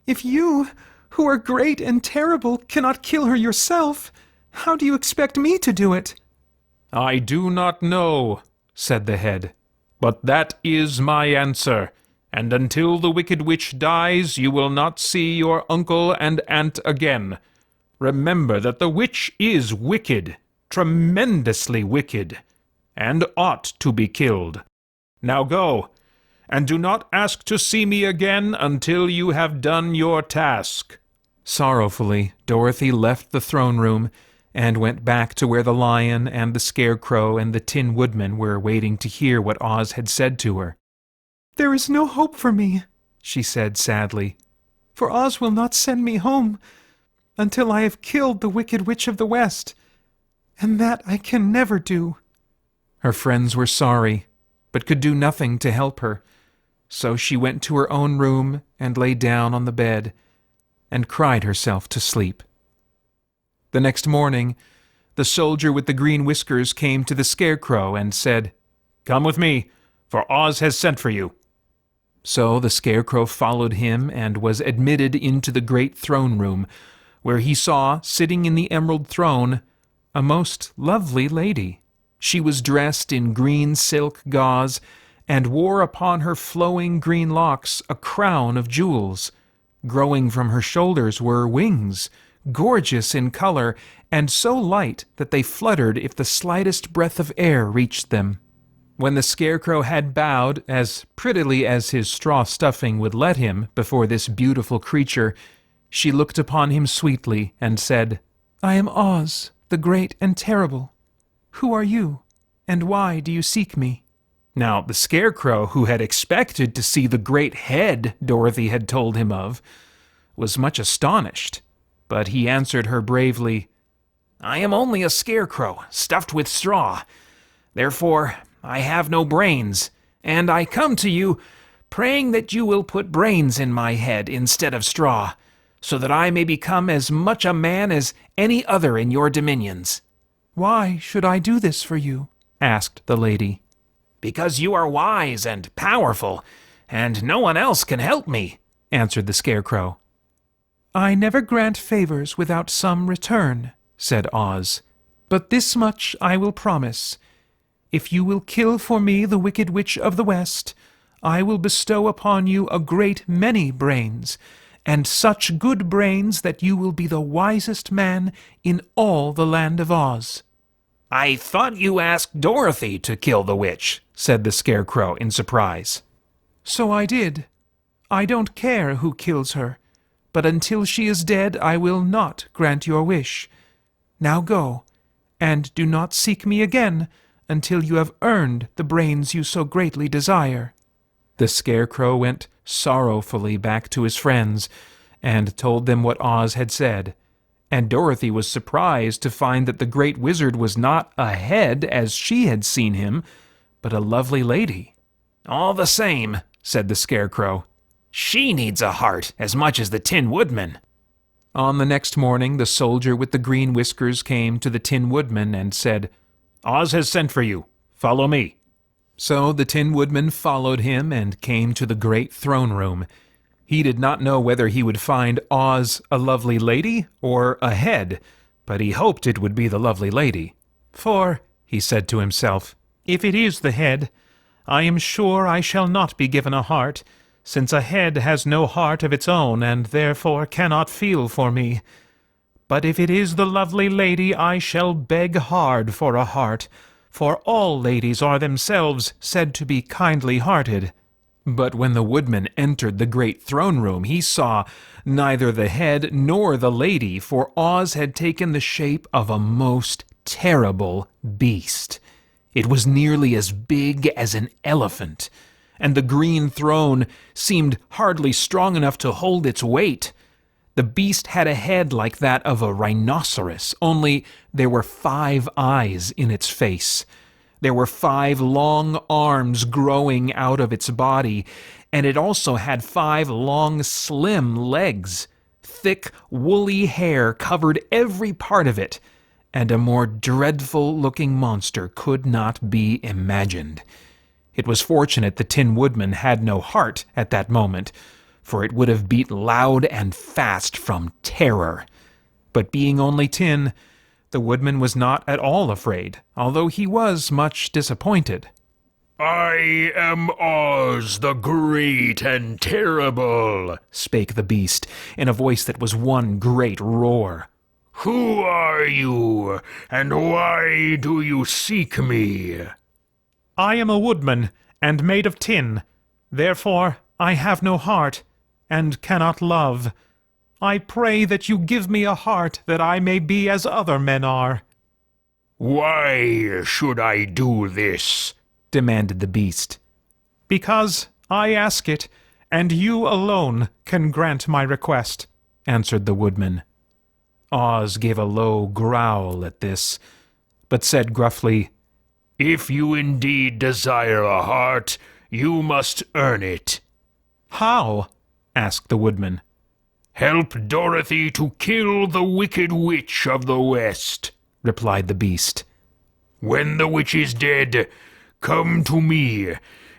If you, who are great and terrible, cannot kill her yourself, how do you expect me to do it?" "I do not know," said the head, "but that is my answer, and until the Wicked Witch dies, you will not see your uncle and aunt again. Remember that the witch is wicked, tremendously wicked, and ought to be killed. Now go, and do not ask to see me again until you have done your task." Sorrowfully, Dorothy left the throne room and went back to where the lion and the scarecrow and the Tin Woodman were waiting to hear what Oz had said to her. "There is no hope for me," she said sadly, "for Oz will not send me home until I have killed the Wicked Witch of the West, and that I can never do." Her friends were sorry, but could do nothing to help her, so she went to her own room and lay down on the bed and cried herself to sleep. The next morning, the soldier with the green whiskers came to the scarecrow and said, "Come with me, for Oz has sent for you." So the scarecrow followed him and was admitted into the great throne room, where he saw, sitting in the emerald throne, a most lovely lady. She was dressed in green silk gauze, and wore upon her flowing green locks a crown of jewels. Growing from her shoulders were wings, gorgeous in color, and so light that they fluttered if the slightest breath of air reached them. When the scarecrow had bowed, as prettily as his straw stuffing would let him, before this beautiful creature, she looked upon him sweetly and said, "I am Oz, the great and terrible. Who are you, and why do you seek me?" Now the scarecrow, who had expected to see the great head Dorothy had told him of, was much astonished, but he answered her bravely, "I am only a scarecrow, stuffed with straw. Therefore, I have no brains, and I come to you, praying that you will put brains in my head instead of straw, so that I may become as much a man as any other in your dominions." "Why should I do this for you?" asked the lady. "Because you are wise and powerful, and no one else can help me," answered the scarecrow. "I never grant favors without some return," said Oz. "But this much I will promise. If you will kill for me the Wicked Witch of the West, I will bestow upon you a great many brains, and such good brains that you will be the wisest man in all the land of Oz." "I thought you asked Dorothy to kill the witch," said the scarecrow in surprise. "So I did. I don't care who kills her, but until she is dead I will not grant your wish. Now go, and do not seek me again until you have earned the brains you so greatly desire." The scarecrow went sorrowfully back to his friends and told them what Oz had said, and Dorothy was surprised to find that the great wizard was not a head as she had seen him, but a lovely lady. "All the same," said the scarecrow, "she needs a heart as much as the Tin Woodman." On the next morning, the soldier with the green whiskers came to the Tin Woodman and said, "Oz has sent for you. Follow me." So the Tin Woodman followed him and came to the great throne room. He did not know whether he would find Oz a lovely lady or a head, but he hoped it would be the lovely lady. "For," he said to himself, "if it is the head, I am sure I shall not be given a heart, since a head has no heart of its own, and therefore cannot feel for me. But if it is the lovely lady, I shall beg hard for a heart, for all ladies are themselves said to be kindly-hearted." But when the woodman entered the great throne-room, he saw neither the head nor the lady, for Oz had taken the shape of a most terrible beast. It was nearly as big as an elephant, and the green throne seemed hardly strong enough to hold its weight. The beast had a head like that of a rhinoceros, only there were 5 eyes in its face. There were 5 long arms growing out of its body, and it also had 5 long, slim legs. Thick, woolly hair covered every part of it, and a more dreadful-looking monster could not be imagined. It was fortunate the Tin Woodman had no heart at that moment, for it would have beat loud and fast from terror. But being only tin, the woodman was not at all afraid, although he was much disappointed. "I am Oz, the great and terrible," spake the beast, in a voice that was one great roar. "Who are you, and why do you seek me?" "I am a woodman, and made of tin. Therefore I have no heart, and cannot love. I pray that you give me a heart, that I may be as other men are." "Why should I do this?" demanded the beast. "Because I ask it, and you alone can grant my request," answered the woodman. Oz gave a low growl at this, but said gruffly, "If you indeed desire a heart, you must earn it." "How?" asked the woodman. "Help Dorothy to kill the Wicked Witch of the West," replied the beast. "When the witch is dead, come to me,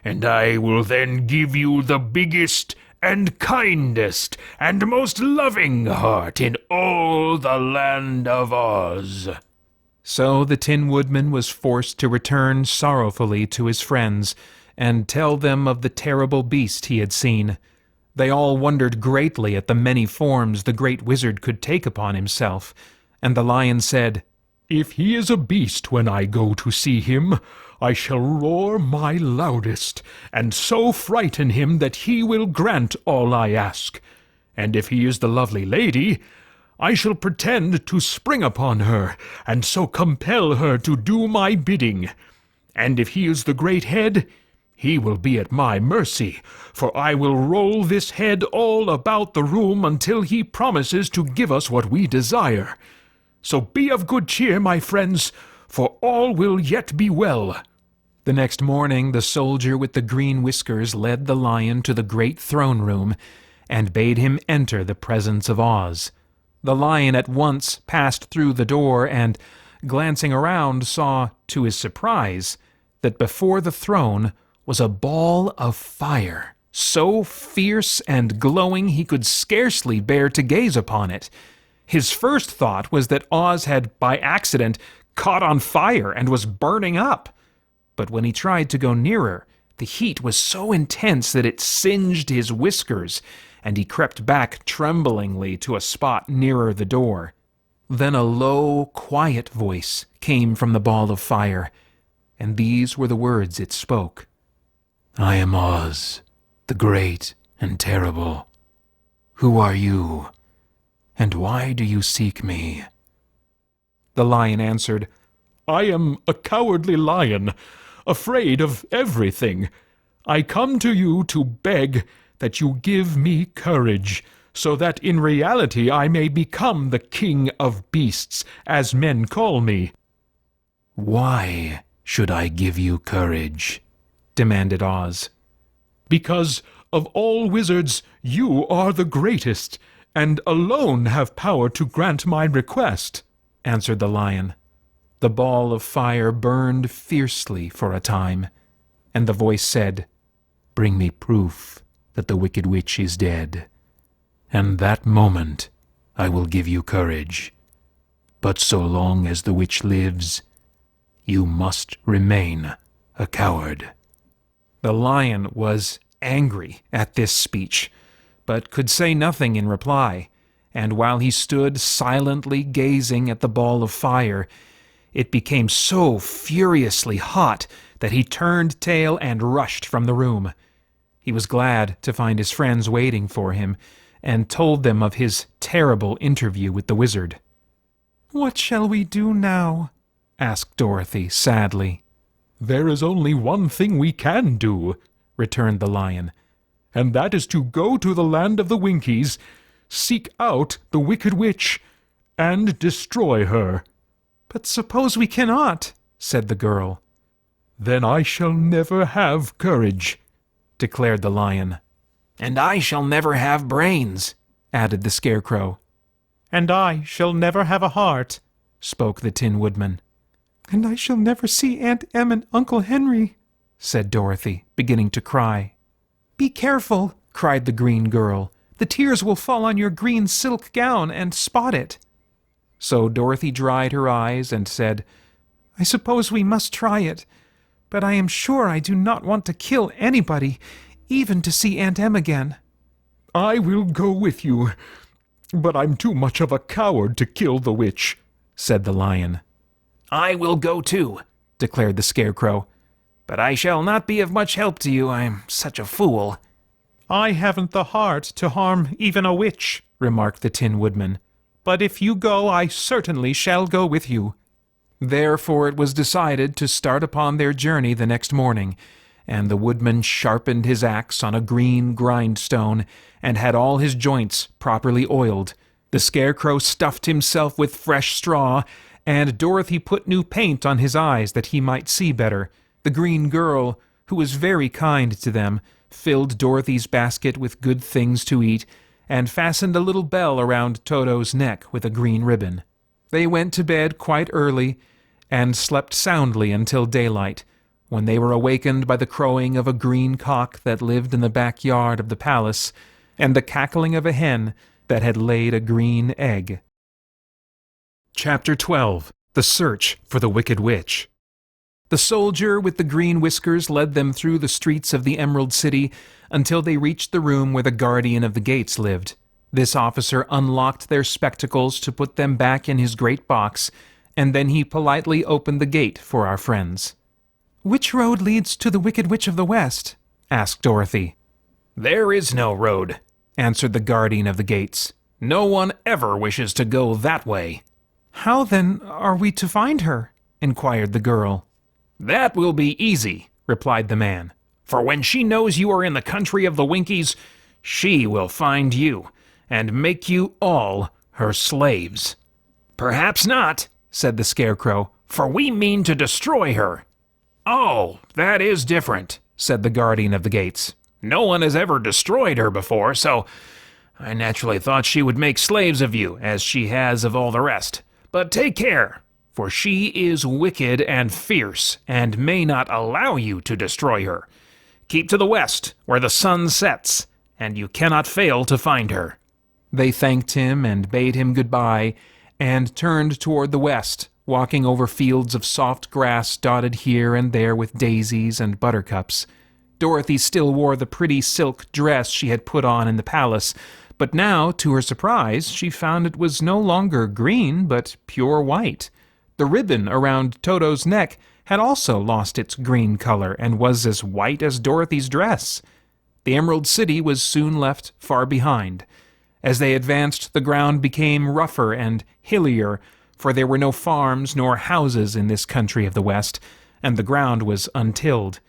and I will then give you the biggest and kindest and most loving heart in all the land of Oz." So the Tin Woodman was forced to return sorrowfully to his friends and tell them of the terrible beast he had seen. They all wondered greatly at the many forms the great wizard could take upon himself, and the lion said, "If he is a beast when I go to see him, I shall roar my loudest, and so frighten him that he will grant all I ask. And if he is the lovely lady, I shall pretend to spring upon her, and so compel her to do my bidding. And if he is the great head, he will be at my mercy, for I will roll this head all about the room until he promises to give us what we desire. So be of good cheer, my friends, for all will yet be well." The next morning the soldier with the green whiskers led the lion to the great throne-room and bade him enter the presence of Oz. The lion at once passed through the door and, glancing around, saw, to his surprise, that before the throne was a ball of fire, so fierce and glowing he could scarcely bear to gaze upon it. His first thought was that Oz had, by accident, caught on fire and was burning up. But when he tried to go nearer, the heat was so intense that it singed his whiskers, and he crept back tremblingly to a spot nearer the door. Then a low, quiet voice came from the ball of fire, and these were the words it spoke. "I am Oz, the great and terrible. Who are you, and why do you seek me?" The lion answered, "I am a cowardly lion, afraid of everything. I come to you to beg that you give me courage, so that in reality I may become the king of beasts, as men call me." "Why should I give you courage?" demanded Oz. "Because of all wizards, you are the greatest, and alone have power to grant my request," answered the lion. The ball of fire burned fiercely for a time, and the voice said, "Bring me proof that the Wicked Witch is dead, and that moment I will give you courage. But so long as the witch lives, you must remain a coward." The lion was angry at this speech, but could say nothing in reply, and while he stood silently gazing at the ball of fire, it became so furiously hot that he turned tail and rushed from the room. He was glad to find his friends waiting for him, and told them of his terrible interview with the wizard. "What shall we do now?" asked Dorothy sadly. "There is only one thing we can do," returned the lion, "and that is to go to the land of the Winkies, seek out the Wicked Witch, and destroy her." "But suppose we cannot?" said the girl. "Then I shall never have courage," declared the lion. "And I shall never have brains," added the scarecrow. "And I shall never have a heart," spoke the Tin Woodman. "And I shall never see Aunt Em and Uncle Henry," said Dorothy, beginning to cry. "Be careful," cried the green girl. "The tears will fall on your green silk gown and spot it." So Dorothy dried her eyes and said, "I suppose we must try it, but I am sure I do not want to kill anybody, even to see Aunt Em again." "I will go with you, but I'm too much of a coward to kill the witch," said the lion. "I will go too," declared the scarecrow. "But I shall not be of much help to you. I'm such a fool." "I haven't the heart to harm even a witch," remarked the Tin Woodman. "But if you go, I certainly shall go with you." Therefore it was decided to start upon their journey the next morning, and the woodman sharpened his axe on a green grindstone and had all his joints properly oiled. The scarecrow stuffed himself with fresh straw, and Dorothy put new paint on his eyes that he might see better. The green girl, who was very kind to them, filled Dorothy's basket with good things to eat, and fastened a little bell around Toto's neck with a green ribbon. They went to bed quite early, and slept soundly until daylight, when they were awakened by the crowing of a green cock that lived in the backyard of the palace, and the cackling of a hen that had laid a green egg. Chapter 12. The Search for the Wicked Witch. The soldier with the green whiskers led them through the streets of the Emerald City until they reached the room where the guardian of the gates lived. This officer unlocked their spectacles to put them back in his great box, and then he politely opened the gate for our friends. "Which road leads to the Wicked Witch of the West?" asked Dorothy. "There is no road," answered the guardian of the gates. "No one ever wishes to go that way." "How, then, are we to find her?" inquired the girl. "That will be easy," replied the man. "For when she knows you are in the country of the Winkies, she will find you, and make you all her slaves." "Perhaps not," said the scarecrow, "for we mean to destroy her." "Oh, that is different," said the guardian of the gates. "No one has ever destroyed her before, so I naturally thought she would make slaves of you, as she has of all the rest. But take care, for she is wicked and fierce, and may not allow you to destroy her. Keep to the west, where the sun sets, and you cannot fail to find her." They thanked him and bade him goodbye, and turned toward the west, walking over fields of soft grass dotted here and there with daisies and buttercups. Dorothy still wore the pretty silk dress she had put on in the palace, but now, to her surprise, she found it was no longer green, but pure white. The ribbon around Toto's neck had also lost its green color and was as white as Dorothy's dress. The Emerald City was soon left far behind. As they advanced, the ground became rougher and hillier, for there were no farms nor houses in this country of the West, and the ground was untilled.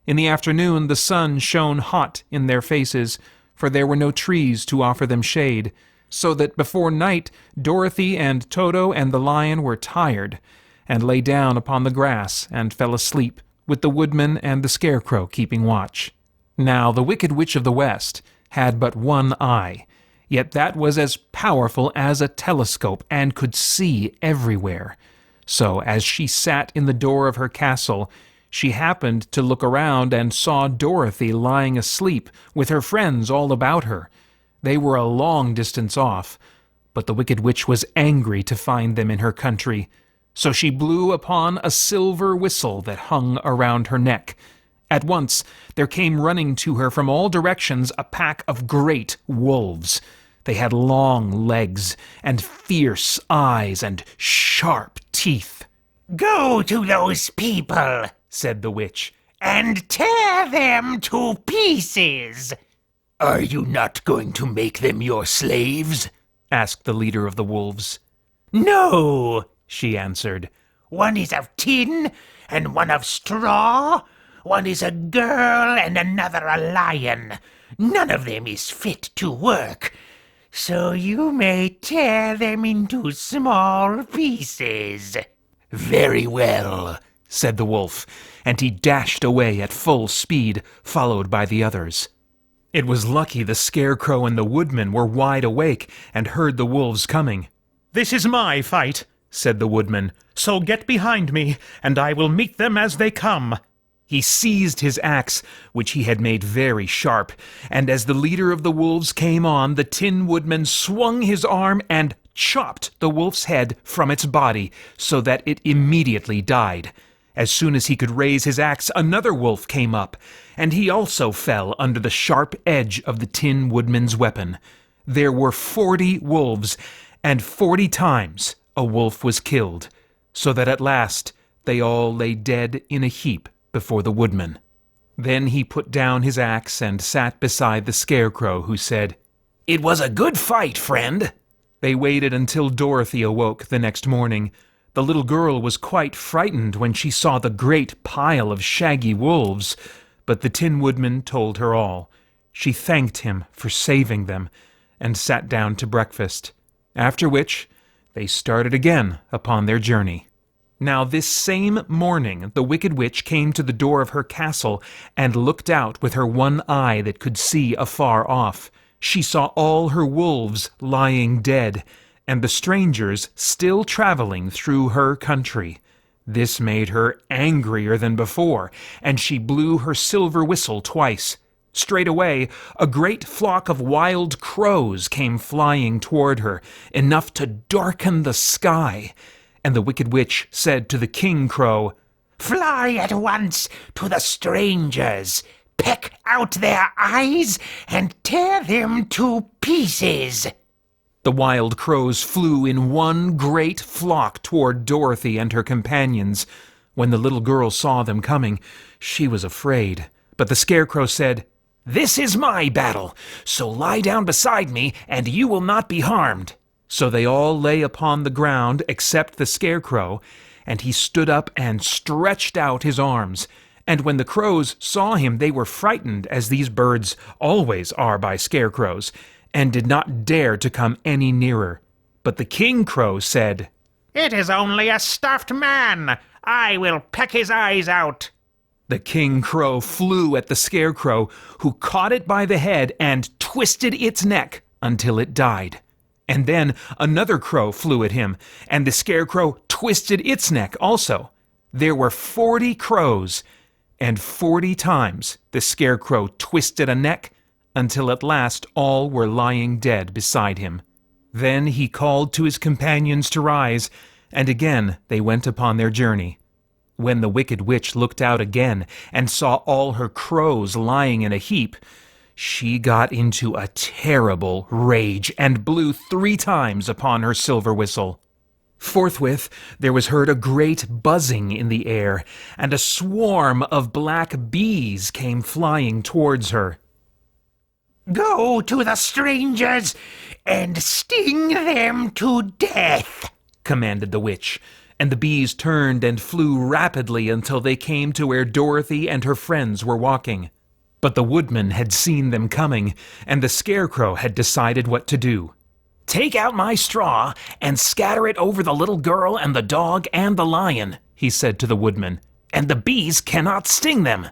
In the afternoon the sun shone hot in their faces, for there were no trees to offer them shade, so that before night Dorothy and Toto and the lion were tired, and lay down upon the grass and fell asleep, with the woodman and the scarecrow keeping watch. Now the Wicked Witch of the West had but one eye, yet that was as powerful as a telescope and could see everywhere. So as she sat in the door of her castle, she happened to look around and saw Dorothy lying asleep with her friends all about her. They were a long distance off, but the Wicked Witch was angry to find them in her country, so she blew upon a silver whistle that hung around her neck, At once there came running to her from all directions a pack of great wolves. They had long legs and fierce eyes and sharp teeth. "Go to those people," said the witch, "and tear them to pieces." "Are you not going to make them your slaves?" asked the leader of the wolves. "No," she answered. "One is of tin and one of straw. One is a girl and another a lion. None of them is fit to work. So you may tear them into small pieces." "Very well," said the wolf, and he dashed away at full speed, followed by the others. It was lucky the scarecrow and the woodman were wide awake and heard the wolves coming. "This is my fight," said the woodman, "so get behind me, and I will meet them as they come." He seized his axe, which he had made very sharp, and as the leader of the wolves came on, the Tin Woodman swung his arm and chopped the wolf's head from its body, so that it immediately died. As soon as he could raise his axe, another wolf came up, and he also fell under the sharp edge of the Tin Woodman's weapon. There were 40 wolves, and 40 times a wolf was killed, so that at last they all lay dead in a heap before the woodman. Then he put down his axe and sat beside the scarecrow, who said, "It was a good fight, friend." They waited until Dorothy awoke the next morning. The little girl was quite frightened when she saw the great pile of shaggy wolves, but the Tin Woodman told her all. She thanked him for saving them, and sat down to breakfast, after which they started again upon their journey. Now this same morning the Wicked Witch came to the door of her castle and looked out with her one eye that could see afar off. She saw all her wolves lying dead, and the strangers still traveling through her country. This made her angrier than before, and she blew her silver whistle twice. Straightway, a great flock of wild crows came flying toward her, enough to darken the sky. And the Wicked Witch said to the King Crow, "Fly at once to the strangers, peck out their eyes, and tear them to pieces." The wild crows flew in one great flock toward Dorothy and her companions. When the little girl saw them coming, she was afraid. But the Scarecrow said, "This is my battle, so lie down beside me, and you will not be harmed." So they all lay upon the ground except the Scarecrow, and he stood up and stretched out his arms. And when the crows saw him, they were frightened, as these birds always are by scarecrows, and did not dare to come any nearer. But the King Crow said, "It is only a stuffed man. I will peck his eyes out." The King Crow flew at the Scarecrow, who caught it by the head and twisted its neck until it died. And then another crow flew at him, and the Scarecrow twisted its neck also. There were 40 crows, and 40 times the Scarecrow twisted a neck, until at last all were lying dead beside him. Then he called to his companions to rise, and again they went upon their journey. When the Wicked Witch looked out again and saw all her crows lying in a heap, she got into a terrible rage and blew 3 times upon her silver whistle. Forthwith there was heard a great buzzing in the air, and a swarm of black bees came flying towards her. "Go to the strangers and sting them to death," commanded the witch, and the bees turned and flew rapidly until they came to where Dorothy and her friends were walking. But the woodman had seen them coming, and the Scarecrow had decided what to do. "Take out my straw and scatter it over the little girl and the dog and the lion," he said to the woodman, "and the bees cannot sting them."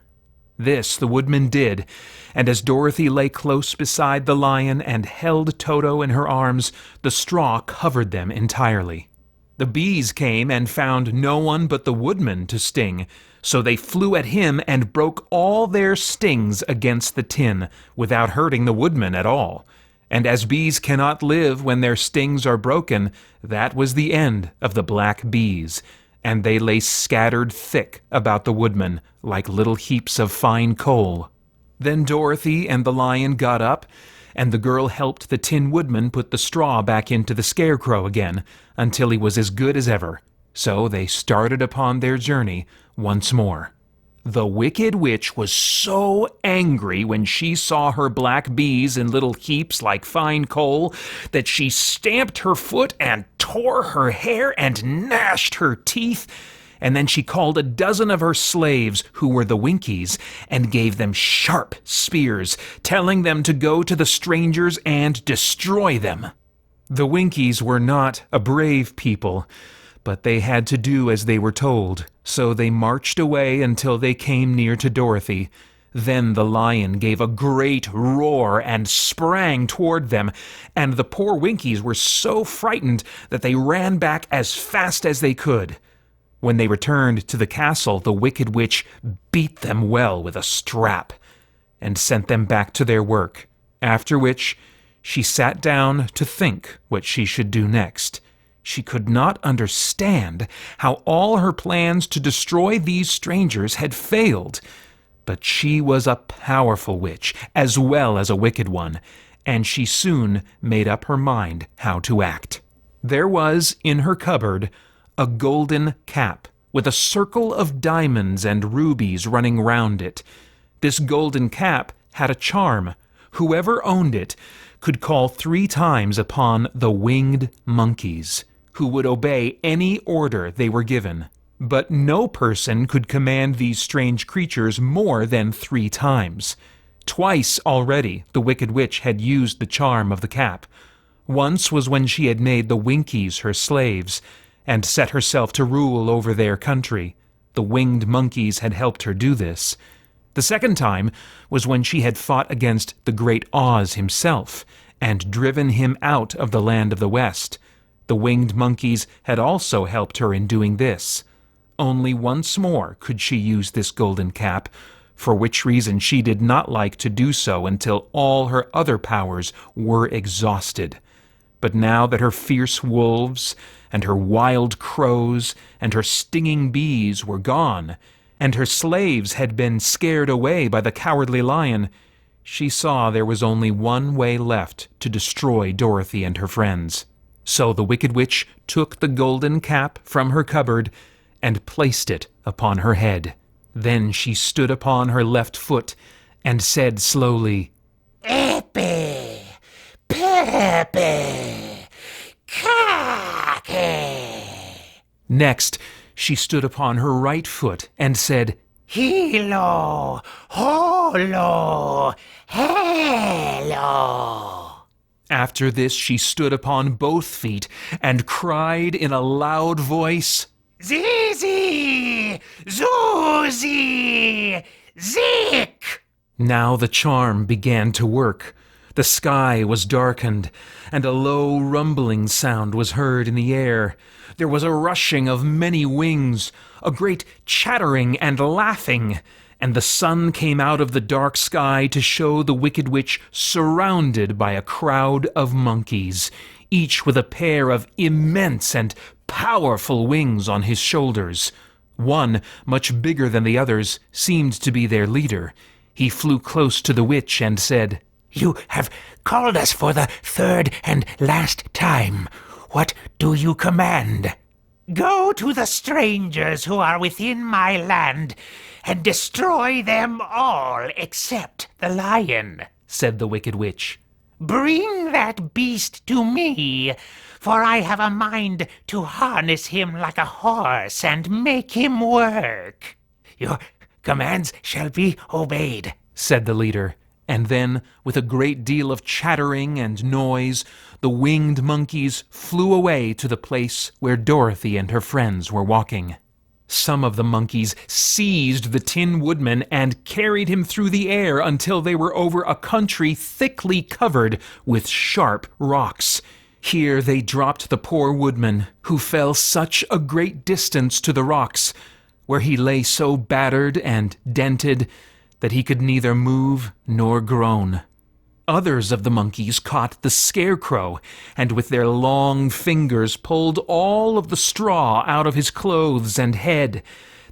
This the woodman did, and as Dorothy lay close beside the lion and held Toto in her arms, the straw covered them entirely. The bees came and found no one but the woodman to sting, so they flew at him and broke all their stings against the tin, without hurting the woodman at all. And as bees cannot live when their stings are broken, that was the end of the black bees, and they lay scattered thick about the woodman, like little heaps of fine coal. Then Dorothy and the lion got up, and the girl helped the Tin Woodman put the straw back into the scarecrow again, until he was as good as ever. So they started upon their journey once more. The Wicked Witch was so angry when she saw her black bees in little heaps like fine coal that she stamped her foot and tore her hair and gnashed her teeth, and then she called a dozen of her slaves, who were the Winkies, and gave them sharp spears, telling them to go to the strangers and destroy them. The Winkies were not a brave people, but they had to do as they were told, so they marched away until they came near to Dorothy. Then the lion gave a great roar and sprang toward them, and the poor Winkies were so frightened that they ran back as fast as they could. When they returned to the castle, the Wicked Witch beat them well with a strap and sent them back to their work, after which she sat down to think what she should do next. She could not understand how all her plans to destroy these strangers had failed. But she was a powerful witch, as well as a wicked one, and she soon made up her mind how to act. There was in her cupboard a golden cap with a circle of diamonds and rubies running round it. This golden cap had a charm. Whoever owned it could call 3 times upon the winged monkeys, who would obey any order they were given. But no person could command these strange creatures more than 3 times. Twice already the Wicked Witch had used the charm of the cap. Once was when she had made the Winkies her slaves, and set herself to rule over their country. The winged monkeys had helped her do this. The second time was when she had fought against the great Oz himself, and driven him out of the land of the West. The winged monkeys had also helped her in doing this. Only once more could she use this golden cap, for which reason she did not like to do so until all her other powers were exhausted. But now that her fierce wolves, and her wild crows, and her stinging bees were gone, and her slaves had been scared away by the cowardly lion, she saw there was only one way left to destroy Dorothy and her friends. So the Wicked Witch took the golden cap from her cupboard and placed it upon her head. Then she stood upon her left foot and said slowly, Epe, Pepe, Kake. Next, she stood upon her right foot and said, Hilo, holo, hello. After this she stood upon both feet and cried in a loud voice, Zizi, Zuzi, Zik. Now the charm began to work. The sky was darkened, and a low rumbling sound was heard in the air. There was a rushing of many wings, a great chattering and laughing, and the sun came out of the dark sky to show the Wicked Witch surrounded by a crowd of monkeys, each with a pair of immense and powerful wings on his shoulders. One, much bigger than the others, seemed to be their leader. He flew close to the witch and said, You have called us for the 3rd and last time. What do you command? Go to the strangers who are within my land and destroy them all except the lion, said the Wicked Witch. Bring that beast to me, for I have a mind to harness him like a horse and make him work. Your commands shall be obeyed, said the leader. And then, with a great deal of chattering and noise, the winged monkeys flew away to the place where Dorothy and her friends were walking. Some of the monkeys seized the Tin Woodman and carried him through the air until they were over a country thickly covered with sharp rocks. Here they dropped the poor woodman, who fell such a great distance to the rocks, where he lay so battered and dented that he could neither move nor groan. Others of the monkeys caught the scarecrow, and with their long fingers pulled all of the straw out of his clothes and head.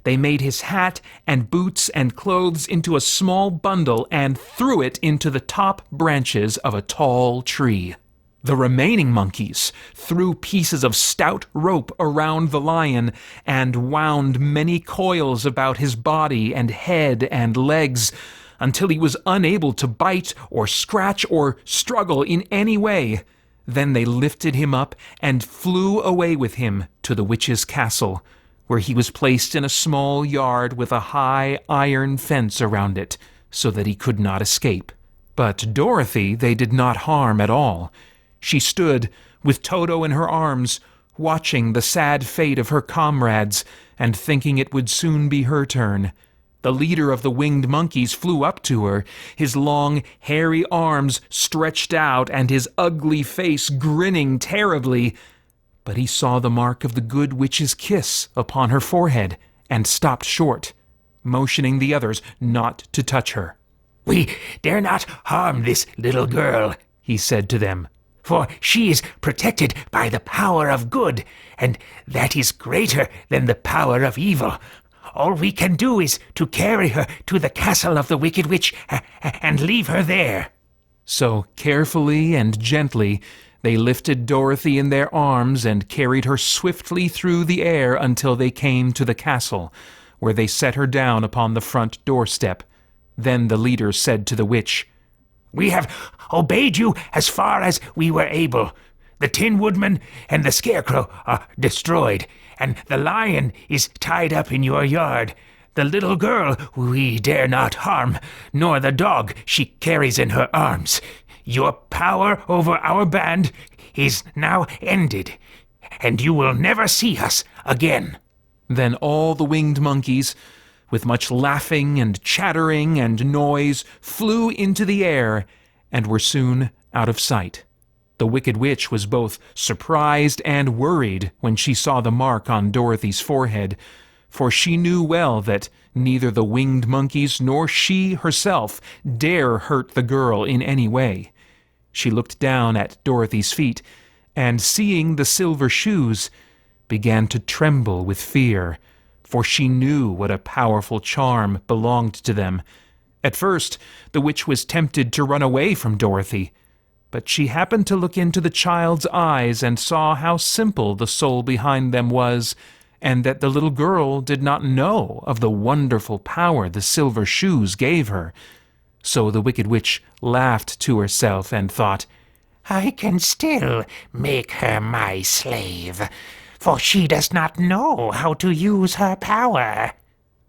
They made his hat and boots and clothes into a small bundle and threw it into the top branches of a tall tree. The remaining monkeys threw pieces of stout rope around the lion and wound many coils about his body and head and legs until he was unable to bite or scratch or struggle in any way. Then they lifted him up and flew away with him to the witch's castle, where he was placed in a small yard with a high iron fence around it, so that he could not escape. But Dorothy they did not harm at all. She stood, with Toto in her arms, watching the sad fate of her comrades, and thinking it would soon be her turn. The leader of the winged monkeys flew up to her, his long, hairy arms stretched out and his ugly face grinning terribly. But he saw the mark of the good witch's kiss upon her forehead, and stopped short, motioning the others not to touch her. "We dare not harm this little girl," he said to them, "for she is protected by the power of good, and that is greater than the power of evil. All we can do is to carry her to the castle of the Wicked Witch and leave her there." So carefully and gently they lifted Dorothy in their arms and carried her swiftly through the air until they came to the castle, where they set her down upon the front doorstep. Then the leader said to the witch, "We have obeyed you as far as we were able. The Tin Woodman and the Scarecrow are destroyed, and the lion is tied up in your yard. The little girl we dare not harm, nor the dog she carries in her arms. Your power over our band is now ended, and you will never see us again." Then all the winged monkeys, with much laughing and chattering and noise, flew into the air and were soon out of sight. The Wicked Witch was both surprised and worried when she saw the mark on Dorothy's forehead, for she knew well that neither the winged monkeys nor she herself dare hurt the girl in any way. She looked down at Dorothy's feet, and seeing the silver shoes, began to tremble with fear, for she knew what a powerful charm belonged to them. At first, the witch was tempted to run away from Dorothy, but she happened to look into the child's eyes and saw how simple the soul behind them was, and that the little girl did not know of the wonderful power the silver shoes gave her. So the Wicked Witch laughed to herself and thought, "I can still make her my slave, for she does not know how to use her power."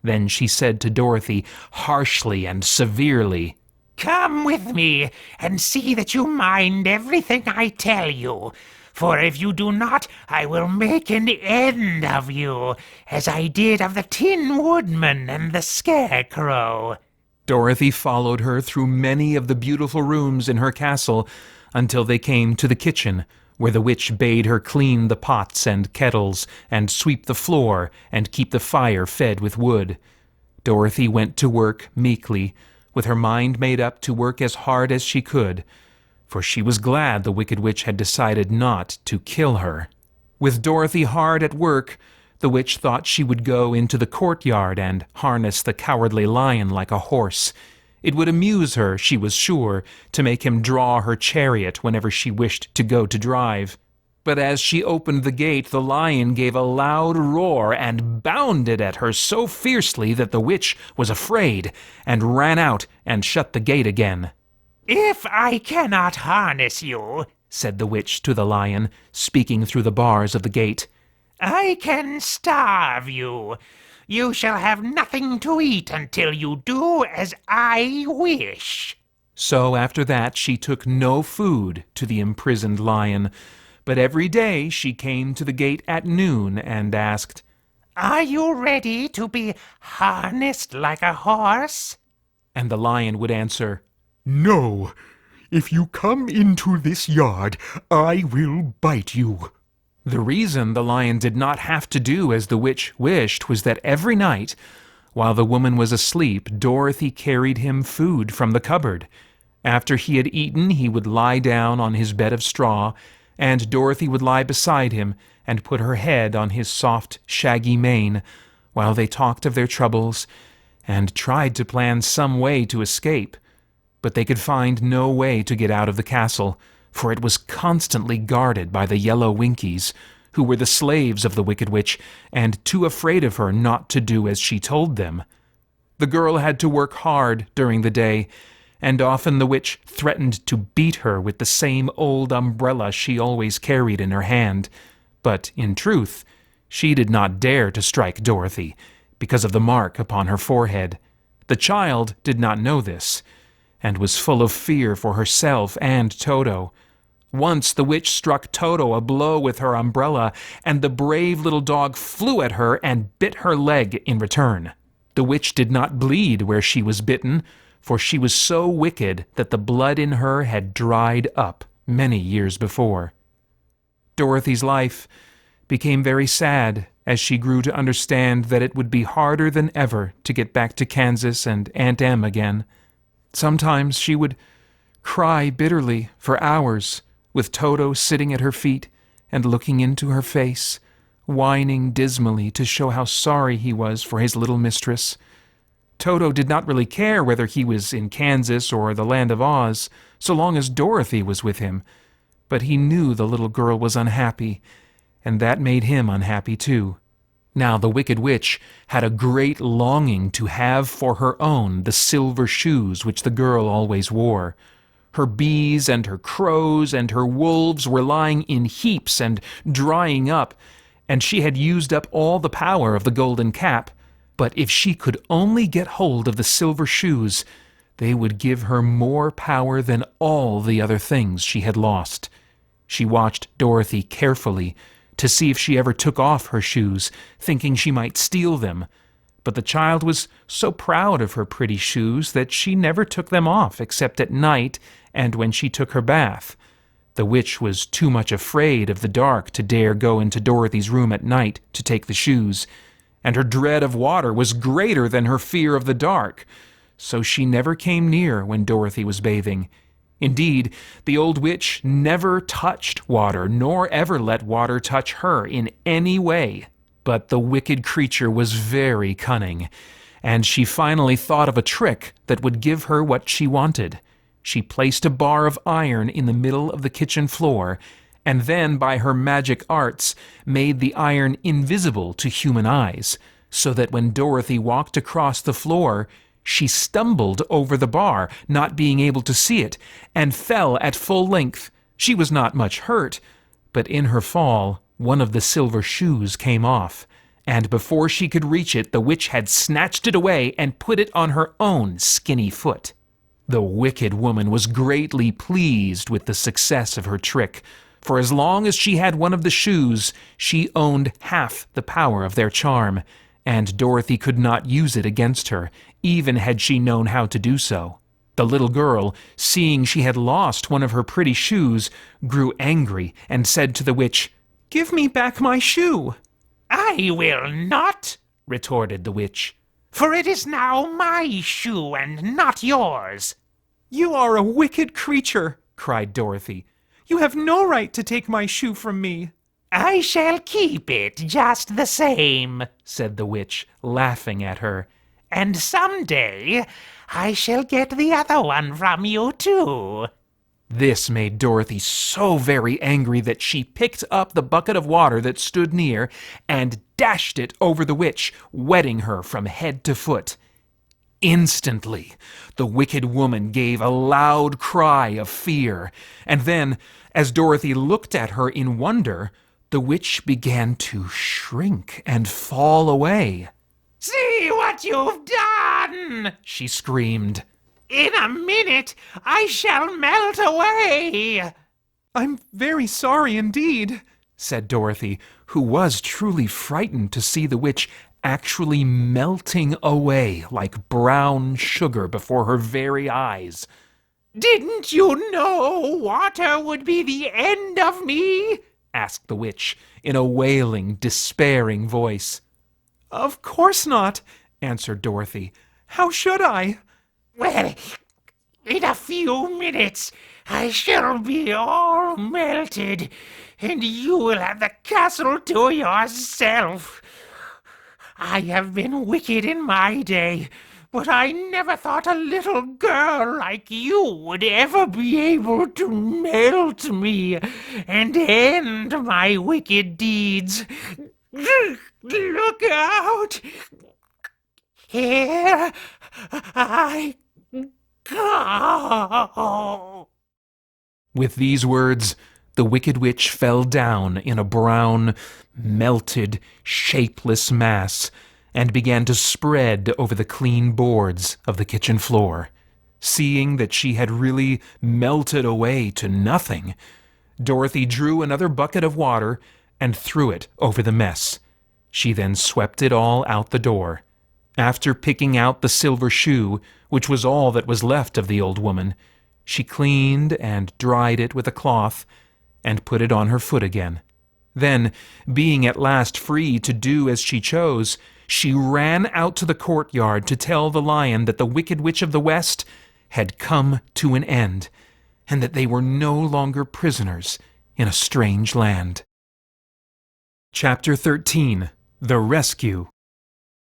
Then she said to Dorothy, harshly and severely, "Come with me and see that you mind everything I tell you, for if you do not, I will make an end of you, as I did of the Tin Woodman and the Scarecrow." Dorothy followed her through many of the beautiful rooms in her castle until they came to the kitchen, where the witch bade her clean the pots and kettles and sweep the floor and keep the fire fed with wood. Dorothy went to work meekly, with her mind made up to work as hard as she could, for she was glad the Wicked Witch had decided not to kill her. With Dorothy hard at work, the witch thought she would go into the courtyard and harness the cowardly lion like a horse. It would amuse her, she was sure, to make him draw her chariot whenever she wished to go to drive. But as she opened the gate, the lion gave a loud roar and bounded at her so fiercely that the witch was afraid and ran out and shut the gate again. "If I cannot harness you," said the witch to the lion, speaking through the bars of the gate, "I can starve you. You shall have nothing to eat until you do as I wish." So after that she took no food to the imprisoned lion, but every day she came to the gate at noon and asked, "Are you ready to be harnessed like a horse?" And the lion would answer, "No. If you come into this yard, I will bite you." The reason the lion did not have to do as the witch wished was that every night, while the woman was asleep, Dorothy carried him food from the cupboard, After he had eaten, he would lie down on his bed of straw, and Dorothy would lie beside him and put her head on his soft, shaggy mane, while they talked of their troubles and tried to plan some way to escape. But they could find no way to get out of the castle, for it was constantly guarded by the yellow Winkies, who were the slaves of the Wicked Witch and too afraid of her not to do as she told them. The girl had to work hard during the day, and often the witch threatened to beat her with the same old umbrella she always carried in her hand. But, in truth, she did not dare to strike Dorothy, because of the mark upon her forehead. The child did not know this, and was full of fear for herself and Toto. Once the witch struck Toto a blow with her umbrella, and the brave little dog flew at her and bit her leg in return. The witch did not bleed where she was bitten, for she was so wicked that the blood in her had dried up many years before. Dorothy's life became very sad as she grew to understand that it would be harder than ever to get back to Kansas and Aunt Em again. Sometimes she would cry bitterly for hours, with Toto sitting at her feet and looking into her face, whining dismally to show how sorry he was for his little mistress. Toto did not really care whether he was in Kansas or the Land of Oz, so long as Dorothy was with him, but he knew the little girl was unhappy, and that made him unhappy too. Now the Wicked Witch had a great longing to have for her own the silver shoes which the girl always wore. Her bees and her crows and her wolves were lying in heaps and drying up, and she had used up all the power of the golden cap. But if she could only get hold of the silver shoes, they would give her more power than all the other things she had lost. She watched Dorothy carefully to see if she ever took off her shoes, thinking she might steal them. But the child was so proud of her pretty shoes that she never took them off except at night and when she took her bath. The witch was too much afraid of the dark to dare go into Dorothy's room at night to take the shoes, and her dread of water was greater than her fear of the dark, so she never came near when Dorothy was bathing. Indeed, the old witch never touched water, nor ever let water touch her in any way. But the wicked creature was very cunning, and she finally thought of a trick that would give her what she wanted. She placed a bar of iron in the middle of the kitchen floor, and then by her magic arts made the iron invisible to human eyes, so that when Dorothy walked across the floor, she stumbled over the bar, not being able to see it, and fell at full length. She was not much hurt, but in her fall, one of the silver shoes came off, and before she could reach it, the witch had snatched it away and put it on her own skinny foot. The wicked woman was greatly pleased with the success of her trick, for as long as she had one of the shoes, she owned half the power of their charm, and Dorothy could not use it against her, even had she known how to do so. The little girl, seeing she had lost one of her pretty shoes, grew angry and said to the witch, "Give me back my shoe." "I will not," retorted the witch, "for it is now my shoe and not yours." "You are a wicked creature," cried Dorothy. "You have no right to take my shoe from me." "I shall keep it just the same," said the witch, laughing at her. "And someday I shall get the other one from you too." This made Dorothy so very angry that she picked up the bucket of water that stood near and dashed it over the witch, wetting her from head to foot. Instantly, the wicked woman gave a loud cry of fear, and then, as Dorothy looked at her in wonder, the witch began to shrink and fall away. "See what you've done!" she screamed. "In a minute I shall melt away." "I'm very sorry indeed," said Dorothy, who was truly frightened to see the witch actually melting away like brown sugar before her very eyes. "Didn't you know water would be the end of me?" asked the witch in a wailing, despairing voice. "Of course not," answered Dorothy. "How should I?" "Well, In a few minutes I shall be all melted, and you will have the castle to yourself. I have been wicked in my day, but I never thought a little girl like you would ever be able to melt me and end my wicked deeds. Look out! Here I go! With these words, the Wicked Witch fell down in a brown, melted, shapeless mass, and began to spread over the clean boards of the kitchen floor. Seeing that she had really melted away to nothing, Dorothy drew another bucket of water and threw it over the mess. She then swept it all out the door. After picking out the silver shoe, which was all that was left of the old woman, she cleaned and dried it with a cloth and put it on her foot again. Then, being at last free to do as she chose, she ran out to the courtyard to tell the lion that the Wicked Witch of the West had come to an end, and that they were no longer prisoners in a strange land. Chapter 13. The Rescue.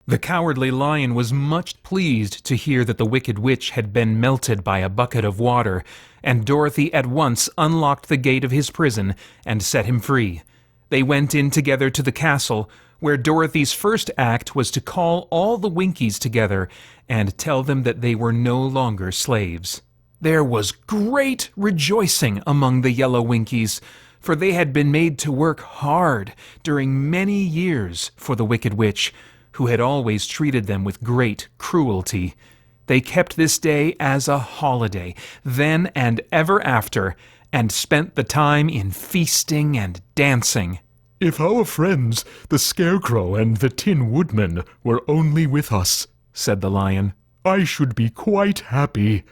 The Cowardly Lion was much pleased to hear that the Wicked Witch had been melted by a bucket of water, and Dorothy at once unlocked the gate of his prison and set him free. They went in together to the castle, where Dorothy's first act was to call all the Winkies together and tell them that they were no longer slaves. There was great rejoicing among the yellow Winkies, for they had been made to work hard during many years for the Wicked Witch, who had always treated them with great cruelty. They kept this day as a holiday, then and ever after, and spent the time in feasting and dancing. "If our friends, the Scarecrow and the Tin Woodman, were only with us," said the Lion, "I should be quite happy."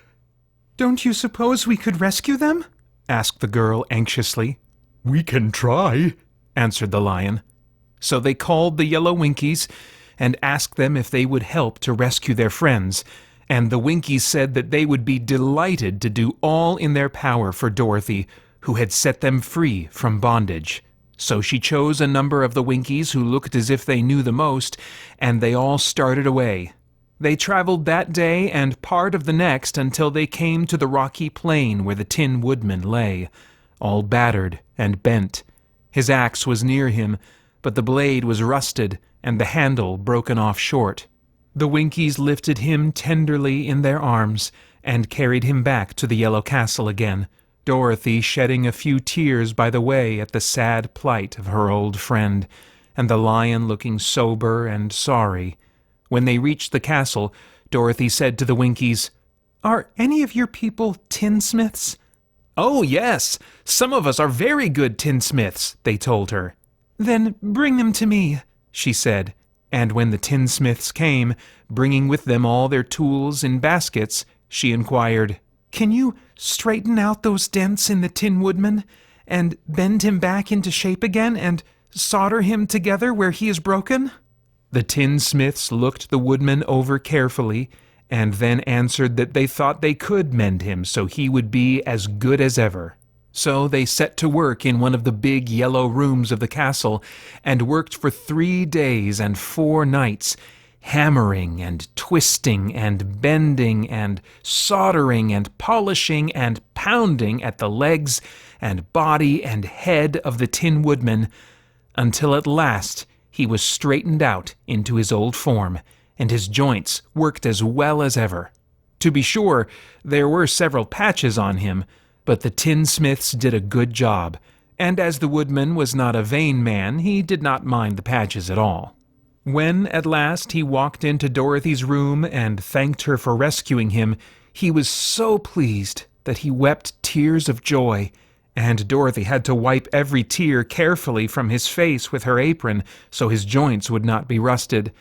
"Don't you suppose we could rescue them?" asked the girl anxiously. "We can try," answered the Lion. So they called the yellow Winkies and asked them if they would help to rescue their friends, and the Winkies said that they would be delighted to do all in their power for Dorothy, who had set them free from bondage. So she chose a number of the Winkies who looked as if they knew the most, and they all started away. They traveled that day and part of the next until they came to the rocky plain where the Tin Woodman lay, all battered and bent. His axe was near him, but the blade was rusted and the handle broken off short. The Winkies lifted him tenderly in their arms and carried him back to the Yellow Castle again, Dorothy shedding a few tears by the way at the sad plight of her old friend, and the Lion looking sober and sorry. When they reached the castle, Dorothy said to the Winkies, "Are any of your people tinsmiths?" "Oh, yes, some of us are very good tinsmiths," they told her. "Then bring them to me," she said, and when the tinsmiths came, bringing with them all their tools in baskets, she inquired, "Can you straighten out those dents in the Tin Woodman, and bend him back into shape again, and solder him together where he is broken?" The tinsmiths looked the woodman over carefully, and then answered that they thought they could mend him so he would be as good as ever. So they set to work in one of the big yellow rooms of the castle, and worked for 3 days and 4 nights, hammering and twisting and bending and soldering and polishing and pounding at the legs and body and head of the Tin Woodman, until at last he was straightened out into his old form, and his joints worked as well as ever. To be sure, there were several patches on him, but the tinsmiths did a good job, and as the woodman was not a vain man, he did not mind the patches at all. When at last he walked into Dorothy's room and thanked her for rescuing him, he was so pleased that he wept tears of joy, and Dorothy had to wipe every tear carefully from his face with her apron so his joints would not be rusted.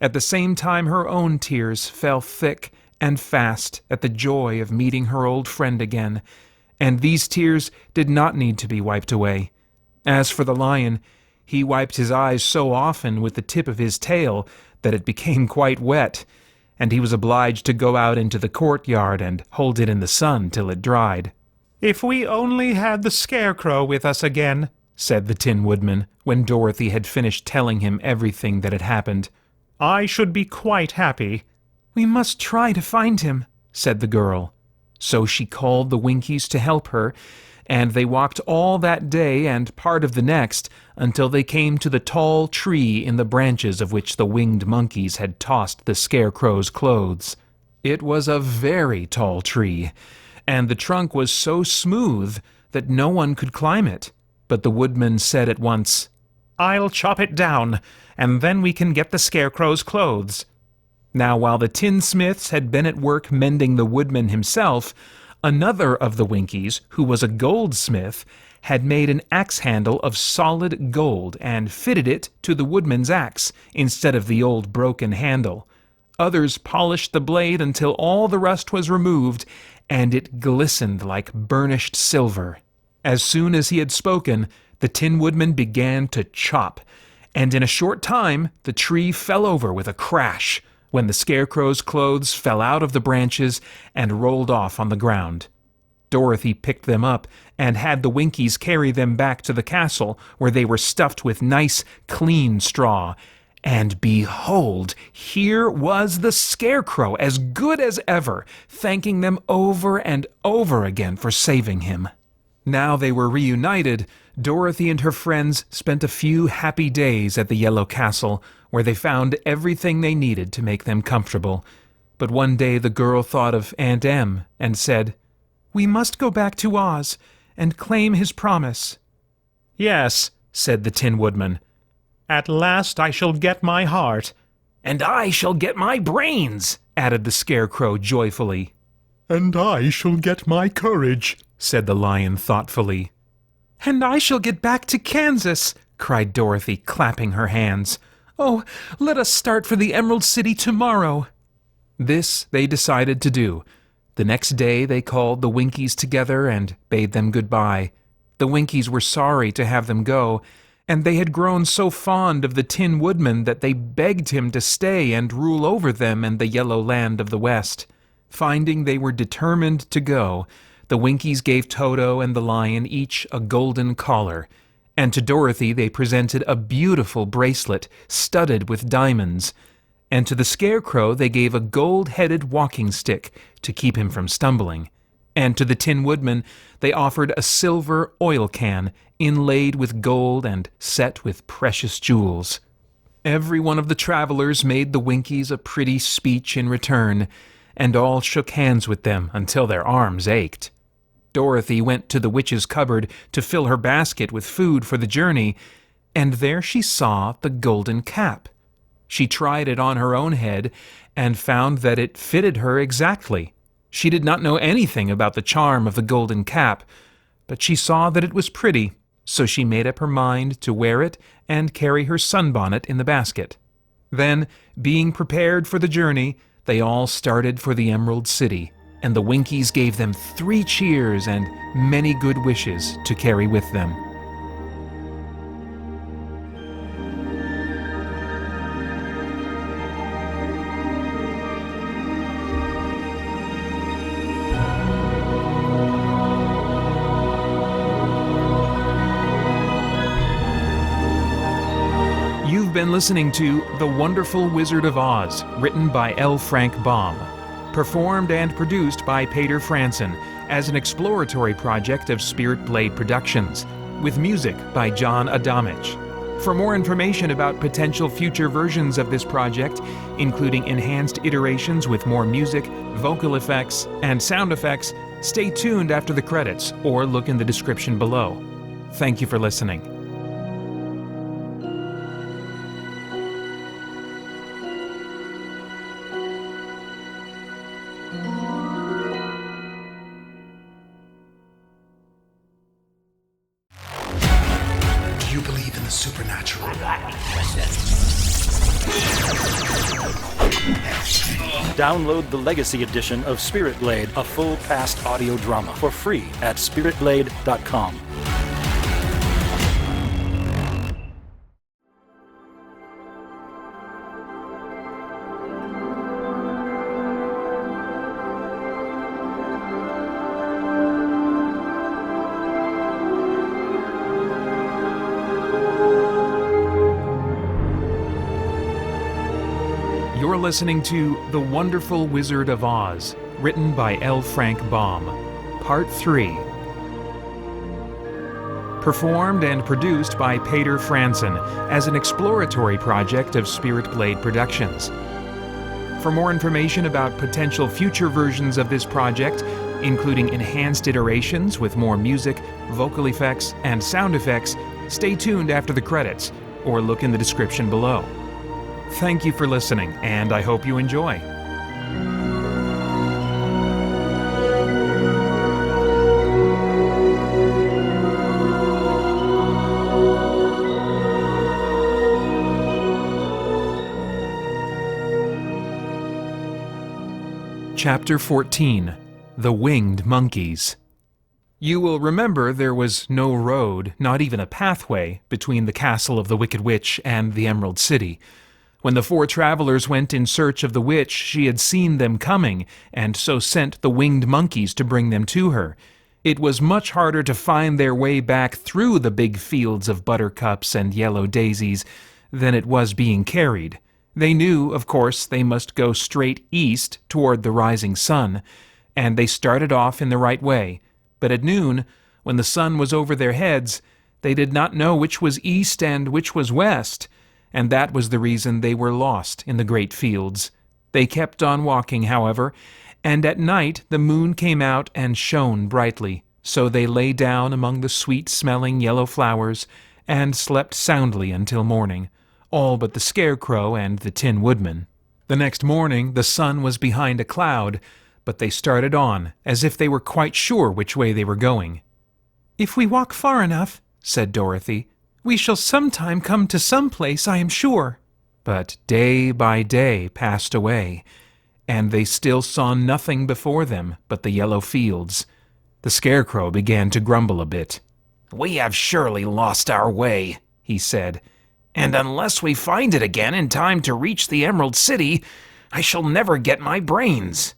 At the same time her own tears fell thick and fast at the joy of meeting her old friend again, and these tears did not need to be wiped away. As for the Lion, he wiped his eyes so often with the tip of his tail that it became quite wet, and he was obliged to go out into the courtyard and hold it in the sun till it dried. "If we only had the scarecrow with us again," said the Tin Woodman, when Dorothy had finished telling him everything that had happened, "I should be quite happy." "We must try to find him," said the girl. So she called the Winkies to help her, and they walked all that day and part of the next until they came to the tall tree in the branches of which the winged monkeys had tossed the scarecrow's clothes. It was a very tall tree, and the trunk was so smooth that no one could climb it. But the woodman said at once, "I'll chop it down, and then we can get the scarecrow's clothes." Now while the tinsmiths had been at work mending the woodman himself, another of the Winkies, who was a goldsmith, had made an axe handle of solid gold and fitted it to the woodman's axe instead of the old broken handle. Others polished the blade until all the rust was removed, and it glistened like burnished silver. As soon as he had spoken, the Tin Woodman began to chop, and in a short time the tree fell over with a crash, when the scarecrow's clothes fell out of the branches and rolled off on the ground. Dorothy picked them up and had the Winkies carry them back to the castle, where they were stuffed with nice, clean straw. And behold, here was the scarecrow, as good as ever, thanking them over and over again for saving him. Now they were reunited. Dorothy and her friends spent a few happy days at the Yellow Castle, where they found everything they needed to make them comfortable. But one day the girl thought of Aunt Em and said, "We must go back to Oz and claim his promise." "Yes," said the Tin Woodman. "At last I shall get my heart." "And I shall get my brains," added the Scarecrow joyfully. "And I shall get my courage," said the Lion thoughtfully. "And I shall get back to Kansas," cried Dorothy, clapping her hands. "Oh, let us start for the Emerald City tomorrow." This they decided to do. The next day they called the Winkies together and bade them goodbye. The Winkies were sorry to have them go, and they had grown so fond of the Tin Woodman that they begged him to stay and rule over them and the Yellow Land of the West. Finding they were determined to go, the Winkies gave Toto and the Lion each a golden collar, and to Dorothy they presented a beautiful bracelet studded with diamonds, and to the Scarecrow they gave a gold-headed walking stick to keep him from stumbling, and to the Tin Woodman they offered a silver oil can inlaid with gold and set with precious jewels. Every one of the travelers made the Winkies a pretty speech in return, and all shook hands with them until their arms ached. Dorothy went to the witch's cupboard to fill her basket with food for the journey, and there she saw the golden cap. She tried it on her own head and found that it fitted her exactly. She did not know anything about the charm of the golden cap, but she saw that it was pretty, so she made up her mind to wear it and carry her sunbonnet in the basket. Then, being prepared for the journey, they all started for the Emerald City, and the Winkies gave them 3 cheers and many good wishes to carry with them. You've been listening to The Wonderful Wizard of Oz, written by L. Frank Baum. Performed and produced by Paeter Frandsen as an exploratory project of Spirit Blade Productions, with music by John Adamich. For more information about potential future versions of this project, including enhanced iterations with more music, vocal effects, and sound effects, stay tuned after the credits or look in the description below. Thank you for listening. Do you believe in the supernatural? Download the Legacy Edition of Spirit Blade, a full past audio drama, for free at spiritblade.com. You're listening to The Wonderful Wizard of Oz, written by L. Frank Baum, Part 3. Performed and produced by Paeter Frandsen as an exploratory project of Spirit Blade Productions. For more information about potential future versions of this project, including enhanced iterations with more music, vocal effects, and sound effects, stay tuned after the credits, or look in the description below. Thank you for listening, and I hope you enjoy. Chapter 14. The Winged Monkeys. You will remember there was no road, not even a pathway, between the castle of the Wicked Witch and the Emerald City. When the four travelers went in search of the witch, she had seen them coming, and so sent the winged monkeys to bring them to her. It was much harder to find their way back through the big fields of buttercups and yellow daisies than it was being carried. They knew, of course, they must go straight east toward the rising sun, and they started off in the right way. But at noon, when the sun was over their heads, they did not know which was east and which was west, and that was the reason they were lost in the great fields. They kept on walking, however, and at night the moon came out and shone brightly, so they lay down among the sweet-smelling yellow flowers and slept soundly until morning, all but the scarecrow and the Tin Woodman. The next morning the sun was behind a cloud, but they started on, as if they were quite sure which way they were going. "If we walk far enough," said Dorothy, "we shall sometime come to some place, I am sure." But day by day passed away, and they still saw nothing before them but the yellow fields. The scarecrow began to grumble a bit. "We have surely lost our way," he said, "and unless we find it again in time to reach the Emerald City, I shall never get my brains."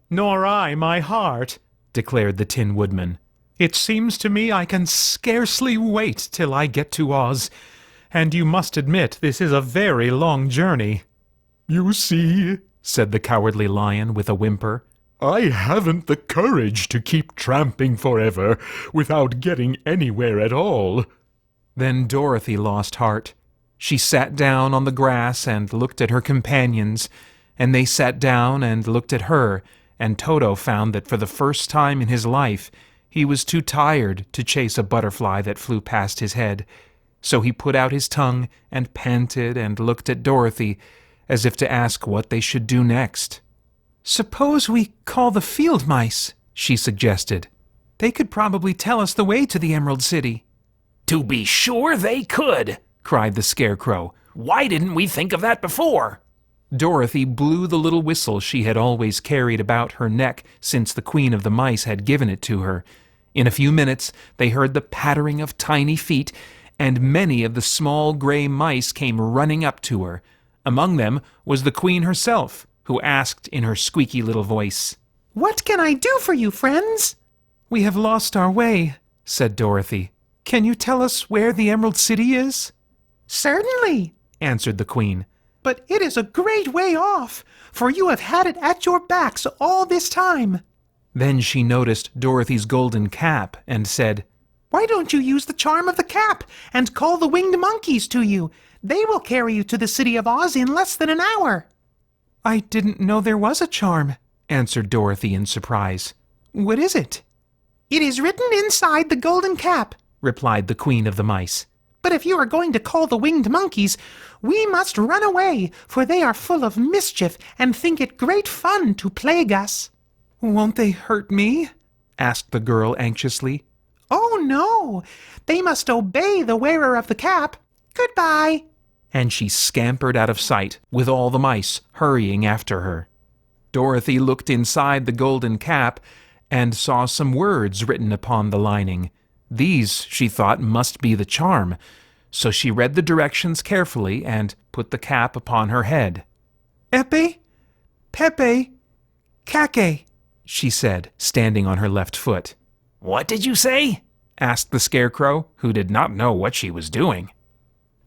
"Nor I my heart," declared the Tin Woodman. "It seems to me I can scarcely wait till I get to Oz, and you must admit this is a very long journey." "You see," said the Cowardly Lion with a whimper, "I haven't the courage to keep tramping forever without getting anywhere at all." Then Dorothy lost heart. She sat down on the grass and looked at her companions, and they sat down and looked at her, and Toto found that for the first time in his life he was too tired to chase a butterfly that flew past his head. So he put out his tongue and panted and looked at Dorothy, as if to ask what they should do next. "Suppose we call the field mice," she suggested. "They could probably tell us the way to the Emerald City." "To be sure they could," cried the scarecrow. "Why didn't we think of that before?" Dorothy blew the little whistle she had always carried about her neck since the Queen of the Mice had given it to her. In a few minutes they heard the pattering of tiny feet, and many of the small gray mice came running up to her. Among them was the Queen herself, who asked in her squeaky little voice, "What can I do for you, friends?" "We have lost our way," said Dorothy. "Can you tell us where the Emerald City is?" "Certainly," answered the Queen. "But it is a great way off, for you have had it at your backs all this time." Then she noticed Dorothy's golden cap and said, "Why don't you use the charm of the cap and call the winged monkeys to you? They will carry you to the city of Oz in less than an hour." "I didn't know there was a charm," answered Dorothy in surprise. "What is it?" "It is written inside the golden cap," replied the Queen of the Mice. "But if you are going to call the winged monkeys, we must run away, for they are full of mischief and think it great fun to plague us." "Won't they hurt me?" asked the girl anxiously. "Oh, no. They must obey the wearer of the cap. Goodbye." And she scampered out of sight, with all the mice hurrying after her. Dorothy looked inside the golden cap and saw some words written upon the lining. These, she thought, must be the charm, so she read the directions carefully and put the cap upon her head. "Epe, Pepe, Kake," she said, standing on her left foot. "What did you say?" asked the Scarecrow, who did not know what she was doing.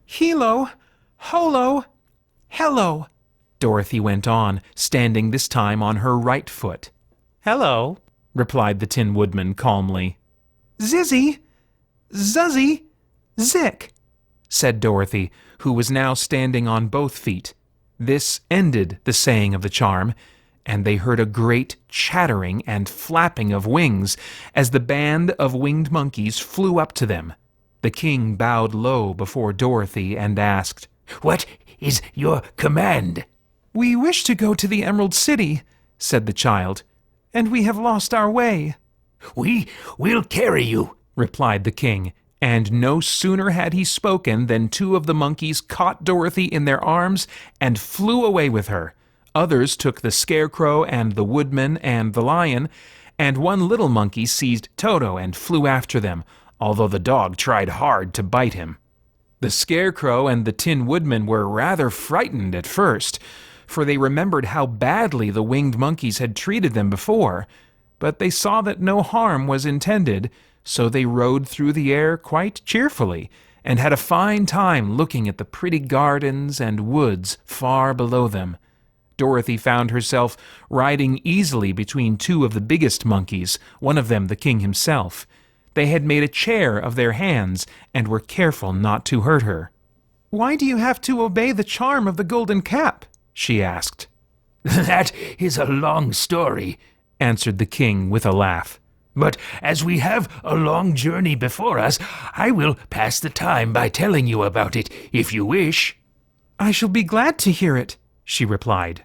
"Hilo, Holo, Hello," Dorothy went on, standing this time on her right foot. Hello, replied the Tin Woodman calmly. Zizzy, Zuzzy, Zick, said Dorothy, who was now standing on both feet. This ended the saying of the charm, and they heard a great chattering and flapping of wings as the band of winged monkeys flew up to them. The king bowed low before Dorothy and asked, "What is your command?" "We wish to go to the Emerald City," said the child, "and we have lost our way." "We will carry you," replied the king, and no sooner had he spoken than two of the monkeys caught Dorothy in their arms and flew away with her. Others took the scarecrow and the woodman and the lion, and one little monkey seized Toto and flew after them, although the dog tried hard to bite him. The scarecrow and the Tin Woodman were rather frightened at first, for they remembered how badly the winged monkeys had treated them before, but they saw that no harm was intended, so they rode through the air quite cheerfully, and had a fine time looking at the pretty gardens and woods far below them. Dorothy found herself riding easily between two of the biggest monkeys, one of them the king himself. They had made a chair of their hands and were careful not to hurt her. "Why do you have to obey the charm of the golden cap?" she asked. "That is a long story," answered the king with a laugh. "But as we have a long journey before us, I will pass the time by telling you about it, if you wish." "I shall be glad to hear it," she replied.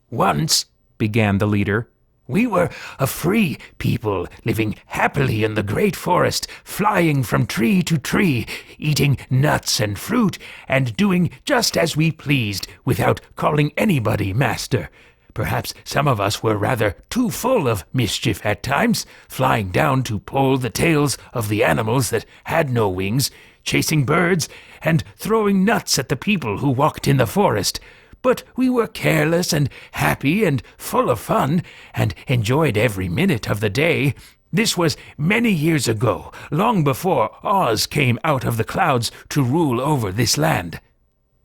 "Once," began the leader, "we were a free people living happily in the great forest, flying from tree to tree, eating nuts and fruit, and doing just as we pleased without calling anybody master. Perhaps some of us were rather too full of mischief at times, flying down to pull the tails of the animals that had no wings, chasing birds, and throwing nuts at the people who walked in the forest. But we were careless and happy and full of fun, and enjoyed every minute of the day. This was many years ago, long before Oz came out of the clouds to rule over this land.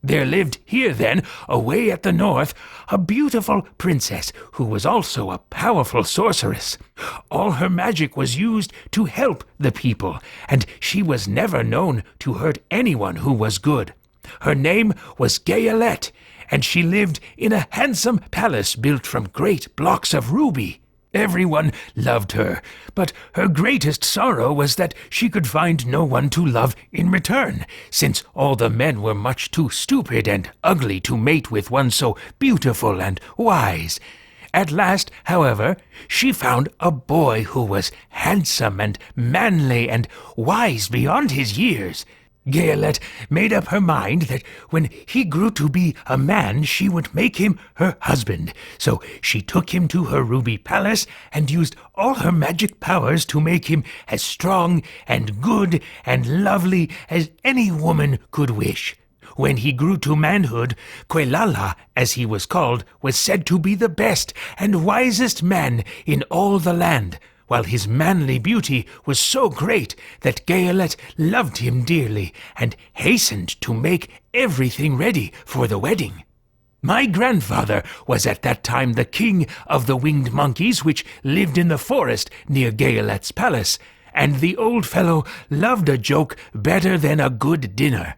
There lived here then, away at the north, a beautiful princess who was also a powerful sorceress. All her magic was used to help the people, and she was never known to hurt anyone who was good. Her name was Gayelette, and she lived in a handsome palace built from great blocks of ruby. Everyone loved her, but her greatest sorrow was that she could find no one to love in return, since all the men were much too stupid and ugly to mate with one so beautiful and wise. At last, however, she found a boy who was handsome and manly and wise beyond his years. Gayelette made up her mind that when he grew to be a man, she would make him her husband. So she took him to her ruby palace and used all her magic powers to make him as strong and good and lovely as any woman could wish. When he grew to manhood, Quelala, as he was called, was said to be the best and wisest man in all the land, while his manly beauty was so great that Gayelette loved him dearly and hastened to make everything ready for the wedding. My grandfather was at that time the king of the winged monkeys which lived in the forest near Gayelette's palace, and the old fellow loved a joke better than a good dinner.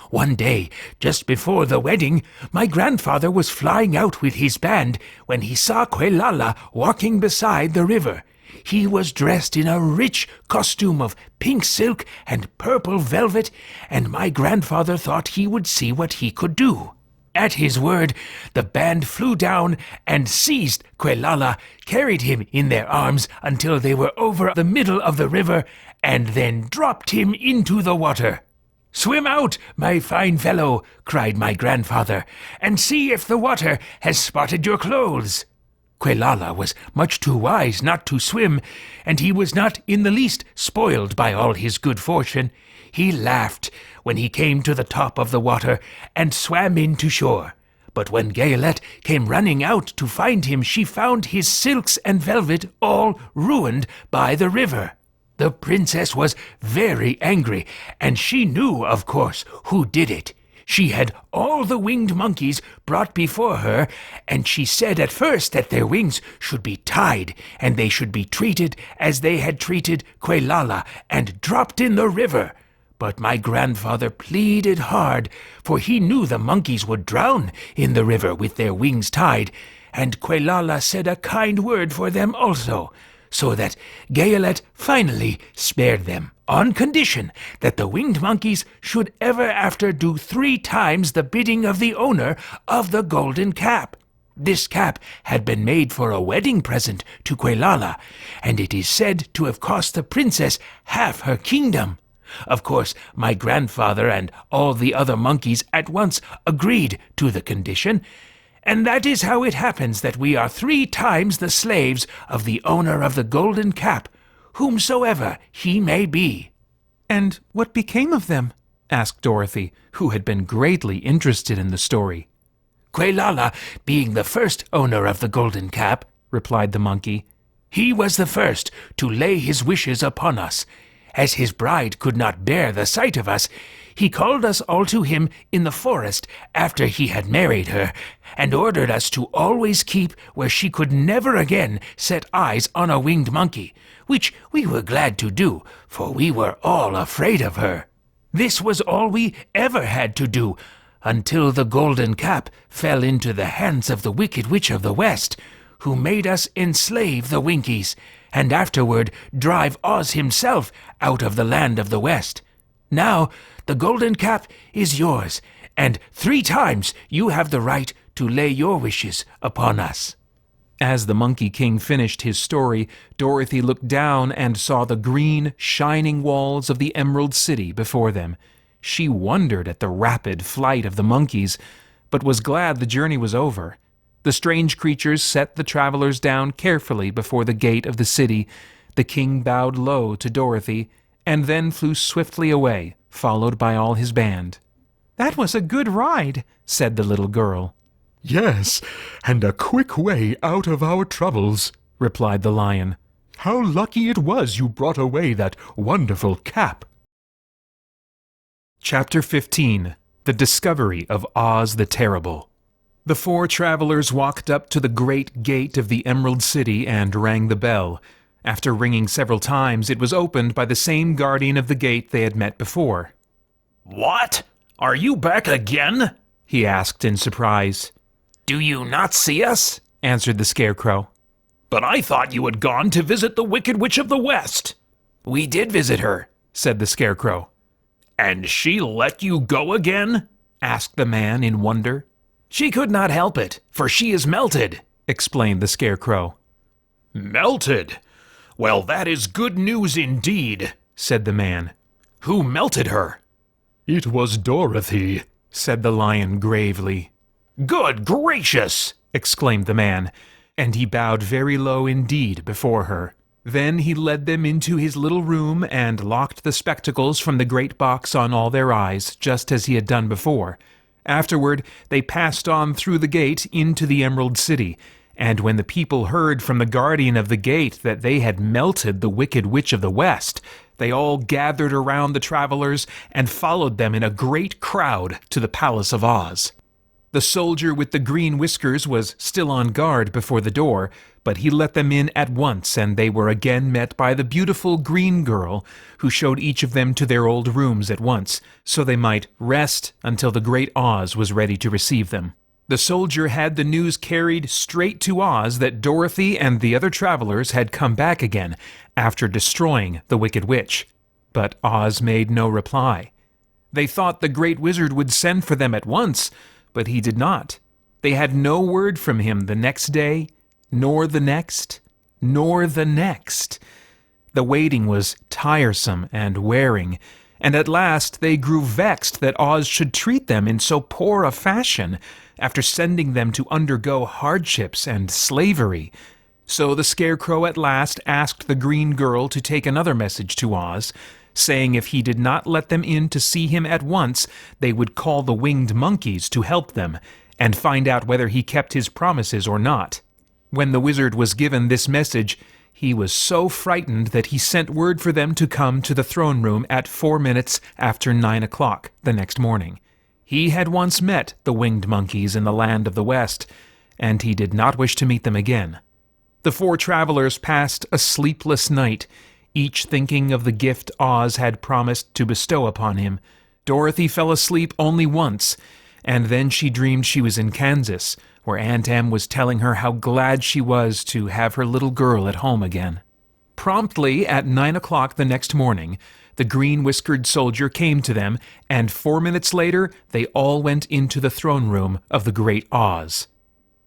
One day, just before the wedding, my grandfather was flying out with his band when he saw Quelala walking beside the river. He was dressed in a rich costume of pink silk and purple velvet, and my grandfather thought he would see what he could do. At his word, the band flew down and seized Quelala, carried him in their arms until they were over the middle of the river, and then dropped him into the water. "Swim out, my fine fellow," cried my grandfather, "and see if the water has spotted your clothes." Quelala was much too wise not to swim, and he was not in the least spoiled by all his good fortune. He laughed when he came to the top of the water and swam in to shore. But when Gayelette came running out to find him, she found his silks and velvet all ruined by the river. The princess was very angry, and she knew, of course, who did it. She had all the winged monkeys brought before her, and she said at first that their wings should be tied, and they should be treated as they had treated Quelala, and dropped in the river. But my grandfather pleaded hard, for he knew the monkeys would drown in the river with their wings tied, and Quelala said a kind word for them also, so that Gaelet finally spared them, on condition that the winged monkeys should ever after do 3 times the bidding of the owner of the golden cap. This cap had been made for a wedding present to Quelala, and it is said to have cost the princess half her kingdom. Of course, my grandfather and all the other monkeys at once agreed to the condition, and that is how it happens that we are 3 times the slaves of the owner of the golden cap, whomsoever he may be." "And what became of them?" asked Dorothy, who had been greatly interested in the story. "Quelala being the first owner of the golden cap," replied the monkey, "he was the first to lay his wishes upon us. As his bride could not bear the sight of us, he called us all to him in the forest after he had married her, and ordered us to always keep where she could never again set eyes on a winged monkey, which we were glad to do, for we were all afraid of her. This was all we ever had to do, until the golden cap fell into the hands of the Wicked Witch of the West, who made us enslave the Winkies, and afterward drive Oz himself out of the land of the West. Now the golden cap is yours, and 3 times you have the right to lay your wishes upon us." As the Monkey King finished his story, Dorothy looked down and saw the green, shining walls of the Emerald City before them. She wondered at the rapid flight of the monkeys, but was glad the journey was over. The strange creatures set the travelers down carefully before the gate of the city. The king bowed low to Dorothy, and then flew swiftly away, followed by all his band. "That was a good ride," said the little girl. "Yes, and a quick way out of our troubles," replied the lion. "How lucky it was you brought away that wonderful cap." Chapter 15. The Discovery of Oz the Terrible. The 4 travelers walked up to the great gate of the Emerald City and rang the bell. After ringing several times, it was opened by the same guardian of the gate they had met before. "What? Are you back again?" he asked in surprise. "Do you not see us?" answered the Scarecrow. "But I thought you had gone to visit the Wicked Witch of the West." "We did visit her," said the Scarecrow. "And she let you go again?" asked the man in wonder. "She could not help it, for she is melted," explained the Scarecrow. "Melted? Well, that is good news indeed," said the man. "Who melted her?" "It was Dorothy," said the lion gravely. "Good gracious!" exclaimed the man, and he bowed very low indeed before her. Then he led them into his little room and locked the spectacles from the great box on all their eyes, just as he had done before. Afterward, they passed on through the gate into the Emerald City, and when the people heard from the guardian of the gate that they had melted the Wicked Witch of the West, they all gathered around the travelers and followed them in a great crowd to the Palace of Oz. The soldier with the green whiskers was still on guard before the door, but he let them in at once, and they were again met by the beautiful green girl, who showed each of them to their old rooms at once, so they might rest until the great Oz was ready to receive them. The soldier had the news carried straight to Oz that Dorothy and the other travelers had come back again after destroying the Wicked Witch, but Oz made no reply. They thought the great wizard would send for them at once, but he did not. They had no word from him the next day, nor the next, nor the next. The waiting was tiresome and wearing, and at last they grew vexed that Oz should treat them in so poor a fashion after sending them to undergo hardships and slavery. So the Scarecrow at last asked the green girl to take another message to Oz, saying if he did not let them in to see him at once, they would call the winged monkeys to help them, and find out whether he kept his promises or not. When the wizard was given this message, he was so frightened that he sent word for them to come to the throne room at 4 minutes after 9 o'clock the next morning. He had once met the winged monkeys in the land of the West, and he did not wish to meet them again. The four travelers passed a sleepless night, each thinking of the gift Oz had promised to bestow upon him. Dorothy fell asleep only once, and then she dreamed she was in Kansas, where Aunt Em was telling her how glad she was to have her little girl at home again. Promptly at 9 o'clock the next morning, the green-whiskered soldier came to them, and 4 minutes later they all went into the throne room of the great Oz.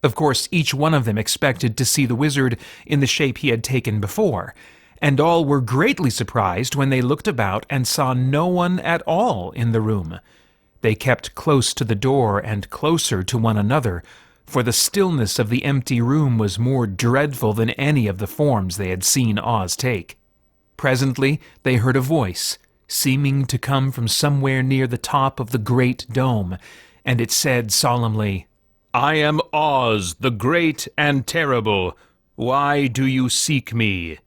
Of course, each one of them expected to see the wizard in the shape he had taken before, and all were greatly surprised when they looked about and saw no one at all in the room. They kept close to the door and closer to one another, for the stillness of the empty room was more dreadful than any of the forms they had seen Oz take. Presently they heard a voice, seeming to come from somewhere near the top of the great dome, and it said solemnly, "I am Oz, the great and terrible. Why do you seek me?"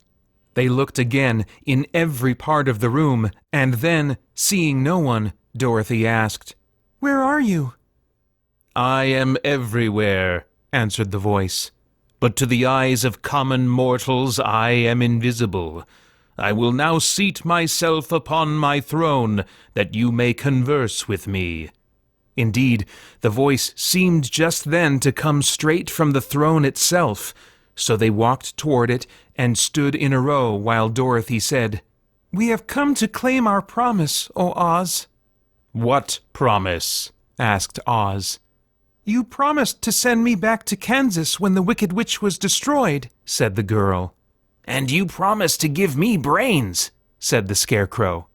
They looked again in every part of the room, and then, seeing no one, Dorothy asked, "Where are you?" "I am everywhere," answered the voice. "But to the eyes of common mortals I am invisible. I will now seat myself upon my throne, that you may converse with me." Indeed, the voice seemed just then to come straight from the throne itself, so they walked toward it and stood in a row while Dorothy said, "We have come to claim our promise, O Oz." "What promise?" asked Oz. "You promised to send me back to Kansas when the Wicked Witch was destroyed," said the girl. "And you promised to give me brains," said the Scarecrow.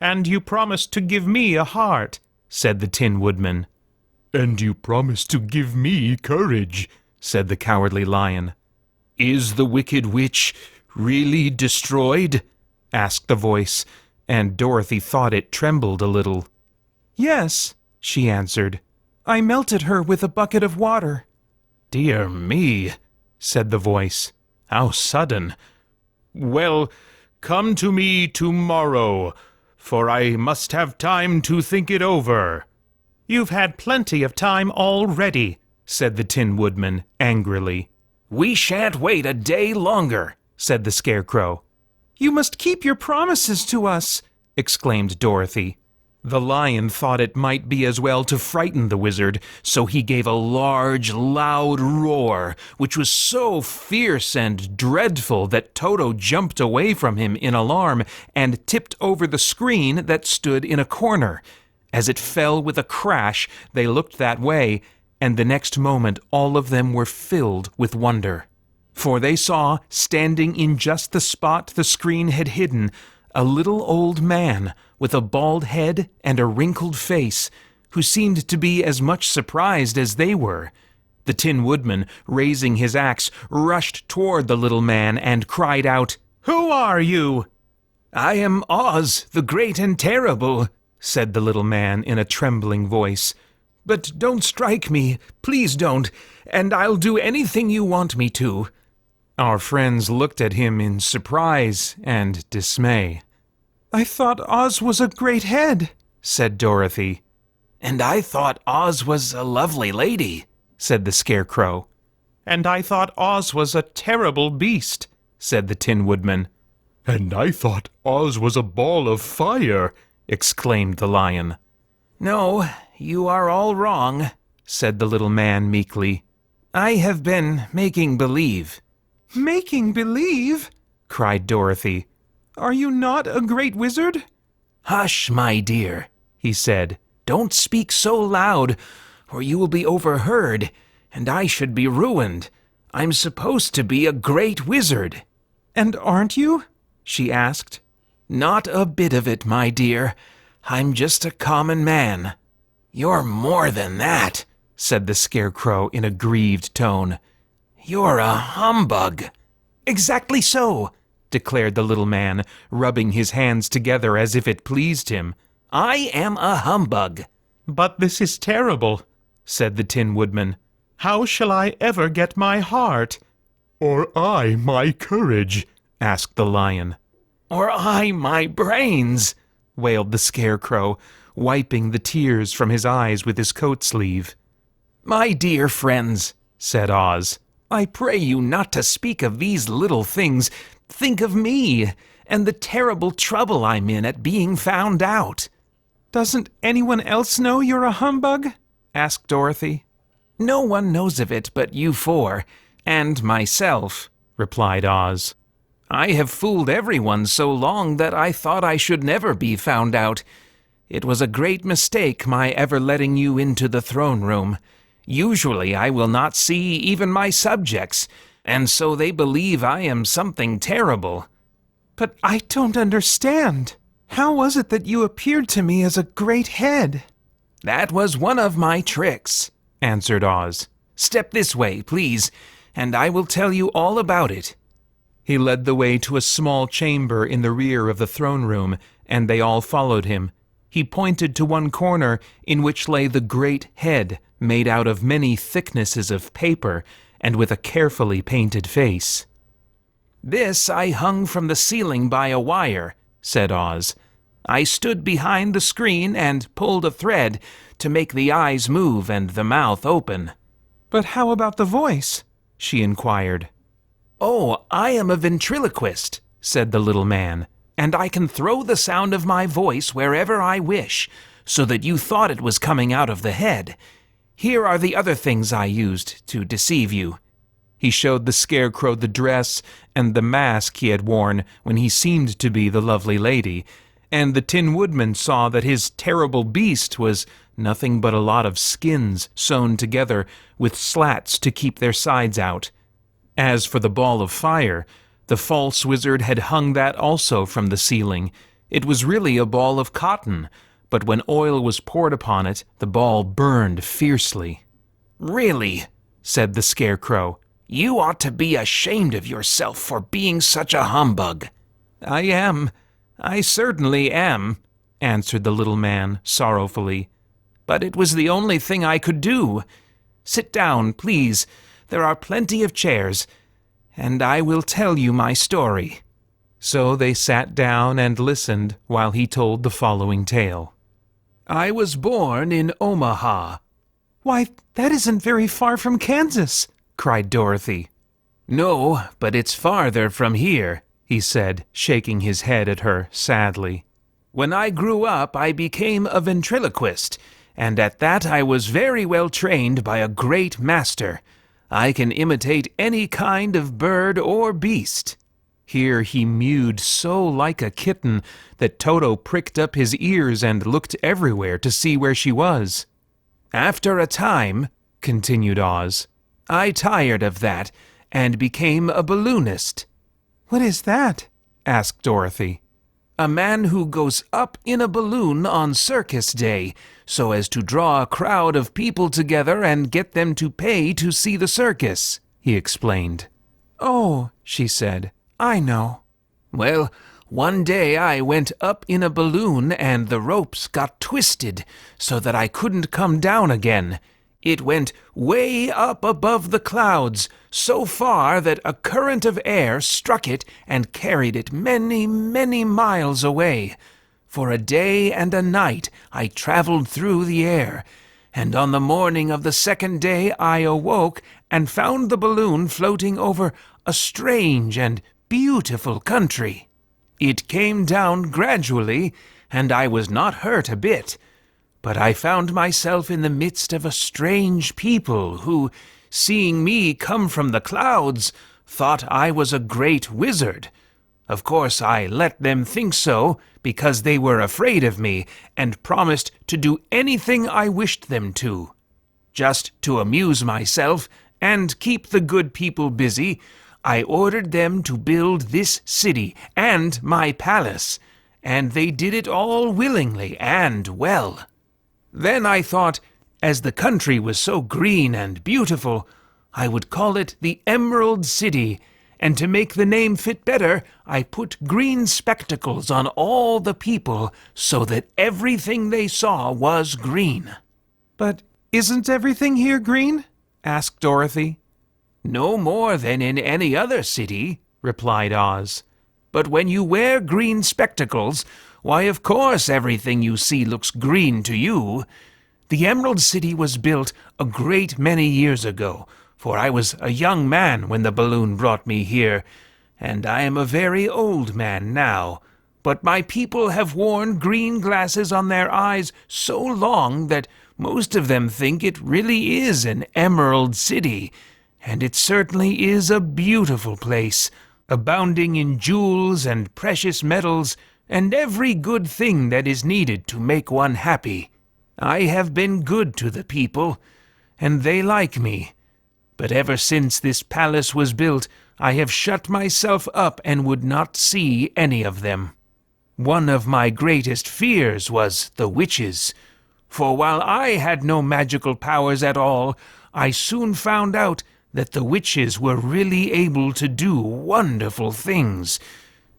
"And you promised to give me a heart," said the Tin Woodman. "And you promised to give me courage," said the Cowardly Lion. "Is the Wicked Witch really destroyed?" asked the voice, and Dorothy thought it trembled a little. "Yes," she answered. "I melted her with a bucket of water." "Dear me," said the voice. "How sudden! Well, come to me tomorrow, for I must have time to think it over." "You've had plenty of time already," said the Tin Woodman angrily. "We shan't wait a day longer," said the Scarecrow. "You must keep your promises to us," exclaimed Dorothy. The lion thought it might be as well to frighten the wizard, so he gave a large, loud roar, which was so fierce and dreadful that Toto jumped away from him in alarm and tipped over the screen that stood in a corner. As it fell with a crash, they looked that way, and the next moment all of them were filled with wonder. For they saw, standing in just the spot the screen had hidden, a little old man with a bald head and a wrinkled face, who seemed to be as much surprised as they were. The Tin Woodman, raising his axe, rushed toward the little man and cried out, "Who are you?" "I am Oz, the great and terrible," said the little man in a trembling voice. "But don't strike me, please don't, and I'll do anything you want me to." Our friends looked at him in surprise and dismay. "I thought Oz was a great head," said Dorothy. "And I thought Oz was a lovely lady," said the Scarecrow. "And I thought Oz was a terrible beast," said the Tin Woodman. "And I thought Oz was a ball of fire," exclaimed the lion. "No, you are all wrong," said the little man meekly. "I have been making believe." "Making believe?" cried Dorothy. "Are you not a great wizard?" "Hush, my dear," he said. "Don't speak so loud, or you will be overheard, and I should be ruined. I'm supposed to be a great wizard." "And aren't you?" she asked. "Not a bit of it, my dear. I'm just a common man." "You're more than that," said the Scarecrow in a grieved tone. "You're a humbug." "Exactly so," declared the little man, rubbing his hands together as if it pleased him. "I am a humbug." "But this is terrible," said the Tin Woodman. "How shall I ever get my heart?" "Or I my courage?" asked the lion. "Or I my brains," wailed the Scarecrow, wiping the tears from his eyes with his coat sleeve. "My dear friends," said Oz, "I pray you not to speak of these little things. Think of me, and the terrible trouble I'm in at being found out." "Doesn't anyone else know you're a humbug?" asked Dorothy. "No one knows of it but you four, and myself," replied Oz. "I have fooled everyone so long that I thought I should never be found out. It was a great mistake my ever letting you into the throne room. Usually I will not see even my subjects, and so they believe I am something terrible." "But I don't understand. How was it that you appeared to me as a great head?" "That was one of my tricks," answered Oz. "Step this way, please, and I will tell you all about it." He led the way to a small chamber in the rear of the throne room, and they all followed him. He pointed to one corner in which lay the great head, made out of many thicknesses of paper, and with a carefully painted face. "This I hung from the ceiling by a wire," said Oz. "I stood behind the screen and pulled a thread to make the eyes move and the mouth open." "But how about the voice?" she inquired. "Oh, I am a ventriloquist," said the little man, "and I can throw the sound of my voice wherever I wish, so that you thought it was coming out of the head. Here are the other things I used to deceive you." He showed the scarecrow the dress and the mask he had worn when he seemed to be the lovely lady, and the Tin Woodman saw that his terrible beast was nothing but a lot of skins sewn together with slats to keep their sides out. As for the ball of fire, the false wizard had hung that also from the ceiling. It was really a ball of cotton, but when oil was poured upon it, the ball burned fiercely. "Really," said the scarecrow, "you ought to be ashamed of yourself for being such a humbug." I certainly am," answered the little man sorrowfully. "But it was the only thing I could do. Sit down, please. There are plenty of chairs, and I will tell you my story." So they sat down and listened while he told the following tale. "I was born in Omaha." "Why, that isn't very far from Kansas," cried Dorothy. "No, but it's farther from here," he said, shaking his head at her sadly. "When I grew up, I became a ventriloquist, and at that I was very well trained by a great master. I can imitate any kind of bird or beast." Here he mewed so like a kitten that Toto pricked up his ears and looked everywhere to see where she was. "After a time," continued Oz, "I tired of that and became a balloonist." "What is that?" asked Dorothy. "A man who goes up in a balloon on circus day so as to draw a crowd of people together and get them to pay to see the circus," he explained. "Oh," she said, "I know." "Well, one day I went up in a balloon and the ropes got twisted so that I couldn't come down again. It went way up above the clouds, so far that a current of air struck it and carried it many, many miles away. For a day and a night I traveled through the air, and on the morning of the second day I awoke and found the balloon floating over a strange and beautiful country. It came down gradually, and I was not hurt a bit. But I found myself in the midst of a strange people who, seeing me come from the clouds, thought I was a great wizard. Of course, I let them think so because they were afraid of me and promised to do anything I wished them to. Just to amuse myself and keep the good people busy, I ordered them to build this city and my palace, and they did it all willingly and well. Then I thought, as the country was so green and beautiful, I would call it the Emerald City, and to make the name fit better, I put green spectacles on all the people so that everything they saw was green." "But isn't everything here green?" asked Dorothy. "No more than in any other city," replied Oz. "But when you wear green spectacles, Why, of course everything you see looks green to you. The Emerald City was built a great many years ago, for I was a young man when the balloon brought me here, and I am a very old man now. But my people have worn green glasses on their eyes so long that most of them think it really is an Emerald City, and it certainly is a beautiful place, abounding in jewels and precious metals, and every good thing that is needed to make one happy. I have been good to the people, and they like me. But ever since this palace was built, I have shut myself up and would not see any of them. One of my greatest fears was the witches, for while I had no magical powers at all, I soon found out that the witches were really able to do wonderful things.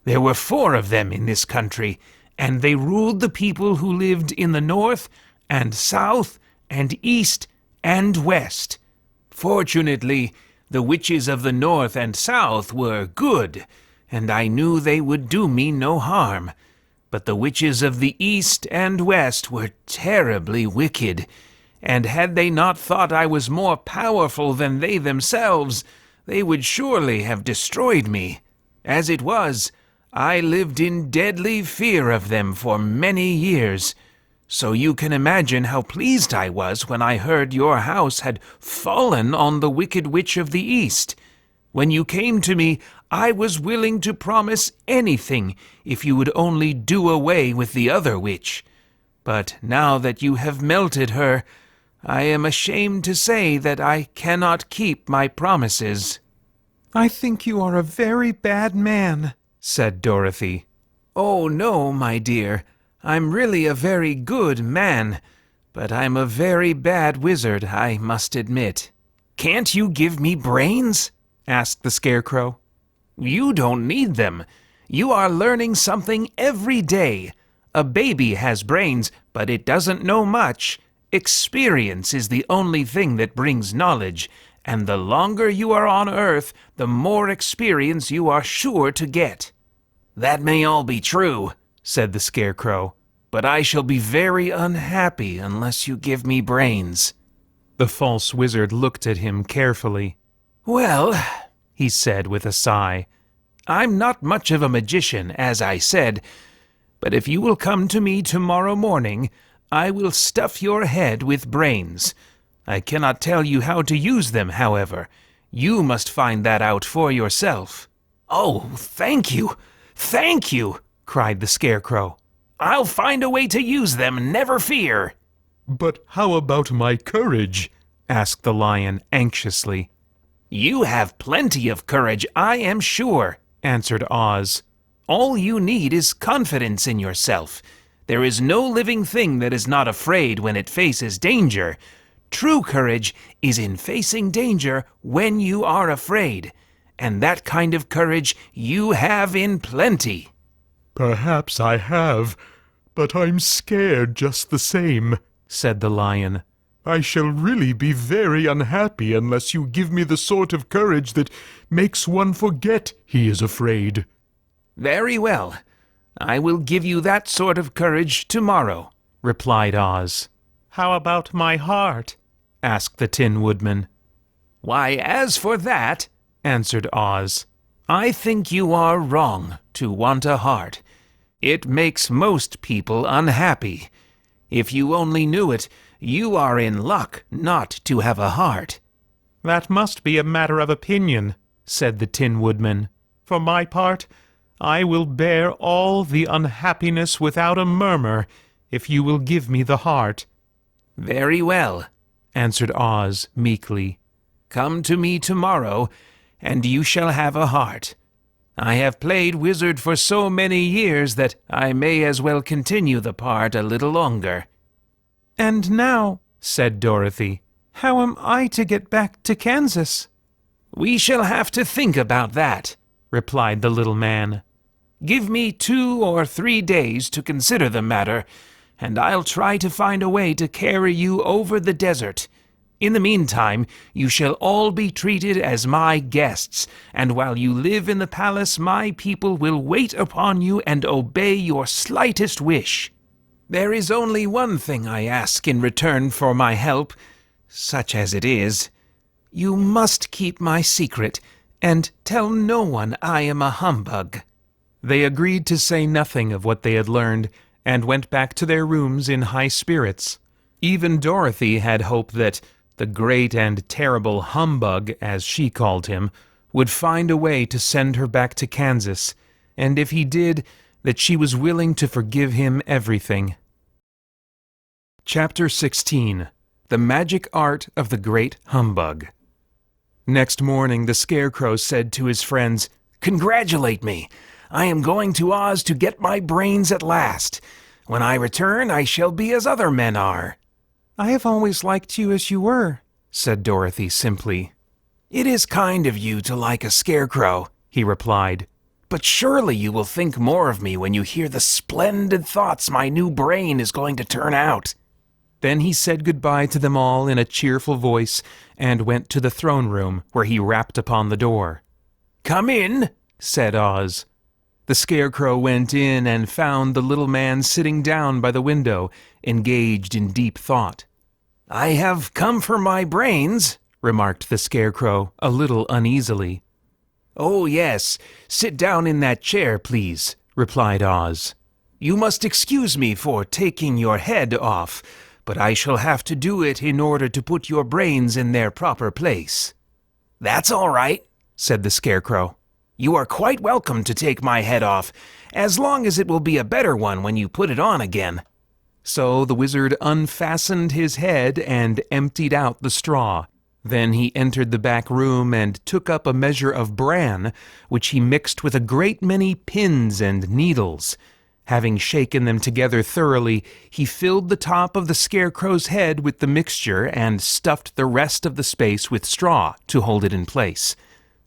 There were 4 of them in this country, and they ruled the people who lived in the north and south and east and west. Fortunately, the witches of the north and south were good, and I knew they would do me no harm. But the witches of the east and west were terribly wicked, and had they not thought I was more powerful than they themselves, they would surely have destroyed me. As it was, I lived in deadly fear of them for many years. So you can imagine how pleased I was when I heard your house had fallen on the wicked witch of the east. When you came to me, I was willing to promise anything if you would only do away with the other witch. But now that you have melted her, I am ashamed to say that I cannot keep my promises." "I think you are a very bad man," said Dorothy. "Oh, no, my dear. I'm really a very good man, but I'm a very bad wizard, I must admit." "Can't you give me brains?" asked the Scarecrow. "You don't need them. You are learning something every day. A baby has brains, but it doesn't know much. Experience is the only thing that brings knowledge, and the longer you are on Earth, the more experience you are sure to get." "That may all be true," said the Scarecrow, "but I shall be very unhappy unless you give me brains." The false wizard looked at him carefully. "Well," he said with a sigh, "I'm not much of a magician, as I said, but if you will come to me tomorrow morning, I will stuff your head with brains. I cannot tell you how to use them, however. You must find that out for yourself." "Oh, thank you! Thank you!" cried the Scarecrow. "I'll find a way to use them, never fear." "But how about my courage?" asked the Lion anxiously. "You have plenty of courage, I am sure," answered Oz. "All you need is confidence in yourself. There is no living thing that is not afraid when it faces danger. True courage is in facing danger when you are afraid, and that kind of courage you have in plenty." "Perhaps I have, but I'm scared just the same," said the Lion. "I shall really be very unhappy unless you give me the sort of courage that makes one forget he is afraid." "Very well. I will give you that sort of courage tomorrow," replied Oz. "How about my heart?" asked the Tin Woodman. "Why, as for that," answered Oz, "I think you are wrong to want a heart. It makes most people unhappy. If you only knew it, you are in luck not to have a heart." "That must be a matter of opinion," said the Tin Woodman. "For my part, I will bear all the unhappiness without a murmur if you will give me the heart." "Very well," answered Oz meekly. "Come to me tomorrow, and you shall have a heart. I have played wizard for so many years that I may as well continue the part a little longer." "And now," said Dorothy, "how am I to get back to Kansas?" "We shall have to think about that," replied the little man. "Give me 2 or 3 days to consider the matter, and I'll try to find a way to carry you over the desert. In the meantime, you shall all be treated as my guests, and while you live in the palace, my people will wait upon you and obey your slightest wish. There is only one thing I ask in return for my help, such as it is. You must keep my secret, and tell no one I am a humbug." They agreed to say nothing of what they had learned, and went back to their rooms in high spirits. Even Dorothy had hope that the great and terrible humbug, as she called him, would find a way to send her back to Kansas, and if he did, that she was willing to forgive him everything. Chapter 16. The Magic Art of the Great Humbug. Next morning the Scarecrow said to his friends, "Congratulate me! I am going to Oz to get my brains at last. When I return, I shall be as other men are." "I have always liked you as you were," said Dorothy simply. "It is kind of you to like a scarecrow," he replied. "But surely you will think more of me when you hear the splendid thoughts my new brain is going to turn out." Then he said goodbye to them all in a cheerful voice and went to the throne room, where he rapped upon the door. "Come in," said Oz. The Scarecrow went in and found the little man sitting down by the window, engaged in deep thought. "I have come for my brains," remarked the Scarecrow, a little uneasily. "Oh, yes. Sit down in that chair, please," replied Oz. "You must excuse me for taking your head off, but I shall have to do it in order to put your brains in their proper place." "That's all right," said the Scarecrow. "You are quite welcome to take my head off, as long as it will be a better one when you put it on again." So the wizard unfastened his head and emptied out the straw. Then he entered the back room and took up a measure of bran, which he mixed with a great many pins and needles. Having shaken them together thoroughly, he filled the top of the Scarecrow's head with the mixture and stuffed the rest of the space with straw to hold it in place.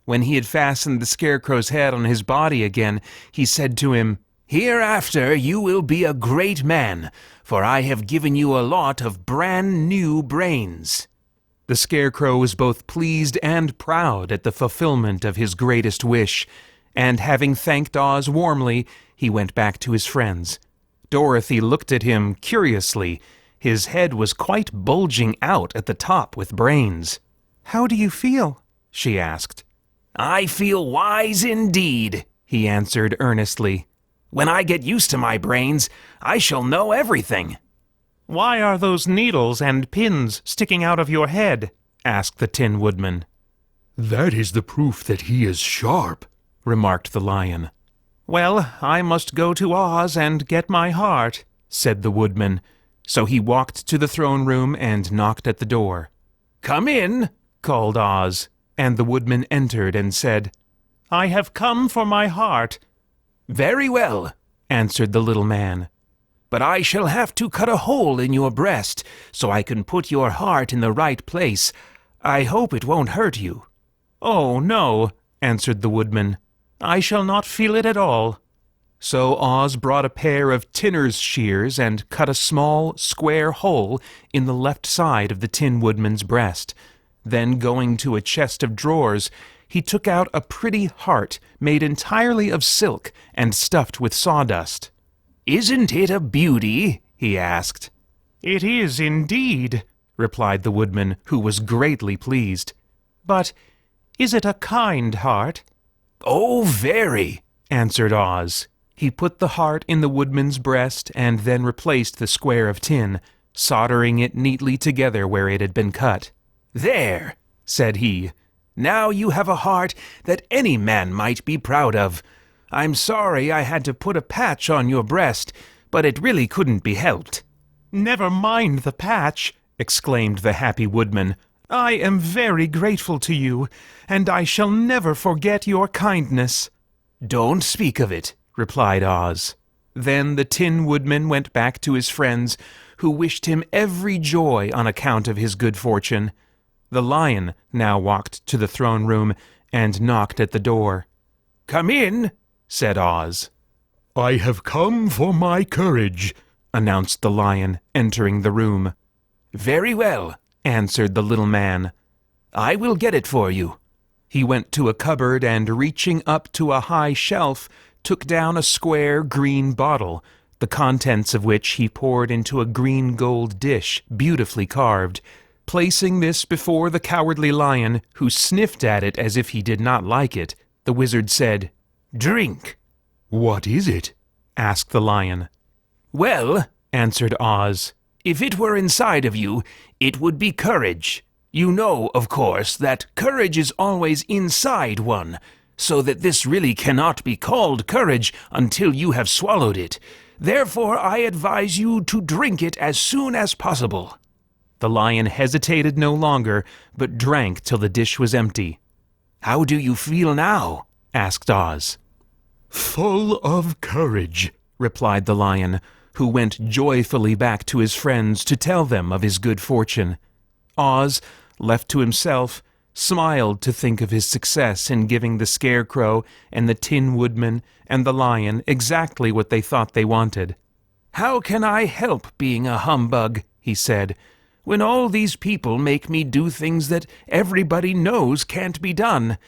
When he had fastened the Scarecrow's head on his body again, he said to him, "Hereafter you will be a great man, for I have given you a lot of brand new brains." The Scarecrow was both pleased and proud at the fulfillment of his greatest wish, and having thanked Oz warmly, he went back to his friends. Dorothy looked at him curiously. His head was quite bulging out at the top with brains. "How do you feel?" she asked. "I feel wise indeed," he answered earnestly. "When I get used to my brains, I shall know everything." "Why are those needles and pins sticking out of your head?" asked the Tin Woodman. "That is the proof that he is sharp," remarked the Lion. "Well, I must go to Oz and get my heart," said the Woodman. So he walked to the throne room and knocked at the door. "Come in," called Oz, and the Woodman entered and said, "I have come for my heart." "Very well," answered the little man. "But I shall have to cut a hole in your breast so I can put your heart in the right place. I hope it won't hurt you." "Oh, no," answered the Woodman. "I shall not feel it at all." So Oz brought a pair of tinner's shears and cut a small, square hole in the left side of the Tin Woodman's breast. Then, going to a chest of drawers, he took out a pretty heart made entirely of silk and stuffed with sawdust. "Isn't it a beauty?" he asked. "It is indeed," replied the Woodman, who was greatly pleased. "But is it a kind heart?" "Oh, very," answered Oz. He put the heart in the Woodman's breast and then replaced the square of tin, soldering it neatly together where it had been cut. "There," said he. "Now you have a heart that any man might be proud of. I'm sorry I had to put a patch on your breast, but it really couldn't be helped." "Never mind the patch," exclaimed the happy Woodman. "I am very grateful to you, and I shall never forget your kindness." "Don't speak of it," replied Oz. Then the Tin Woodman went back to his friends, who wished him every joy on account of his good fortune. The Lion now walked to the throne room and knocked at the door. "Come in," said Oz. "I have come for my courage," announced the Lion, entering the room. "Very well," answered the little man. I will get it for you. He went to a cupboard and, reaching up to a high shelf, took down a square green bottle, the contents of which he poured into a green gold dish, beautifully carved. Placing this before the Cowardly Lion, who sniffed at it as if he did not like it, the wizard said, "Drink." "What is it?" asked the lion. "Well," answered Oz, "if it were inside of you, it would be courage. You know, of course, that courage is always inside one, so that this really cannot be called courage until you have swallowed it. Therefore, I advise you to drink it as soon as possible." The lion hesitated no longer, but drank till the dish was empty. "How do you feel now?" asked Oz. "Full of courage," replied the lion, who went joyfully back to his friends to tell them of his good fortune. Oz, left to himself, smiled to think of his success in giving the scarecrow and the Tin Woodman and the lion exactly what they thought they wanted. "How can I help being a humbug," he said, "when all these people make me do things that everybody knows can't be done?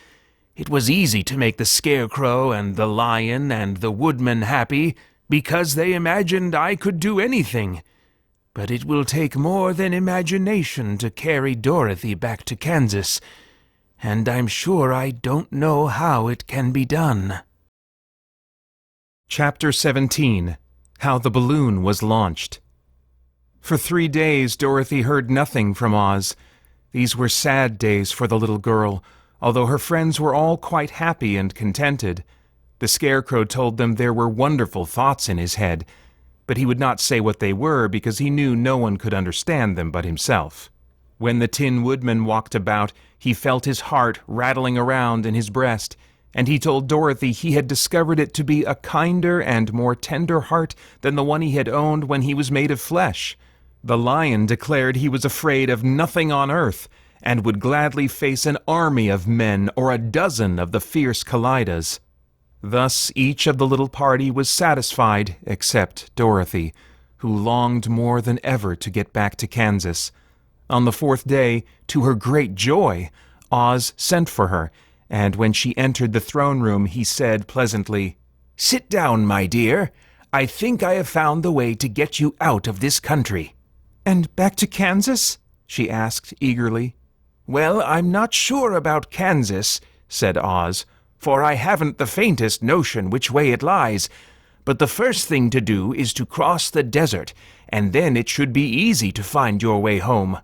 It was easy to make the scarecrow and the lion and the woodman happy, because they imagined I could do anything. But it will take more than imagination to carry Dorothy back to Kansas, and I'm sure I don't know how it can be done." Chapter 17. How the Balloon Was Launched. For 3 days Dorothy heard nothing from Oz. These were sad days for the little girl, although her friends were all quite happy and contented. The Scarecrow told them there were wonderful thoughts in his head, but he would not say what they were because he knew no one could understand them but himself. When the Tin Woodman walked about, he felt his heart rattling around in his breast, and he told Dorothy he had discovered it to be a kinder and more tender heart than the one he had owned when he was made of flesh. The lion declared he was afraid of nothing on earth, and would gladly face an army of men or a dozen of the fierce Kallidas. Thus each of the little party was satisfied except Dorothy, who longed more than ever to get back to Kansas. On the 4th day, to her great joy, Oz sent for her, and when she entered the throne room he said pleasantly, "Sit down, my dear. I think I have found the way to get you out of this country." "And back to Kansas?" she asked eagerly. "Well, I'm not sure about Kansas," said Oz, "for I haven't the faintest notion which way it lies. But the first thing to do is to cross the desert, and then it should be easy to find your way home."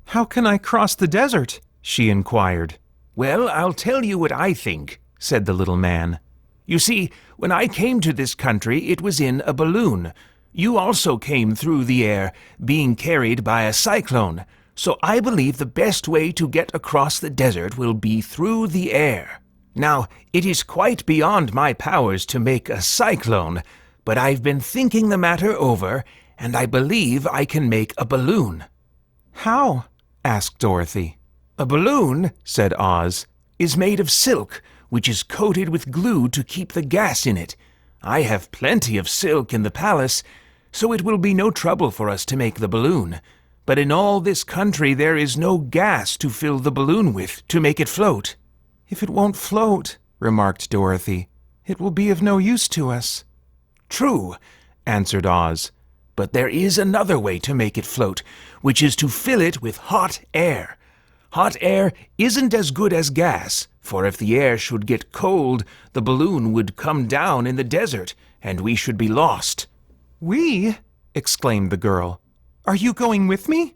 "How can I cross the desert?" she inquired. "Well, I'll tell you what I think," said the little man. "You see, when I came to this country, it was in a balloon. You also came through the air, being carried by a cyclone. So I believe the best way to get across the desert will be through the air. Now, it is quite beyond my powers to make a cyclone, but I've been thinking the matter over, and I believe I can make a balloon." "How?" asked Dorothy. "A balloon," said Oz, "is made of silk, which is coated with glue to keep the gas in it. I have plenty of silk in the palace, so it will be no trouble for us to make the balloon. But in all this country there is no gas to fill the balloon with to make it float." "If it won't float," remarked Dorothy, "it will be of no use to us." "True," answered Oz, "but there is another way to make it float, which is to fill it with hot air. Hot air isn't as good as gas, for if the air should get cold, the balloon would come down in the desert, and we should be lost." "We?" exclaimed the girl. "Are you going with me?"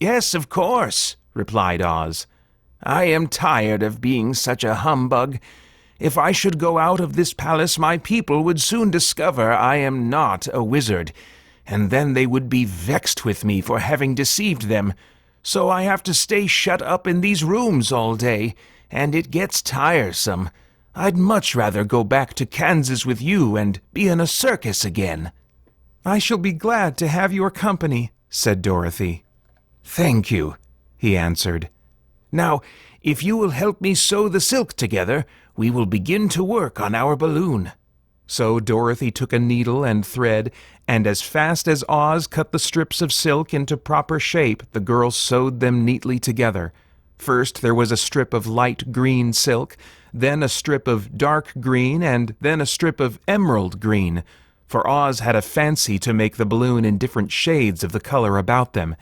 "Yes, of course," replied Oz. "I am tired of being such a humbug. If I should go out of this palace, my people would soon discover I am not a wizard, and then they would be vexed with me for having deceived them. So I have to stay shut up in these rooms all day, and it gets tiresome. I'd much rather go back to Kansas with you and be in a circus again." "I shall be glad to have your company," said Dorothy. "Thank you," he answered. "Now, if you will help me sew the silk together, we will begin to work on our balloon." So Dorothy took a needle and thread, and as fast as Oz cut the strips of silk into proper shape, the girl sewed them neatly together. First there was a strip of light green silk, then a strip of dark green, and then a strip of emerald green, for Oz had a fancy to make the balloon in different shades of the color about them.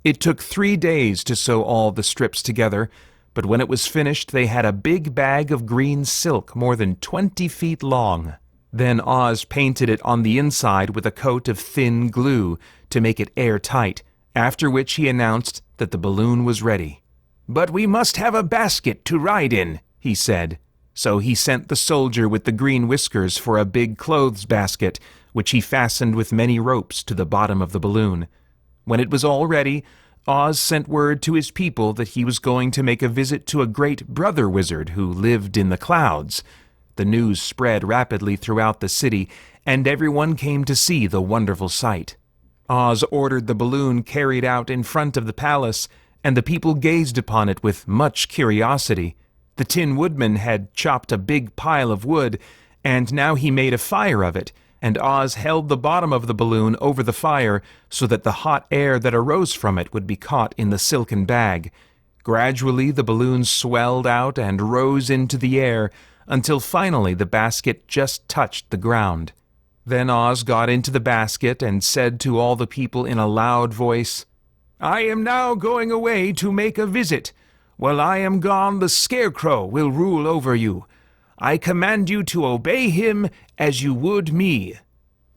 It took 3 days to sew all the strips together, but when it was finished they had a big bag of green silk more than 20 feet long. Then Oz painted it on the inside with a coat of thin glue to make it airtight, after which he announced that the balloon was ready. "But we must have a basket to ride in," he said. So he sent the soldier with the green whiskers for a big clothes basket, which he fastened with many ropes to the bottom of the balloon. When it was all ready, Oz sent word to his people that he was going to make a visit to a great brother wizard who lived in the clouds. The news spread rapidly throughout the city, and everyone came to see the wonderful sight. Oz ordered the balloon carried out in front of the palace, and the people gazed upon it with much curiosity. The Tin Woodman had chopped a big pile of wood, and now he made a fire of it, and Oz held the bottom of the balloon over the fire so that the hot air that arose from it would be caught in the silken bag. Gradually the balloon swelled out and rose into the air, until finally the basket just touched the ground. Then Oz got into the basket and said to all the people in a loud voice, "I am now going away to make a visit. While I am gone, the scarecrow will rule over you. I command you to obey him as you would me."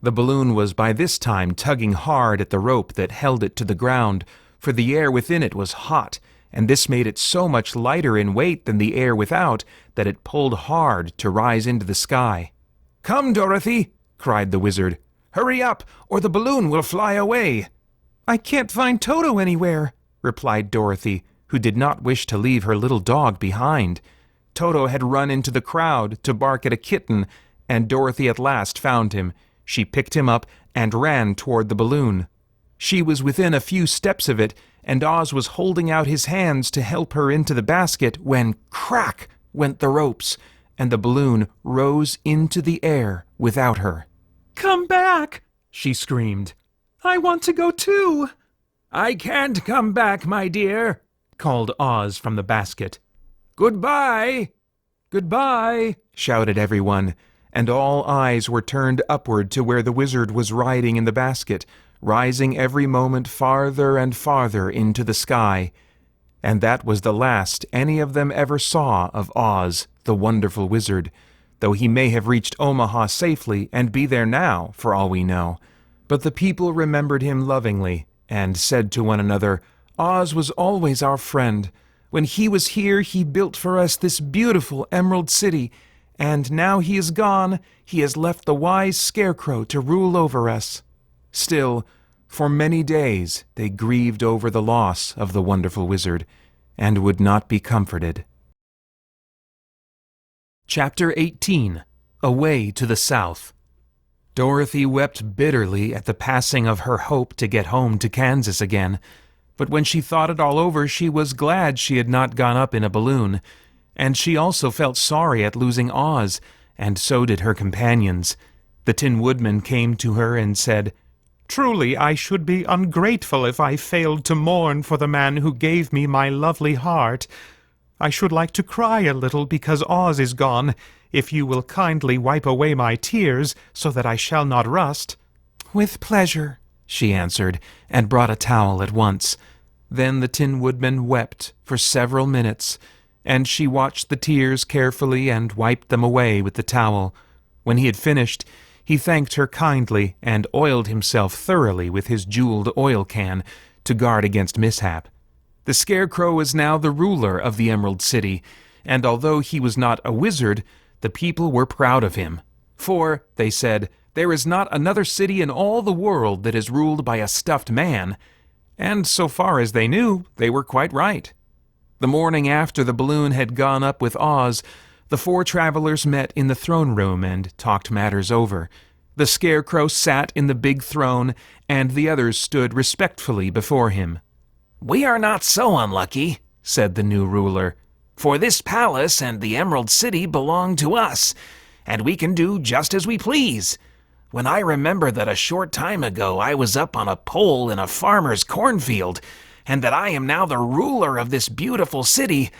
The balloon was by this time tugging hard at the rope that held it to the ground, for the air within it was hot, and this made it so much lighter in weight than the air without that it pulled hard to rise into the sky. "Come, Dorothy!" cried the wizard. "Hurry up, or the balloon will fly away." "I can't find Toto anywhere," replied Dorothy, who did not wish to leave her little dog behind. Toto had run into the crowd to bark at a kitten, and Dorothy at last found him. She picked him up and ran toward the balloon. She was within a few steps of it, and Oz was holding out his hands to help her into the basket when crack went the ropes, and the balloon rose into the air without her. "Come back!" she screamed. "I want to go too!" "I can't come back, my dear," called Oz from the basket. "Goodbye! Goodbye!" shouted everyone, and all eyes were turned upward to where the wizard was riding in the basket, rising every moment farther and farther into the sky. And that was the last any of them ever saw of Oz, the wonderful wizard, though he may have reached Omaha safely and be there now, for all we know. But the people remembered him lovingly, and said to one another, "Oz was always our friend. When he was here, he built for us this beautiful Emerald City, and now he is gone, he has left the wise Scarecrow to rule over us." Still, for many days they grieved over the loss of the wonderful wizard, and would not be comforted. Chapter 18. Away to the South. Dorothy wept bitterly at the passing of her hope to get home to Kansas again, but when she thought it all over, she was glad she had not gone up in a balloon, and she also felt sorry at losing Oz, and so did her companions. The Tin Woodman came to her and said, "Truly, I should be ungrateful if I failed to mourn for the man who gave me my lovely heart. I should like to cry a little because Oz is gone, if you will kindly wipe away my tears so that I shall not rust." "With pleasure," she answered, and brought a towel at once. Then the Tin Woodman wept for several minutes, and she watched the tears carefully and wiped them away with the towel. When he had finished, he thanked her kindly and oiled himself thoroughly with his jeweled oil can to guard against mishap. The Scarecrow was now the ruler of the Emerald City, and although he was not a wizard, the people were proud of him. For, they said, there is not another city in all the world that is ruled by a stuffed man, and so far as they knew, they were quite right. The morning after the balloon had gone up with Oz, the four travelers met in the throne room and talked matters over. The Scarecrow sat in the big throne, and the others stood respectfully before him. "We are not so unlucky," said the new ruler, "for this palace and the Emerald City belong to us, and we can do just as we please. When I remember that a short time ago I was up on a pole in a farmer's cornfield, and that I am now the ruler of this beautiful city,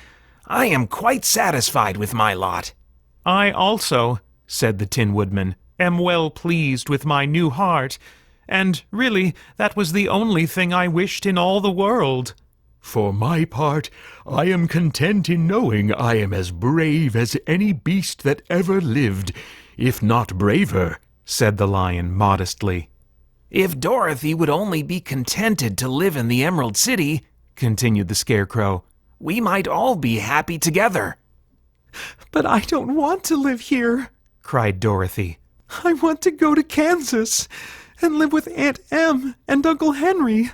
I am quite satisfied with my lot." "I also," said the Tin Woodman, "am well pleased with my new heart, and really that was the only thing I wished in all the world." For my part, I am content in knowing I am as brave as any beast that ever lived, if not braver," said the Lion modestly. "If Dorothy would only be contented to live in the Emerald City," continued the Scarecrow, "we might all be happy together." "But I don't want to live here," cried Dorothy. "I want to go to Kansas and live with Aunt Em and Uncle Henry."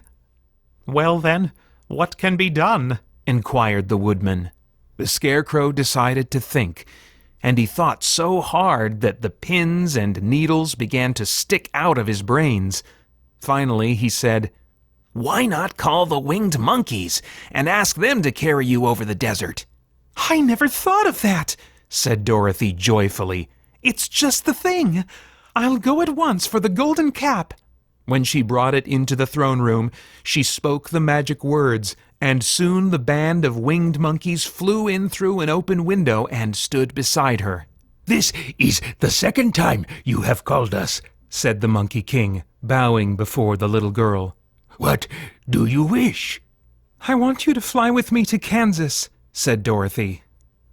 "Well then, what can be done?" inquired the Woodman. The Scarecrow decided to think, and he thought so hard that the pins and needles began to stick out of his brains. Finally, he said, "Why not call the winged monkeys and ask them to carry you over the desert?" "I never thought of that," said Dorothy joyfully. "It's just the thing. I'll go at once for the golden cap." When she brought it into the throne room, she spoke the magic words, and soon the band of winged monkeys flew in through an open window and stood beside her. "This is the second time you have called us," said the Monkey King, bowing before the little girl. "What do you wish?" "I want you to fly with me to Kansas," said Dorothy.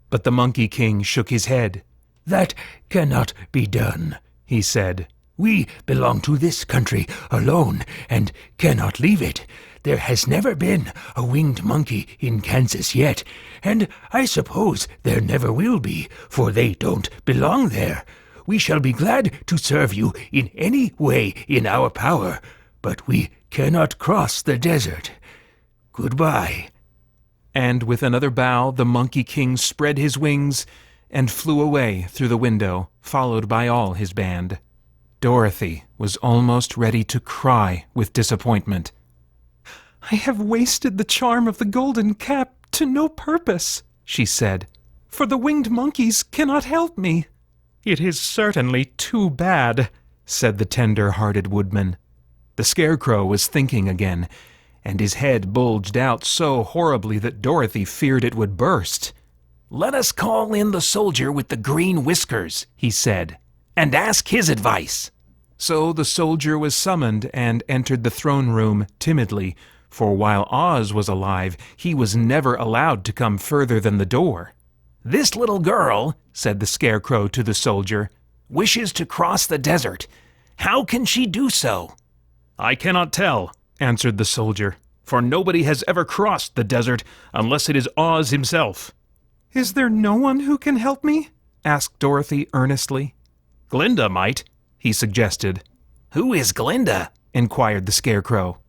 But the Monkey King shook his head. "That cannot be done," he said. "We belong to this country alone and cannot leave it. There has never been a winged monkey in Kansas yet, and I suppose there never will be, for they don't belong there. We shall be glad to serve you in any way in our power, but we cannot cross the desert. Goodbye." And with another bow, the Monkey King spread his wings and flew away through the window, followed by all his band. Dorothy was almost ready to cry with disappointment. "I have wasted the charm of the golden cap to no purpose," she said, "for the winged monkeys cannot help me." "It is certainly too bad," said the tender-hearted Woodman. The Scarecrow was thinking again, and his head bulged out so horribly that Dorothy feared it would burst. "Let us call in the soldier with the green whiskers," he said, "and ask his advice." So the soldier was summoned and entered the throne room timidly, for while Oz was alive, he was never allowed to come further than the door. "This little girl," said the Scarecrow to the soldier, "wishes to cross the desert. How can she do so?" "I cannot tell," answered the soldier, "for nobody has ever crossed the desert unless it is Oz himself." "Is there no one who can help me?" asked Dorothy earnestly. "Glinda might," he suggested. "Who is Glinda?" inquired the Scarecrow.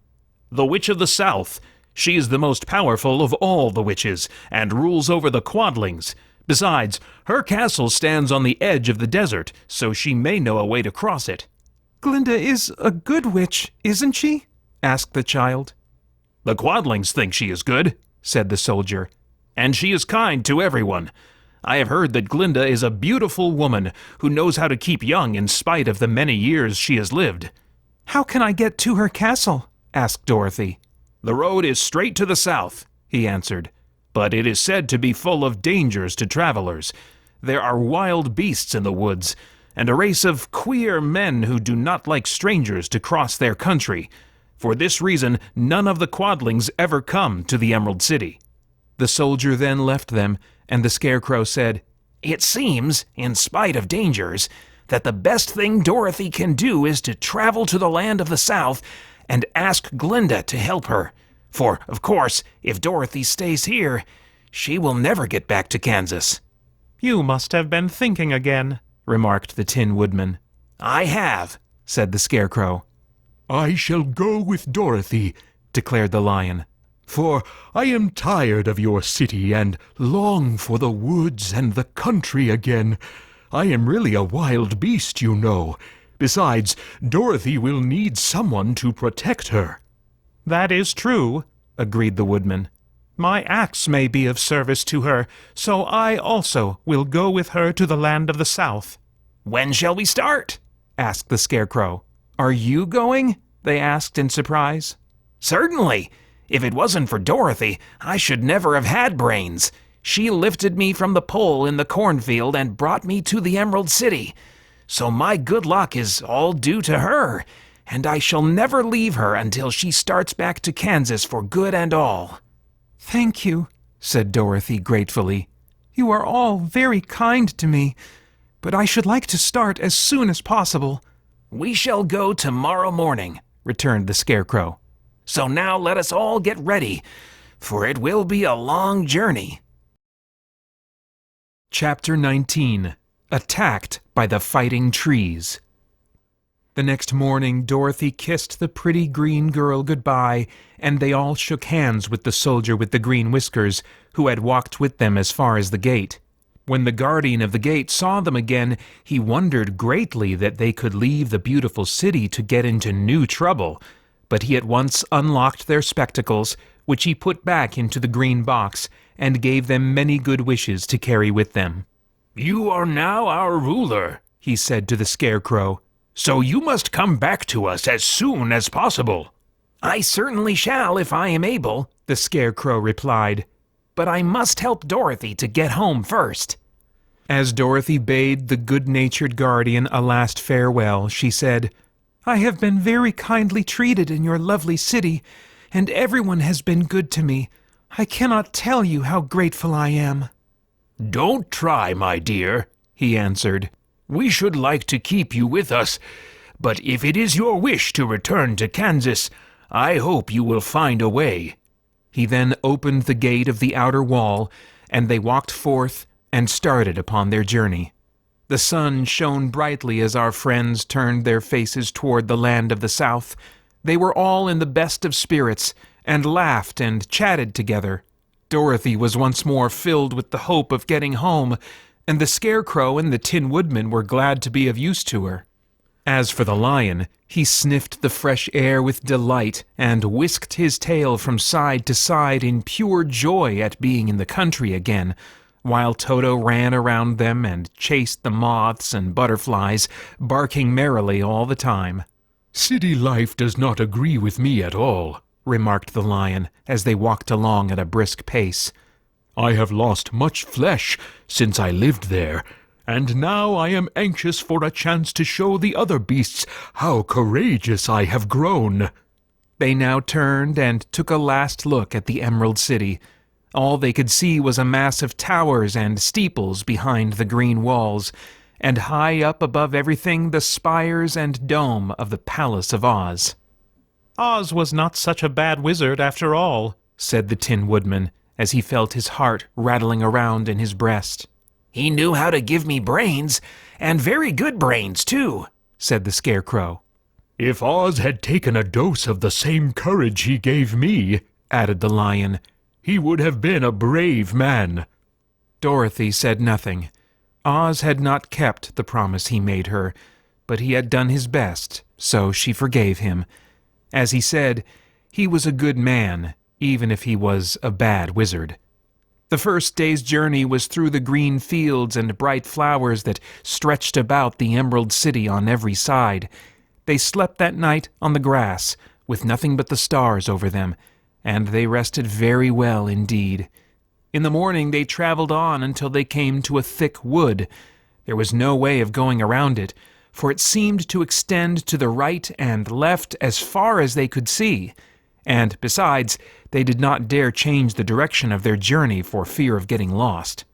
"The Witch of the South. She is the most powerful of all the witches, and rules over the Quadlings. Besides, her castle stands on the edge of the desert, so she may know a way to cross it." "Glinda is a good witch, isn't she?" asked the child. "The Quadlings think she is good," said the soldier, "and she is kind to everyone. I have heard that Glinda is a beautiful woman who knows how to keep young in spite of the many years she has lived." "How can I get to her castle?" asked Dorothy. "The road is straight to the south," he answered, "but it is said to be full of dangers to travelers. There are wild beasts in the woods, and a race of queer men who do not like strangers to cross their country. For this reason, none of the Quadlings ever come to the Emerald City." The soldier then left them, and the Scarecrow said, "It seems, in spite of dangers, that the best thing Dorothy can do is to travel to the land of the South and ask Glinda to help her. For, of course, if Dorothy stays here, she will never get back to Kansas." "You must have been thinking again," remarked the Tin Woodman. "I have," said the Scarecrow. "I shall go with Dorothy," declared the Lion, "for I am tired of your city and long for the woods and the country again. I am really a wild beast, you know. Besides, Dorothy will need someone to protect her." "That is true," agreed the Woodman. "My axe may be of service to her, so I also will go with her to the land of the South." When shall we start? asked the Scarecrow. Are you going? They asked in surprise. Certainly. If it wasn't for Dorothy, I should never have had brains. She lifted me from the pole in the cornfield and brought me to the Emerald City. So my good luck is all due to her, and I shall never leave her until she starts back to Kansas for good and all. Thank you, said Dorothy gratefully. You are all very kind to me, but I should like to start as soon as possible. We shall go tomorrow morning, returned the Scarecrow. So now let us all get ready, for it will be a long journey. Chapter 19. Attacked by the Fighting Trees. The next morning, Dorothy kissed the pretty green girl goodbye, and they all shook hands with the soldier with the green whiskers, who had walked with them as far as the gate. When the guardian of the gate saw them again, he wondered greatly that they could leave the beautiful city to get into new trouble, but he at once unlocked their spectacles, which he put back into the green box, and gave them many good wishes to carry with them. You are now our ruler, he said to the Scarecrow, so you must come back to us as soon as possible. I certainly shall if I am able, the Scarecrow replied, but I must help Dorothy to get home first. As Dorothy bade the good-natured guardian a last farewell, she said, I have been very kindly treated in your lovely city, and everyone has been good to me. I cannot tell you how grateful I am. Don't try, my dear, he answered. We should like to keep you with us, but if it is your wish to return to Kansas, I hope you will find a way. He then opened the gate of the outer wall, and they walked forth and started upon their journey. The sun shone brightly as our friends turned their faces toward the land of the south. They were all in the best of spirits, and laughed and chatted together. Dorothy was once more filled with the hope of getting home, and the Scarecrow and the Tin Woodman were glad to be of use to her. As for the lion, he sniffed the fresh air with delight and whisked his tail from side to side in pure joy at being in the country again, while Toto ran around them and chased the moths and butterflies, barking merrily all the time. City life does not agree with me at all, remarked the lion as they walked along at a brisk pace. I have lost much flesh since I lived there, and now I am anxious for a chance to show the other beasts how courageous I have grown. They now turned and took a last look at the Emerald City. All they could see was a mass of towers and steeples behind the green walls, and high up above everything the spires and dome of the Palace of Oz. Oz was not such a bad wizard after all, said the Tin Woodman, as he felt his heart rattling around in his breast. He knew how to give me brains, and very good brains, too, said the Scarecrow. If Oz had taken a dose of the same courage he gave me, added the lion, he would have been a brave man. Dorothy said nothing. Oz had not kept the promise he made her, but he had done his best, so she forgave him. As he said, he was a good man, even if he was a bad wizard. The first day's journey was through the green fields and bright flowers that stretched about the Emerald City on every side. They slept that night on the grass, with nothing but the stars over them, and they rested very well indeed. In the morning they traveled on until they came to a thick wood. There was no way of going around it, for it seemed to extend to the right and left as far as they could see, and besides, they did not dare change the direction of their journey for fear of getting lost.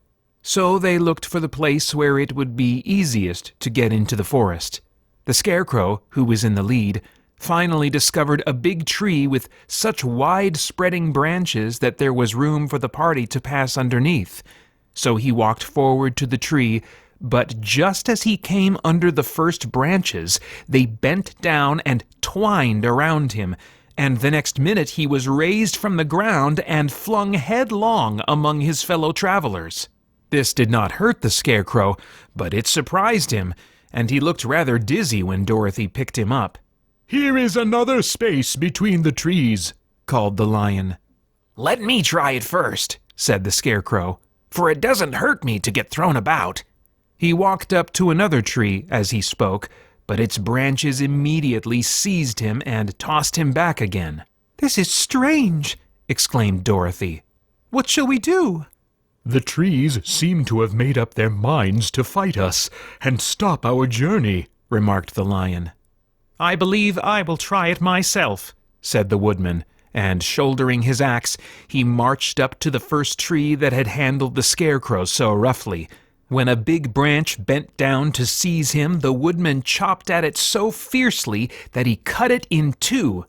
So they looked for the place where it would be easiest to get into the forest. The Scarecrow, who was in the lead, finally discovered a big tree with such wide-spreading branches that there was room for the party to pass underneath. So he walked forward to the tree, but just as he came under the first branches, they bent down and twined around him, and the next minute he was raised from the ground and flung headlong among his fellow travelers. This did not hurt the Scarecrow, but it surprised him, and he looked rather dizzy when Dorothy picked him up. Here is another space between the trees, called the lion. Let me try it first, said the Scarecrow, for it doesn't hurt me to get thrown about. He walked up to another tree as he spoke, but its branches immediately seized him and tossed him back again. "This is strange," exclaimed Dorothy. "What shall we do?" The trees seem to have made up their minds to fight us and stop our journey," remarked the lion. "I believe I will try it myself," said the woodman, and shouldering his axe, he marched up to the first tree that had handled the scarecrow so roughly. When a big branch bent down to seize him, the woodman chopped at it so fiercely that he cut it in two.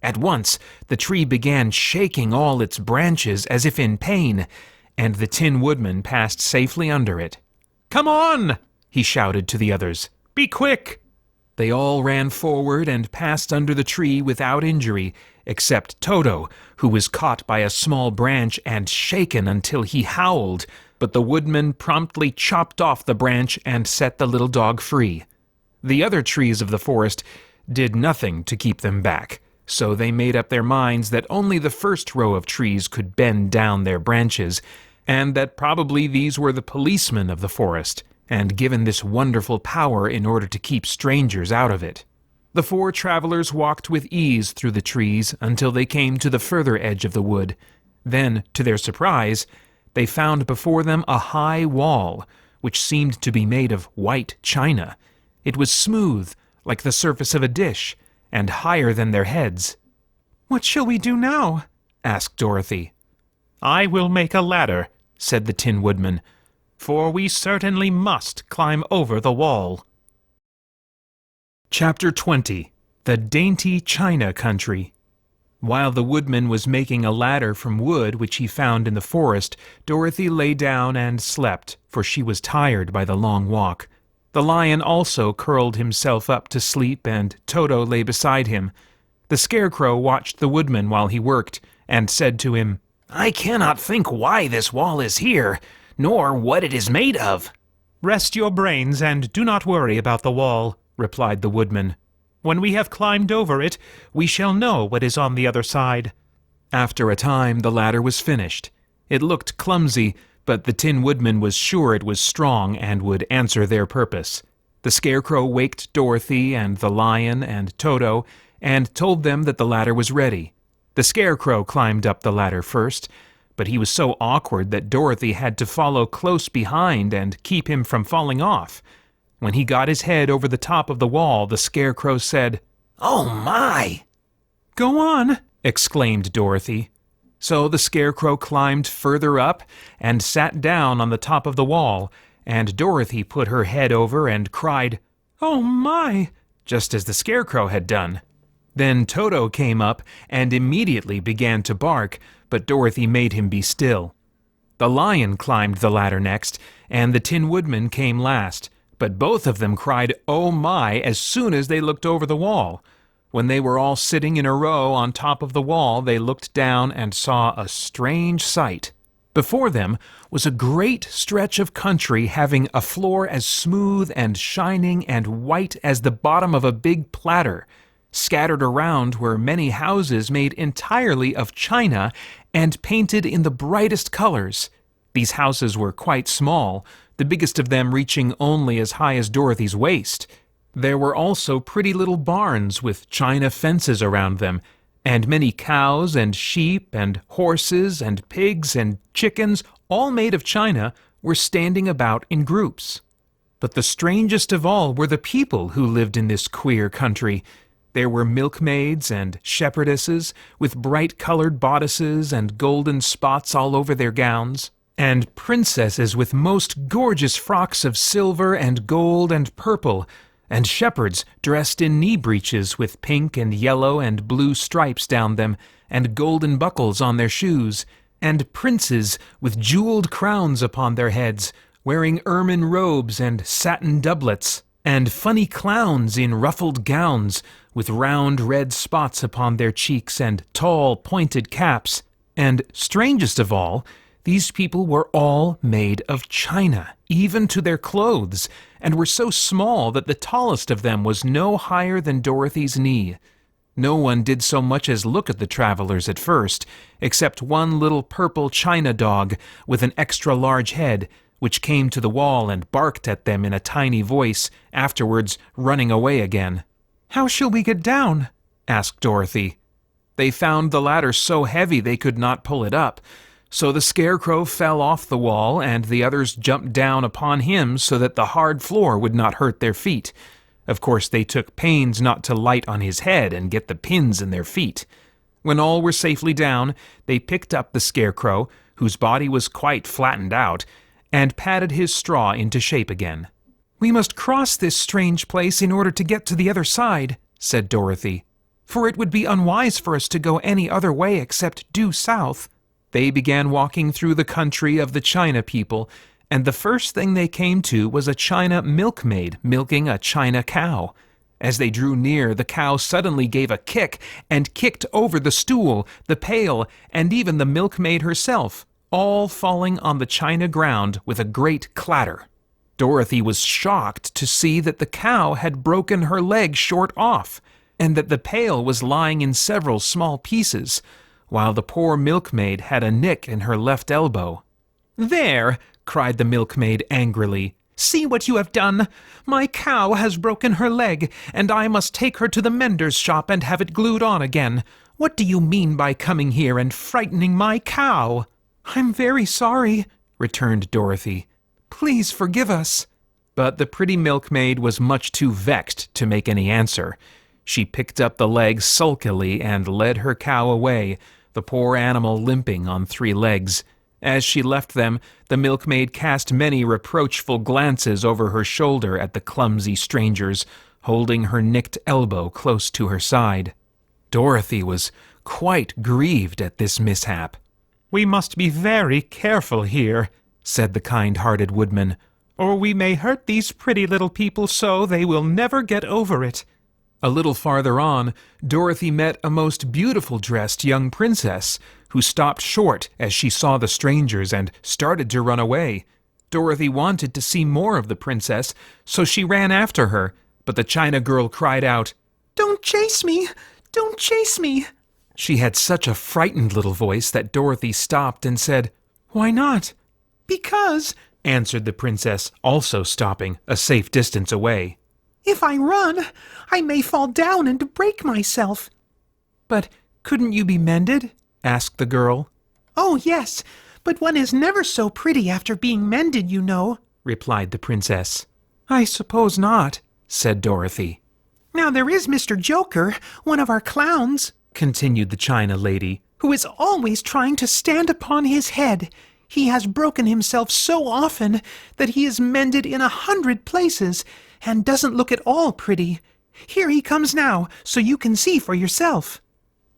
At once, the tree began shaking all its branches as if in pain, and the Tin Woodman passed safely under it. "Come on!" he shouted to the others. "Be quick!" They all ran forward and passed under the tree without injury, except Toto, who was caught by a small branch and shaken until he howled, but the woodman promptly chopped off the branch and set the little dog free. The other trees of the forest did nothing to keep them back, so they made up their minds that only the first row of trees could bend down their branches, and that probably these were the policemen of the forest, and given this wonderful power in order to keep strangers out of it. The four travelers walked with ease through the trees until they came to the further edge of the wood. Then, to their surprise, they found before them a high wall, which seemed to be made of white china. It was smooth, like the surface of a dish, and higher than their heads. "What shall we do now?" asked Dorothy. "I will make a ladder," said the Tin Woodman, "for we certainly must climb over the wall." Chapter 20. The Dainty China Country. While the woodman was making a ladder from wood which he found in the forest, Dorothy lay down and slept, for she was tired by the long walk. The lion also curled himself up to sleep, and Toto lay beside him. The scarecrow watched the woodman while he worked, and said to him, "I cannot think why this wall is here, nor what it is made of." "Rest your brains and do not worry about the wall," replied the woodman. "When we have climbed over it, we shall know what is on the other side." After a time, the ladder was finished. It looked clumsy, but the Tin Woodman was sure it was strong and would answer their purpose. The scarecrow waked Dorothy and the lion and Toto and told them that the ladder was ready. The scarecrow climbed up the ladder first, but he was so awkward that Dorothy had to follow close behind and keep him from falling off. When he got his head over the top of the wall, the scarecrow said, "Oh my!" "Go on!" exclaimed Dorothy. So the scarecrow climbed further up and sat down on the top of the wall, and Dorothy put her head over and cried, "Oh my!" just as the scarecrow had done. Then Toto came up and immediately began to bark, but Dorothy made him be still. The lion climbed the ladder next, and the Tin Woodman came last, but both of them cried, "Oh my!" as soon as they looked over the wall. When they were all sitting in a row on top of the wall, they looked down and saw a strange sight. Before them was a great stretch of country having a floor as smooth and shining and white as the bottom of a big platter. Scattered around were many houses made entirely of china and painted in the brightest colors. These houses were quite small, the biggest of them reaching only as high as Dorothy's waist. There were also pretty little barns with china fences around them, and many cows and sheep and horses and pigs and chickens, all made of china, were standing about in groups. But the strangest of all were the people who lived in this queer country. There were milkmaids and shepherdesses with bright-colored bodices and golden spots all over their gowns, and princesses with most gorgeous frocks of silver and gold and purple, and shepherds dressed in knee breeches with pink and yellow and blue stripes down them, and golden buckles on their shoes, and princes with jeweled crowns upon their heads, wearing ermine robes and satin doublets, and funny clowns in ruffled gowns, with round red spots upon their cheeks and tall pointed caps. And strangest of all, these people were all made of china, even to their clothes, and were so small that the tallest of them was no higher than Dorothy's knee. No one did so much as look at the travelers at first, except one little purple china dog with an extra large head, which came to the wall and barked at them in a tiny voice, afterwards running away again. "How shall we get down?" asked Dorothy. They found the ladder so heavy they could not pull it up, so the scarecrow fell off the wall and the others jumped down upon him so that the hard floor would not hurt their feet. Of course, they took pains not to light on his head and get the pins in their feet. When all were safely down, they picked up the scarecrow, whose body was quite flattened out, and patted his straw into shape again. "We must cross this strange place in order to get to the other side," said Dorothy, "for it would be unwise for us to go any other way except due south." They began walking through the country of the China people, and the first thing they came to was a China milkmaid milking a China cow. As they drew near, the cow suddenly gave a kick and kicked over the stool, the pail, and even the milkmaid herself, all falling on the china ground with a great clatter. Dorothy was shocked to see that the cow had broken her leg short off, and that the pail was lying in several small pieces, while the poor milkmaid had a nick in her left elbow. "There!" cried the milkmaid angrily. "See what you have done! My cow has broken her leg, and I must take her to the mender's shop and have it glued on again. What do you mean by coming here and frightening my cow?" "I'm very sorry," returned Dorothy. "Please forgive us." But the pretty milkmaid was much too vexed to make any answer. She picked up the leg sulkily and led her cow away, the poor animal limping on 3 legs. As she left them, the milkmaid cast many reproachful glances over her shoulder at the clumsy strangers, holding her nicked elbow close to her side. Dorothy was quite grieved at this mishap. "We must be very careful here," said the kind-hearted woodman, "or we may hurt these pretty little people so they will never get over it." A little farther on, Dorothy met a most beautiful-dressed young princess, who stopped short as she saw the strangers and started to run away. Dorothy wanted to see more of the princess, so she ran after her, but the China girl cried out, "Don't chase me! Don't chase me!" She had such a frightened little voice that Dorothy stopped and said, "Why not?" "Because," answered the princess, also stopping a safe distance away. "if I run, I may fall down and break myself." "But couldn't you be mended?" asked the girl. "Oh, yes, but one is never so pretty after being mended, you know," replied the princess. "I suppose not," said Dorothy. "Now there is Mr. Joker, one of our clowns," continued the China lady, "who is always trying to stand upon his head. He has broken himself so often that he is mended in 100 places, and doesn't look at all pretty. Here he comes now, so you can see for yourself."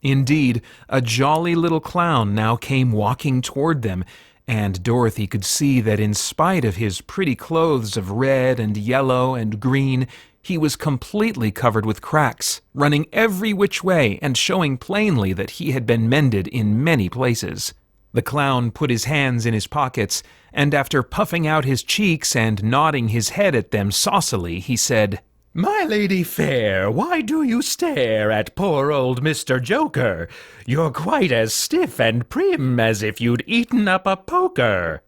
Indeed, a jolly little clown now came walking toward them, and Dorothy could see that in spite of his pretty clothes of red and yellow and green, he was completely covered with cracks, running every which way and showing plainly that he had been mended in many places. The clown put his hands in his pockets, and after puffing out his cheeks and nodding his head at them saucily, he said, "My lady fair, why do you stare at poor old Mr. Joker? You're quite as stiff and prim as if you'd eaten up a poker."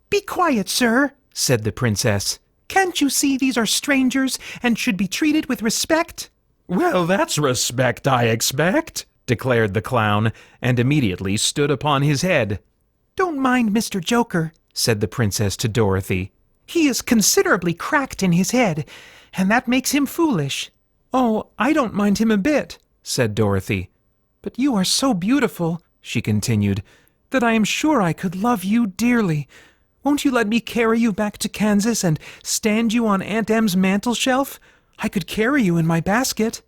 "Be quiet, sir," said the princess. "Can't you see these are strangers and should be treated with respect?" "Well, that's respect, I expect," declared the clown, and immediately stood upon his head. "Don't mind Mr. Joker," said the princess to Dorothy. "He is considerably cracked in his head, and that makes him foolish." "Oh, I don't mind him a bit," said Dorothy. "But you are so beautiful," she continued, "that I am sure I could love you dearly. Won't you let me carry you back to Kansas and stand you on Aunt Em's mantel shelf? I could carry you in my basket."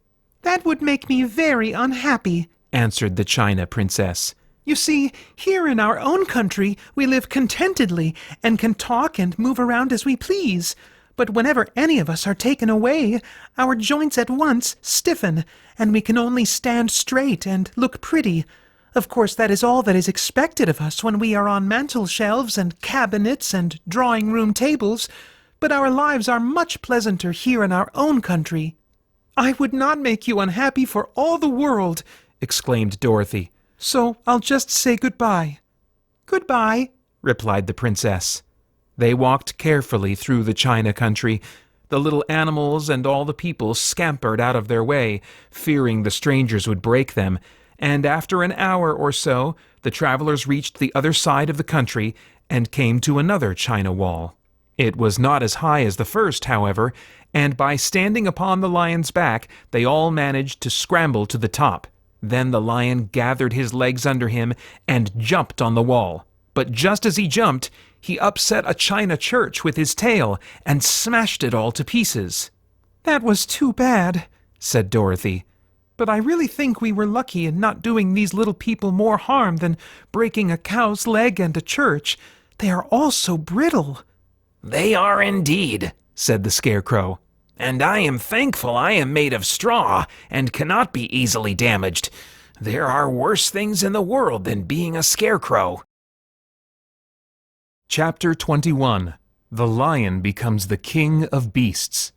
"That would make me very unhappy," answered the China princess. "You see, here in our own country we live contentedly and can talk and move around as we please. But whenever any of us are taken away, our joints at once stiffen, and we can only stand straight and look pretty. Of course, that is all that is expected of us when we are on mantel shelves and cabinets and drawing-room tables, but our lives are much pleasanter here in our own country." "I would not make you unhappy for all the world," exclaimed Dorothy. "So I'll just say goodbye." "Goodbye," replied the princess. They walked carefully through the China country. The little animals and all the people scampered out of their way, fearing the strangers would break them, and after an hour or so, the travelers reached the other side of the country and came to another China wall. It was not as high as the first, however, and by standing upon the lion's back, they all managed to scramble to the top. Then the lion gathered his legs under him and jumped on the wall. But just as he jumped, he upset a china church with his tail and smashed it all to pieces. "That was too bad," said Dorothy. "But I really think we were lucky in not doing these little people more harm than breaking a cow's leg and a church. They are all so brittle." "They are indeed," said the Scarecrow. "And I am thankful I am made of straw and cannot be easily damaged. There are worse things in the world than being a scarecrow." Chapter 21. The Lion Becomes the King of Beasts.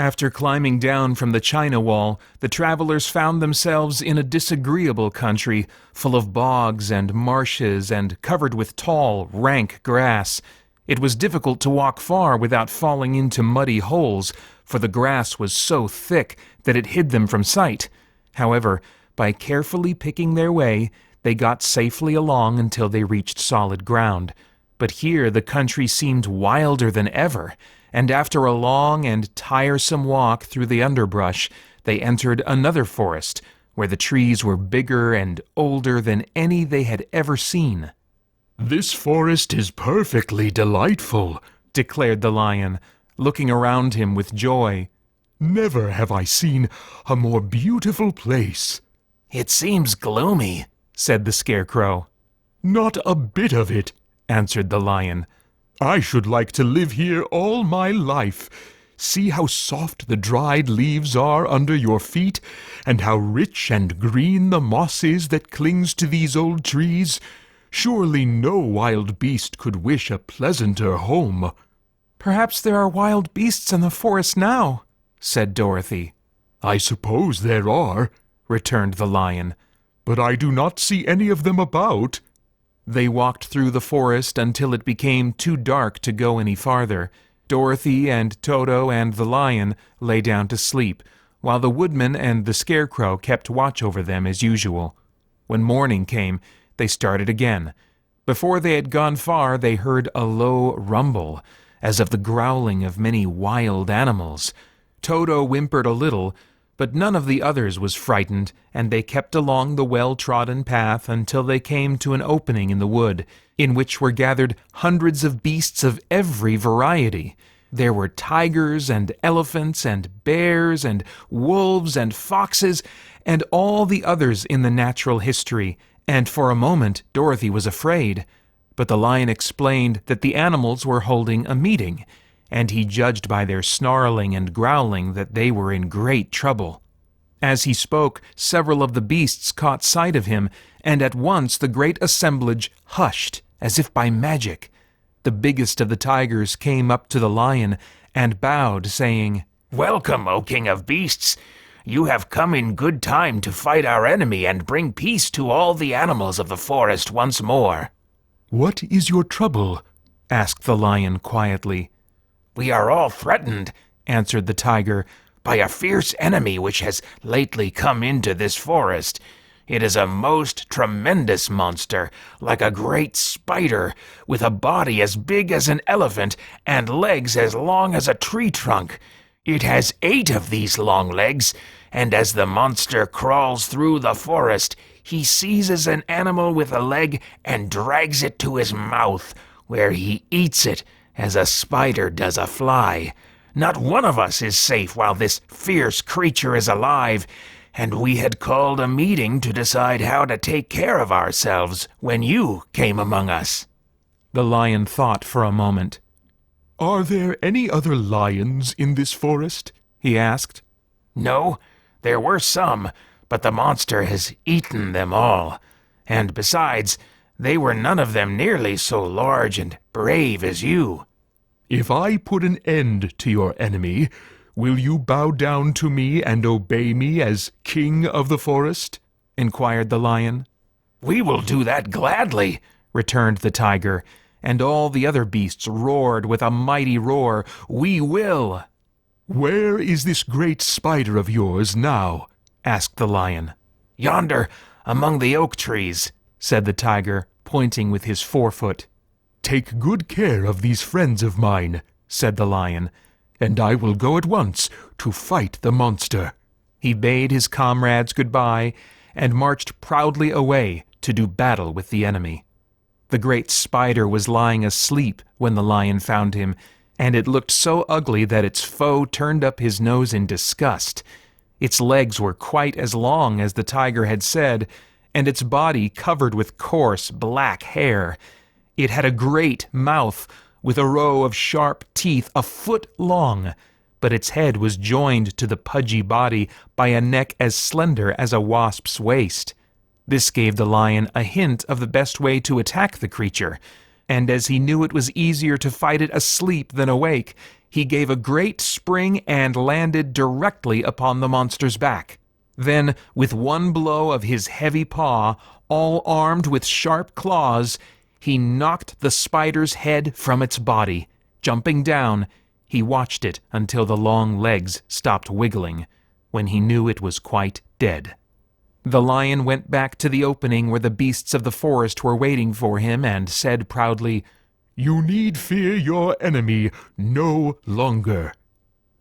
After climbing down from the China Wall, the travelers found themselves in a disagreeable country, full of bogs and marshes and covered with tall, rank grass. It was difficult to walk far without falling into muddy holes, for the grass was so thick that it hid them from sight. However, by carefully picking their way, they got safely along until they reached solid ground. But here the country seemed wilder than ever, and after a long and tiresome walk through the underbrush, they entered another forest, where the trees were bigger and older than any they had ever seen. "This forest is perfectly delightful," declared the lion, looking around him with joy. "Never have I seen a more beautiful place." "It seems gloomy," said the Scarecrow. "Not a bit of it," answered the lion. "I should like to live here all my life. See how soft the dried leaves are under your feet, and how rich and green the moss is that clings to these old trees. Surely no wild beast could wish a pleasanter home." "Perhaps there are wild beasts in the forest now," said Dorothy. "I suppose there are," returned the lion, "but I do not see any of them about." They walked through the forest until it became too dark to go any farther. Dorothy and Toto and the lion lay down to sleep, while the woodman and the Scarecrow kept watch over them as usual. When morning came, they started again. Before they had gone far, they heard a low rumble, as of the growling of many wild animals. Toto whimpered a little, but none of the others was frightened, and they kept along the well-trodden path until they came to an opening in the wood, in which were gathered hundreds of beasts of every variety. There were tigers and elephants and bears and wolves and foxes and all the others in the natural history, and for a moment Dorothy was afraid. But the lion explained that the animals were holding a meeting, and he judged by their snarling and growling that they were in great trouble. As he spoke, several of the beasts caught sight of him, and at once the great assemblage hushed, as if by magic. The biggest of the tigers came up to the lion and bowed, saying, "Welcome, O King of Beasts. You have come in good time to fight our enemy and bring peace to all the animals of the forest once more." "What is your trouble?" asked the lion quietly. "We are all threatened," answered the tiger, "by a fierce enemy which has lately come into this forest. It is a most tremendous monster, like a great spider, with a body as big as an elephant and legs as long as a tree trunk. It has 8 of these long legs, and as the monster crawls through the forest, he seizes an animal with a leg and drags it to his mouth, where he eats it as a spider does a fly. Not one of us is safe while this fierce creature is alive, and we had called a meeting to decide how to take care of ourselves when you came among us." The lion thought for a moment. "Are there any other lions in this forest?" he asked. "No, there were some, but the monster has eaten them all. And besides, they were none of them nearly so large and brave as you." "If I put an end to your enemy, will you bow down to me and obey me as king of the forest?" inquired the lion. "We will do that gladly," returned the tiger, and all the other beasts roared with a mighty roar, "We will!" "Where is this great spider of yours now?" asked the lion. "Yonder, among the oak trees," said the tiger, pointing with his forefoot. "Take good care of these friends of mine," said the lion, "and I will go at once to fight the monster." He bade his comrades goodbye and marched proudly away to do battle with the enemy. The great spider was lying asleep when the lion found him, and it looked so ugly that its foe turned up his nose in disgust. Its legs were quite as long as the tiger had said, and its body covered with coarse black hair. It had a great mouth with a row of sharp teeth a foot long, but its head was joined to the pudgy body by a neck as slender as a wasp's waist. This gave the lion a hint of the best way to attack the creature, and as he knew it was easier to fight it asleep than awake, he gave a great spring and landed directly upon the monster's back. Then, with one blow of his heavy paw, all armed with sharp claws, he knocked the spider's head from its body. Jumping down, he watched it until the long legs stopped wiggling, when he knew it was quite dead. The lion went back to the opening where the beasts of the forest were waiting for him and said proudly, "You need fear your enemy no longer."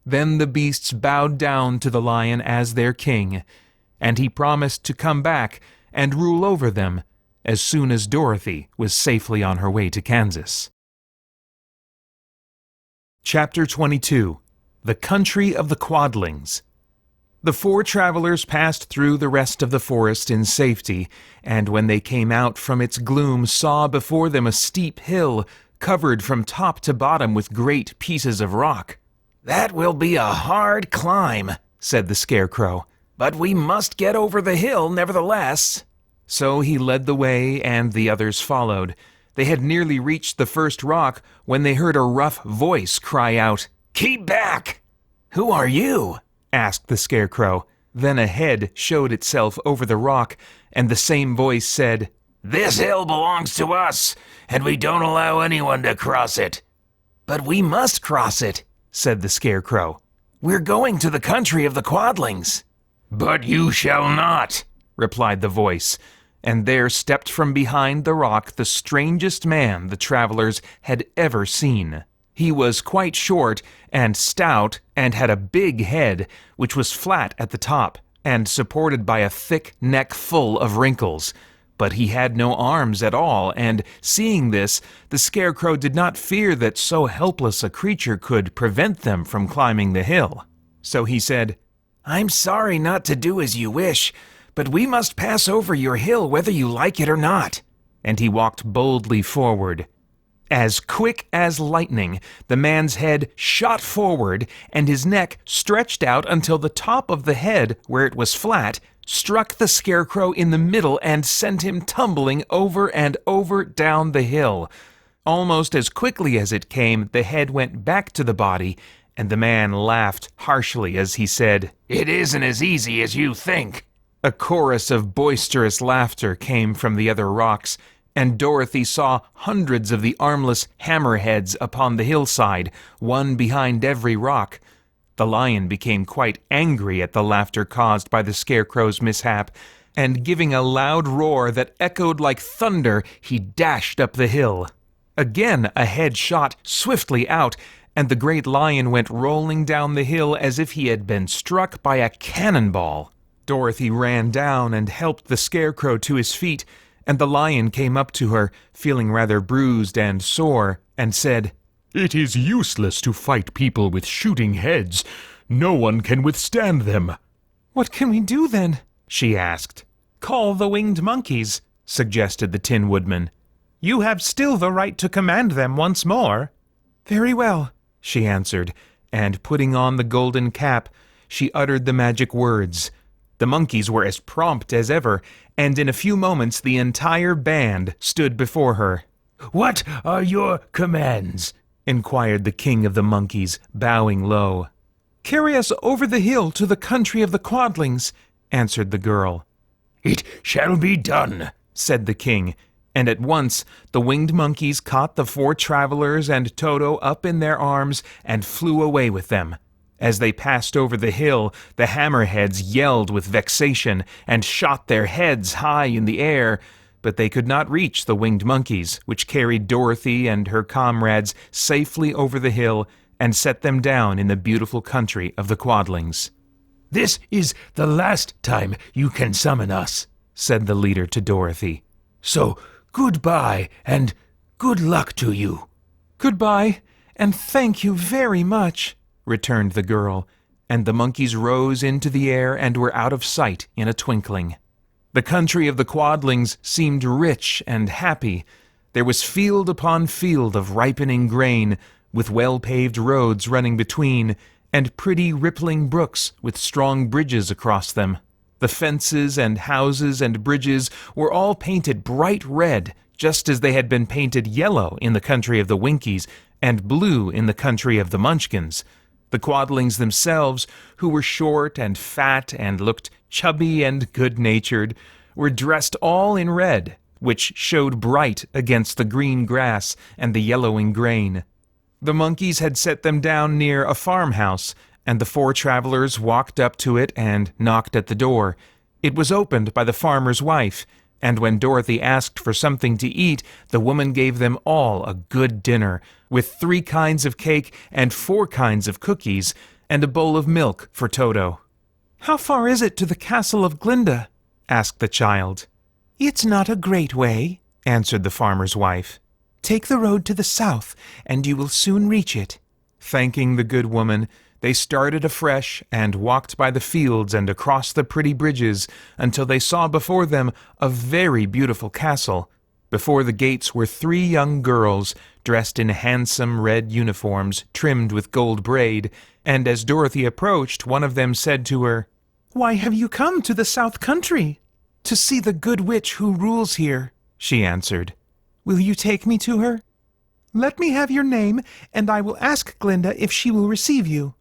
Then the beasts bowed down to the lion as their king, and he promised to come back and rule over them as soon as Dorothy was safely on her way to Kansas. Chapter 22. The Country of the Quadlings. The four travelers passed through the rest of the forest in safety, and when they came out from its gloom saw before them a steep hill, covered from top to bottom with great pieces of rock. "That will be a hard climb," said the scarecrow, "but we must get over the hill nevertheless." So he led the way, and the others followed. They had nearly reached the first rock when they heard a rough voice cry out, "Keep back!" "Who are you?" asked the scarecrow. Then a head showed itself over the rock, and the same voice said, "This hill belongs to us, and we don't allow anyone to cross it." "But we must cross it," said the scarecrow. "We're going to the country of the Quadlings." "But you shall not," replied the voice, and there stepped from behind the rock the strangest man the travelers had ever seen. He was quite short and stout and had a big head, which was flat at the top and supported by a thick neck full of wrinkles. But he had no arms at all, and seeing this, the scarecrow did not fear that so helpless a creature could prevent them from climbing the hill. So he said, "I'm sorry not to do as you wish, but we must pass over your hill whether you like it or not." And he walked boldly forward. As quick as lightning, the man's head shot forward, and his neck stretched out until the top of the head, where it was flat, struck the scarecrow in the middle and sent him tumbling over and over down the hill. Almost as quickly as it came, the head went back to the body, and the man laughed harshly as he said, "It isn't as easy as you think." A chorus of boisterous laughter came from the other rocks, and Dorothy saw hundreds of the armless hammerheads upon the hillside, one behind every rock. The lion became quite angry at the laughter caused by the scarecrow's mishap, and giving a loud roar that echoed like thunder, he dashed up the hill. Again a head shot swiftly out, and the great lion went rolling down the hill as if he had been struck by a cannonball. Dorothy ran down and helped the scarecrow to his feet, and the lion came up to her, feeling rather bruised and sore, and said, "It is useless to fight people with shooting heads. No one can withstand them." "What can we do then?" she asked. "Call the winged monkeys," suggested the Tin Woodman. "You have still the right to command them once more." "Very well," she answered, and putting on the golden cap, she uttered the magic words. The monkeys were as prompt as ever, and in a few moments the entire band stood before her. "What are your commands?" inquired the king of the monkeys, bowing low. "Carry us over the hill to the country of the Quadlings," answered the girl. "It shall be done," said the king, and at once the winged monkeys caught the 4 travelers and Toto up in their arms and flew away with them. As they passed over the hill, the hammerheads yelled with vexation and shot their heads high in the air, but they could not reach the winged monkeys, which carried Dorothy and her comrades safely over the hill and set them down in the beautiful country of the Quadlings. "This is the last time you can summon us," said the leader to Dorothy. "So goodbye and good luck to you." "Goodbye, and thank you very much," returned the girl, and the monkeys rose into the air and were out of sight in a twinkling. The country of the Quadlings seemed rich and happy. There was field upon field of ripening grain, with well-paved roads running between, and pretty rippling brooks with strong bridges across them. The fences and houses and bridges were all painted bright red, just as they had been painted yellow in the country of the Winkies and blue in the country of the Munchkins. The Quadlings themselves, who were short and fat and looked chubby and good-natured, were dressed all in red, which showed bright against the green grass and the yellowing grain. The monkeys had set them down near a farmhouse, and the 4 travelers walked up to it and knocked at the door. It was opened by the farmer's wife, and when Dorothy asked for something to eat, the woman gave them all a good dinner, with 3 kinds of cake and 4 kinds of cookies, and a bowl of milk for Toto. "How far is it to the castle of Glinda?" asked the child. "It's not a great way," answered the farmer's wife. "Take the road to the south, and you will soon reach it." Thanking the good woman, they started afresh and walked by the fields and across the pretty bridges until they saw before them a very beautiful castle. Before the gates were 3 young girls, dressed in handsome red uniforms trimmed with gold braid, and as Dorothy approached, one of them said to her, "Why have you come to the South Country?" "To see the good witch who rules here," she answered. "Will you take me to her?" "Let me have your name, and I will ask Glinda if she will receive you."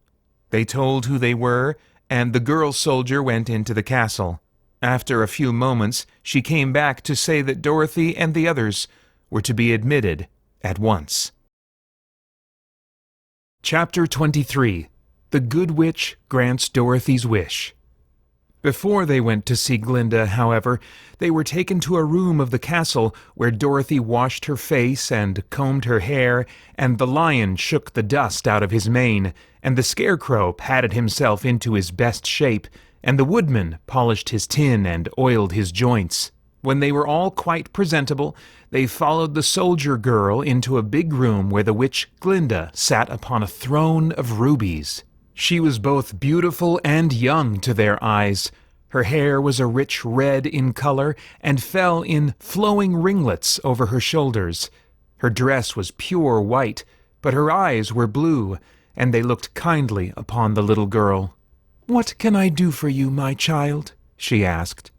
They told who they were, and the girl soldier went into the castle. After a few moments, she came back to say that Dorothy and the others were to be admitted at once. Chapter 23. The Good Witch Grants Dorothy's Wish. Before they went to see Glinda, however, they were taken to a room of the castle where Dorothy washed her face and combed her hair, and the lion shook the dust out of his mane, and the scarecrow patted himself into his best shape, and the woodman polished his tin and oiled his joints. When they were all quite presentable, they followed the soldier girl into a big room where the witch Glinda sat upon a throne of rubies. She was both beautiful and young to their eyes. Her hair was a rich red in color and fell in flowing ringlets over her shoulders. Her dress was pure white, but her eyes were blue, and they looked kindly upon the little girl. "What can I do for you, my child?" she asked.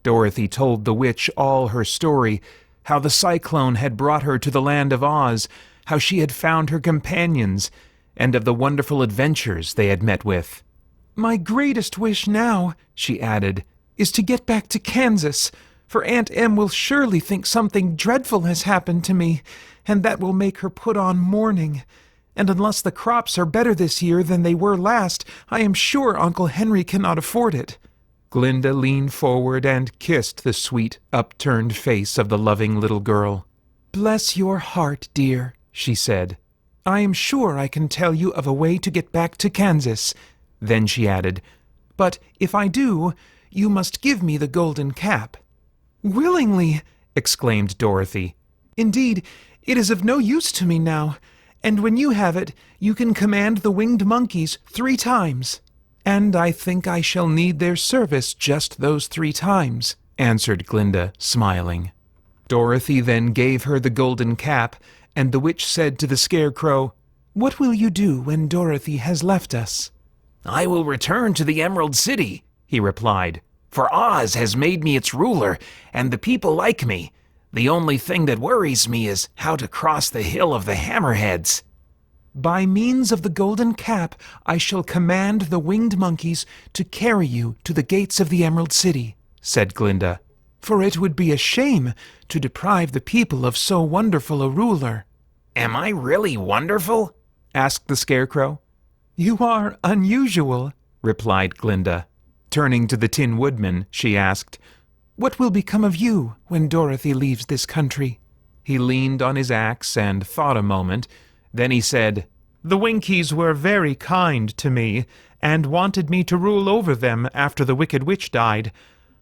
Dorothy told the witch all her story, how the cyclone had brought her to the land of Oz, how she had found her companions, and of the wonderful adventures they had met with. "My greatest wish now," she added, "is to get back to Kansas, for Aunt Em will surely think something dreadful has happened to me, and that will make her put on mourning. And unless the crops are better this year than they were last, I am sure Uncle Henry cannot afford it." Glinda leaned forward and kissed the sweet, upturned face of the loving little girl. "Bless your heart, dear," she said. "I am sure I can tell you of a way to get back to Kansas." Then she added, "But if I do, you must give me the golden cap." "Willingly," exclaimed Dorothy. "Indeed, it is of no use to me now, and when you have it, you can command the winged monkeys 3 times." "And I think I shall need their service just those 3 times," answered Glinda, smiling. Dorothy then gave her the golden cap, and the witch said to the scarecrow, "What will you do when Dorothy has left us?" "I will return to the Emerald City," he replied, "for Oz has made me its ruler, and the people like me. The only thing that worries me is how to cross the Hill of the Hammerheads." "By means of the golden cap, I shall command the winged monkeys to carry you to the gates of the Emerald City," said Glinda. for it would be a shame to deprive the people of so wonderful a ruler." Am I really wonderful? asked the Scarecrow. "You are unusual," replied Glinda. Turning to the Tin Woodman, she asked, "What will become of you when Dorothy leaves this country?" He leaned on his axe and thought a moment. Then he said, "The Winkies were very kind to me, and wanted me to rule over them after the Wicked Witch died.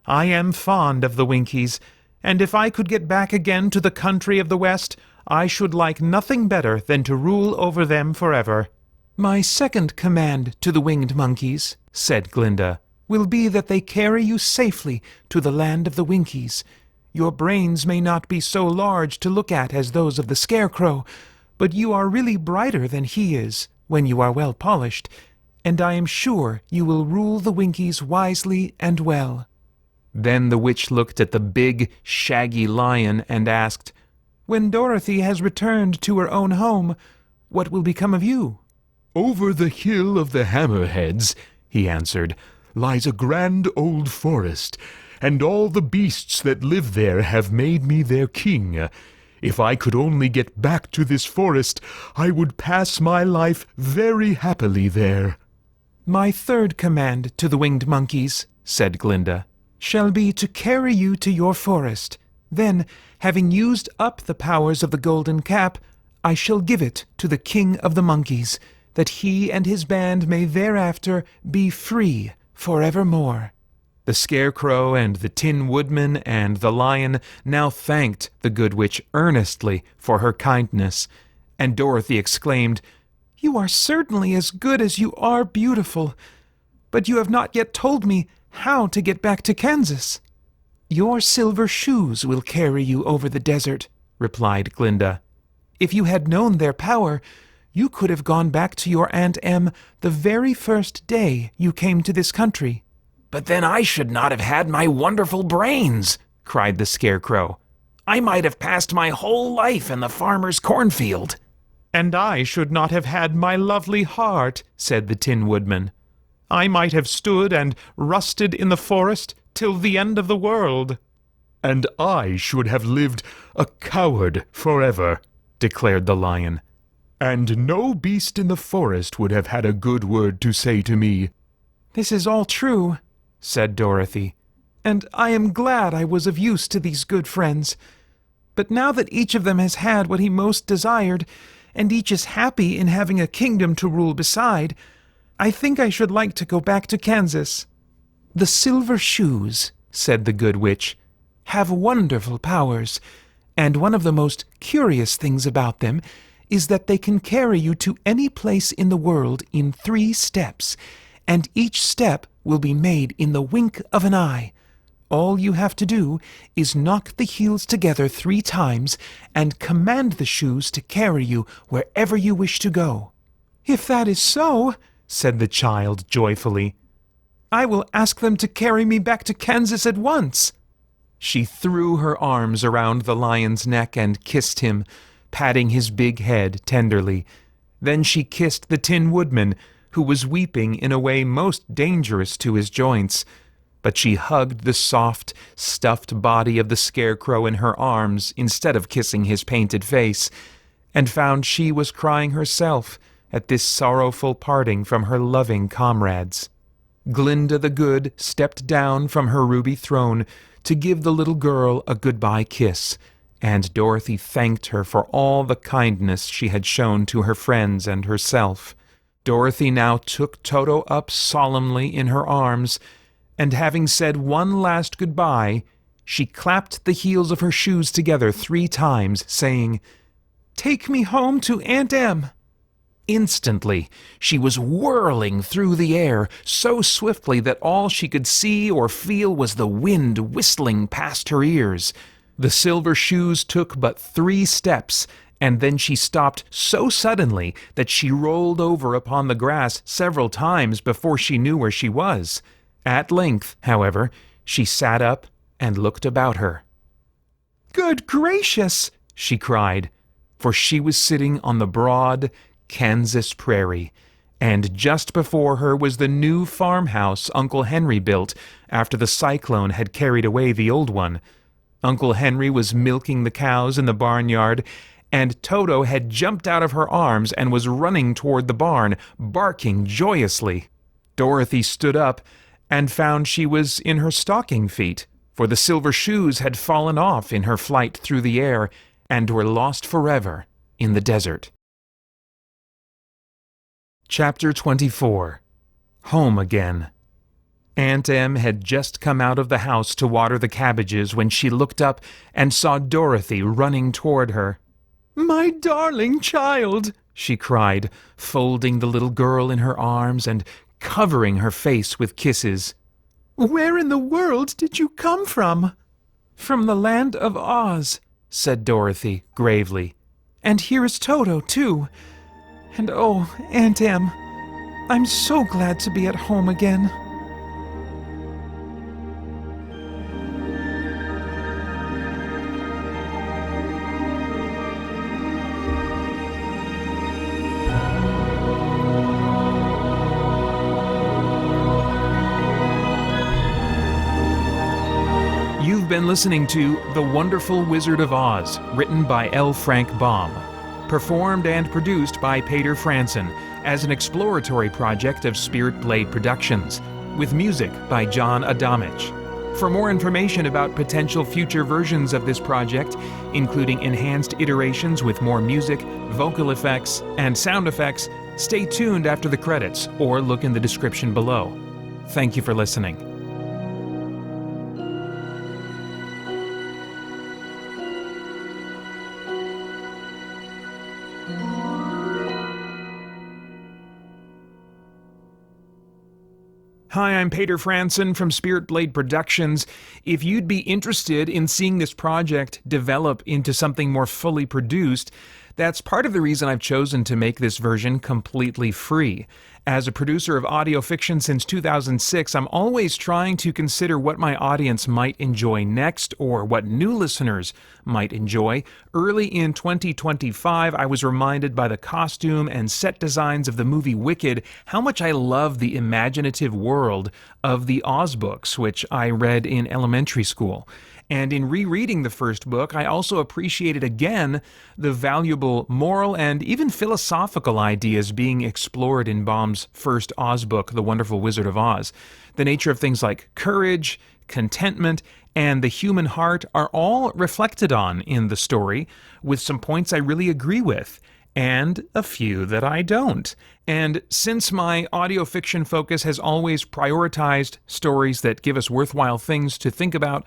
I am fond of the Winkies, and if I could get back again to the country of the West, I should like nothing better than to rule over them forever." "My second command to the winged monkeys," said Glinda, "will be that they carry you safely to the land of the Winkies. Your brains may not be so large to look at as those of the Scarecrow, but you are really brighter than he is when you are well polished, and I am sure you will rule the Winkies wisely and well." Then the witch looked at the big, shaggy lion and asked, "When Dorothy has returned to her own home, what will become of you?" "Over the hill of the Hammerheads," he answered, "lies a grand old forest, and all the beasts that live there have made me their king. If I could only get back to this forest, I would pass my life very happily there." "My third command to the winged monkeys," said Glinda, "shall be to carry you to your forest. Then, having used up the powers of the golden cap, I shall give it to the king of the monkeys, that he and his band may thereafter be free forevermore." The Scarecrow and the Tin Woodman and the Lion now thanked the Good Witch earnestly for her kindness, and Dorothy exclaimed, "You are certainly as good as you are beautiful, but you have not yet told me how to get back to Kansas." "Your silver shoes will carry you over the desert," replied Glinda. "If you had known their power, you could have gone back to your Aunt Em the very first day you came to this country." But then I should not have had my wonderful brains, cried the Scarecrow. I might have passed my whole life in the farmer's cornfield. "And I should not have had my lovely heart," said the Tin Woodman. "I might have stood and rusted in the forest till the end of the world." "And I should have lived a coward forever," declared the Lion. "And no beast in the forest would have had a good word to say to me." "This is all true," said Dorothy, "and I am glad I was of use to these good friends. But now that each of them has had what he most desired, and each is happy in having a kingdom to rule beside, I think I should like to go back to Kansas." "The silver shoes," said the Good Witch, "have wonderful powers, and one of the most curious things about them is that they can carry you to any place in the world in 3 steps, and each step will be made in the wink of an eye. All you have to do is knock the heels together 3 times and command the shoes to carry you wherever you wish to go." "If that is so," said the child joyfully, "I will ask them to carry me back to Kansas at once." She threw her arms around the lion's neck and kissed him, patting his big head tenderly. Then she kissed the Tin Woodman, who was weeping in a way most dangerous to his joints, but she hugged the soft, stuffed body of the Scarecrow in her arms instead of kissing his painted face, and found she was crying herself at this sorrowful parting from her loving comrades. Glinda the Good stepped down from her ruby throne to give the little girl a goodbye kiss, and Dorothy thanked her for all the kindness she had shown to her friends and herself. Dorothy now took Toto up solemnly in her arms, and having said one last goodbye, she clapped the heels of her shoes together 3 times, saying, "Take me home to Aunt Em." Instantly, she was whirling through the air so swiftly that all she could see or feel was the wind whistling past her ears. The silver shoes took but 3 steps, and then she stopped so suddenly that she rolled over upon the grass several times before she knew where she was. At length, however, she sat up and looked about her. "Good gracious!" she cried, for she was sitting on the broad Kansas prairie, and just before her was the new farmhouse Uncle Henry built after the cyclone had carried away the old one. Uncle Henry was milking the cows in the barnyard, and Toto had jumped out of her arms and was running toward the barn, barking joyously. Dorothy stood up and found she was in her stocking feet, for the silver shoes had fallen off in her flight through the air and were lost forever in the desert. Chapter 24. Home Again. Aunt Em had just come out of the house to water the cabbages when she looked up and saw Dorothy running toward her. "My darling child!" she cried, folding the little girl in her arms and covering her face with kisses. "Where in the world did you come from?" "From the land of Oz," said Dorothy gravely. "And here is Toto, too. And oh, Aunt Em, I'm so glad to be at home again." You've been listening to The Wonderful Wizard of Oz, written by L. Frank Baum. Performed and produced by Paeter Frandsen as an exploratory project of Spirit Blade Productions, with music by John Adamich. For more information about potential future versions of this project, including enhanced iterations with more music, vocal effects, and sound effects, stay tuned after the credits or look in the description below. Thank you for listening. Hi, I'm Paeter Frandsen from Spirit Blade Productions. If you'd be interested in seeing this project develop into something more fully produced, that's part of the reason I've chosen to make this version completely free. As a producer of audio fiction since 2006, I'm always trying to consider what my audience might enjoy next or what new listeners might enjoy. Early in 2025, I was reminded by the costume and set designs of the movie Wicked how much I love the imaginative world of the Oz books, which I read in elementary school. And in rereading the first book, I also appreciated again the valuable moral and even philosophical ideas being explored in Baum's first Oz book, The Wonderful Wizard of Oz. The nature of things like courage, contentment, and the human heart are all reflected on in the story, with some points I really agree with, and a few that I don't. And since my audio fiction focus has always prioritized stories that give us worthwhile things to think about,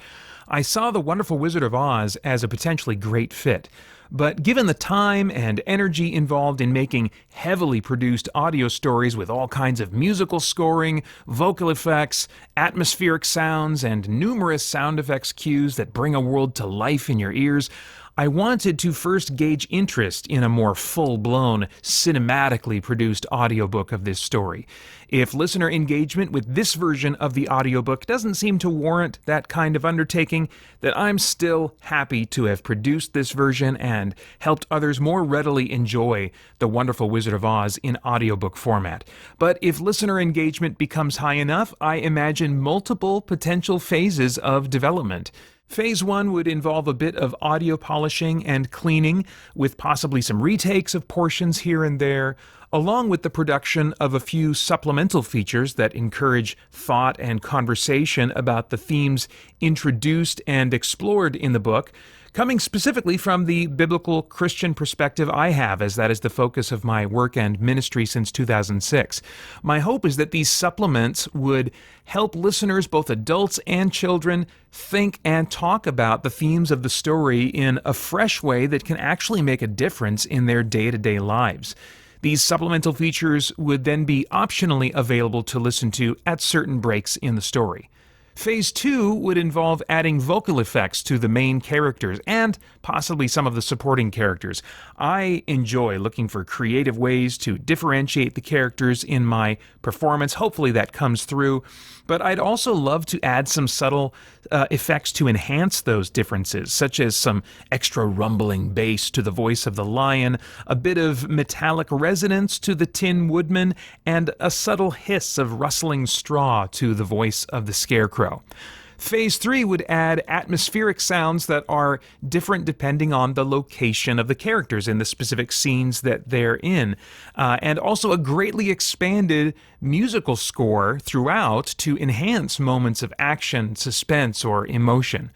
I saw The Wonderful Wizard of Oz as a potentially great fit. But given the time and energy involved in making heavily produced audio stories with all kinds of musical scoring, vocal effects, atmospheric sounds, and numerous sound effects cues that bring a world to life in your ears, I wanted to first gauge interest in a more full-blown, cinematically produced audiobook of this story. If listener engagement with this version of the audiobook doesn't seem to warrant that kind of undertaking, then I'm still happy to have produced this version and helped others more readily enjoy The Wonderful Wizard of Oz in audiobook format. But if listener engagement becomes high enough, I imagine multiple potential phases of development. Phase 1 would involve a bit of audio polishing and cleaning, with possibly some retakes of portions here and there, along with the production of a few supplemental features that encourage thought and conversation about the themes introduced and explored in the book, coming specifically from the biblical Christian perspective I have, as that is the focus of my work and ministry since 2006. My hope is that these supplements would help listeners, both adults and children, think and talk about the themes of the story in a fresh way that can actually make a difference in their day-to-day lives. These supplemental features would then be optionally available to listen to at certain breaks in the story. Phase 2 would involve adding vocal effects to the main characters and possibly some of the supporting characters. I enjoy looking for creative ways to differentiate the characters in my performance. Hopefully that comes through. But I'd also love to add some subtle effects to enhance those differences, such as some extra rumbling bass to the voice of the lion, a bit of metallic resonance to the Tin Woodman, and a subtle hiss of rustling straw to the voice of the Scarecrow. Phase 3 would add atmospheric sounds that are different depending on the location of the characters in the specific scenes that they're in, and also a greatly expanded musical score throughout to enhance moments of action, suspense, or emotion.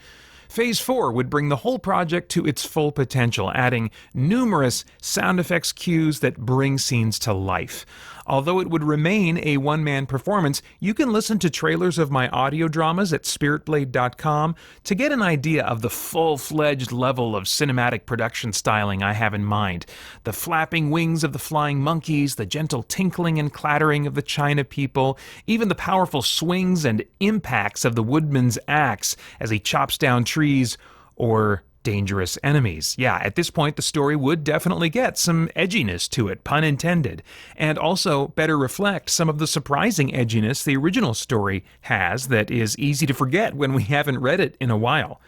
Phase 4 would bring the whole project to its full potential, adding numerous sound effects cues that bring scenes to life. Although it would remain a one-man performance, you can listen to trailers of my audio dramas at spiritblade.com to get an idea of the full-fledged level of cinematic production styling I have in mind. The flapping wings of the flying monkeys, the gentle tinkling and clattering of the china people, even the powerful swings and impacts of the woodman's axe as he chops down trees or dangerous enemies. Yeah, at this point, the story would definitely get some edginess to it, pun intended, and also better reflect some of the surprising edginess the original story has that is easy to forget when we haven't read it in a while.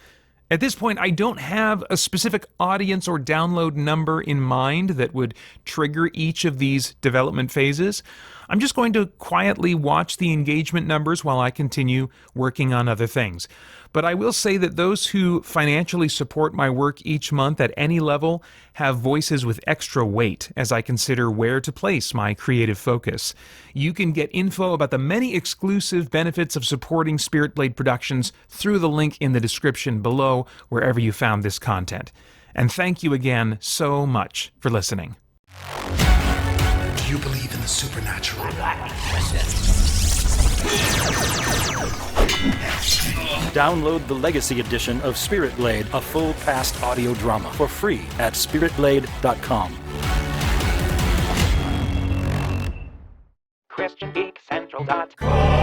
At this point, I don't have a specific audience or download number in mind that would trigger each of these development phases. I'm just going to quietly watch the engagement numbers while I continue working on other things. But I will say that those who financially support my work each month at any level have voices with extra weight as I consider where to place my creative focus. You can get info about the many exclusive benefits of supporting Spirit Blade Productions through the link in the description below wherever you found this content. And thank you again so much for listening. Do you believe in the supernatural? Download the Legacy Edition of Spirit Blade, a full past audio drama, for free at spiritblade.com. ChristianGeekCentral.com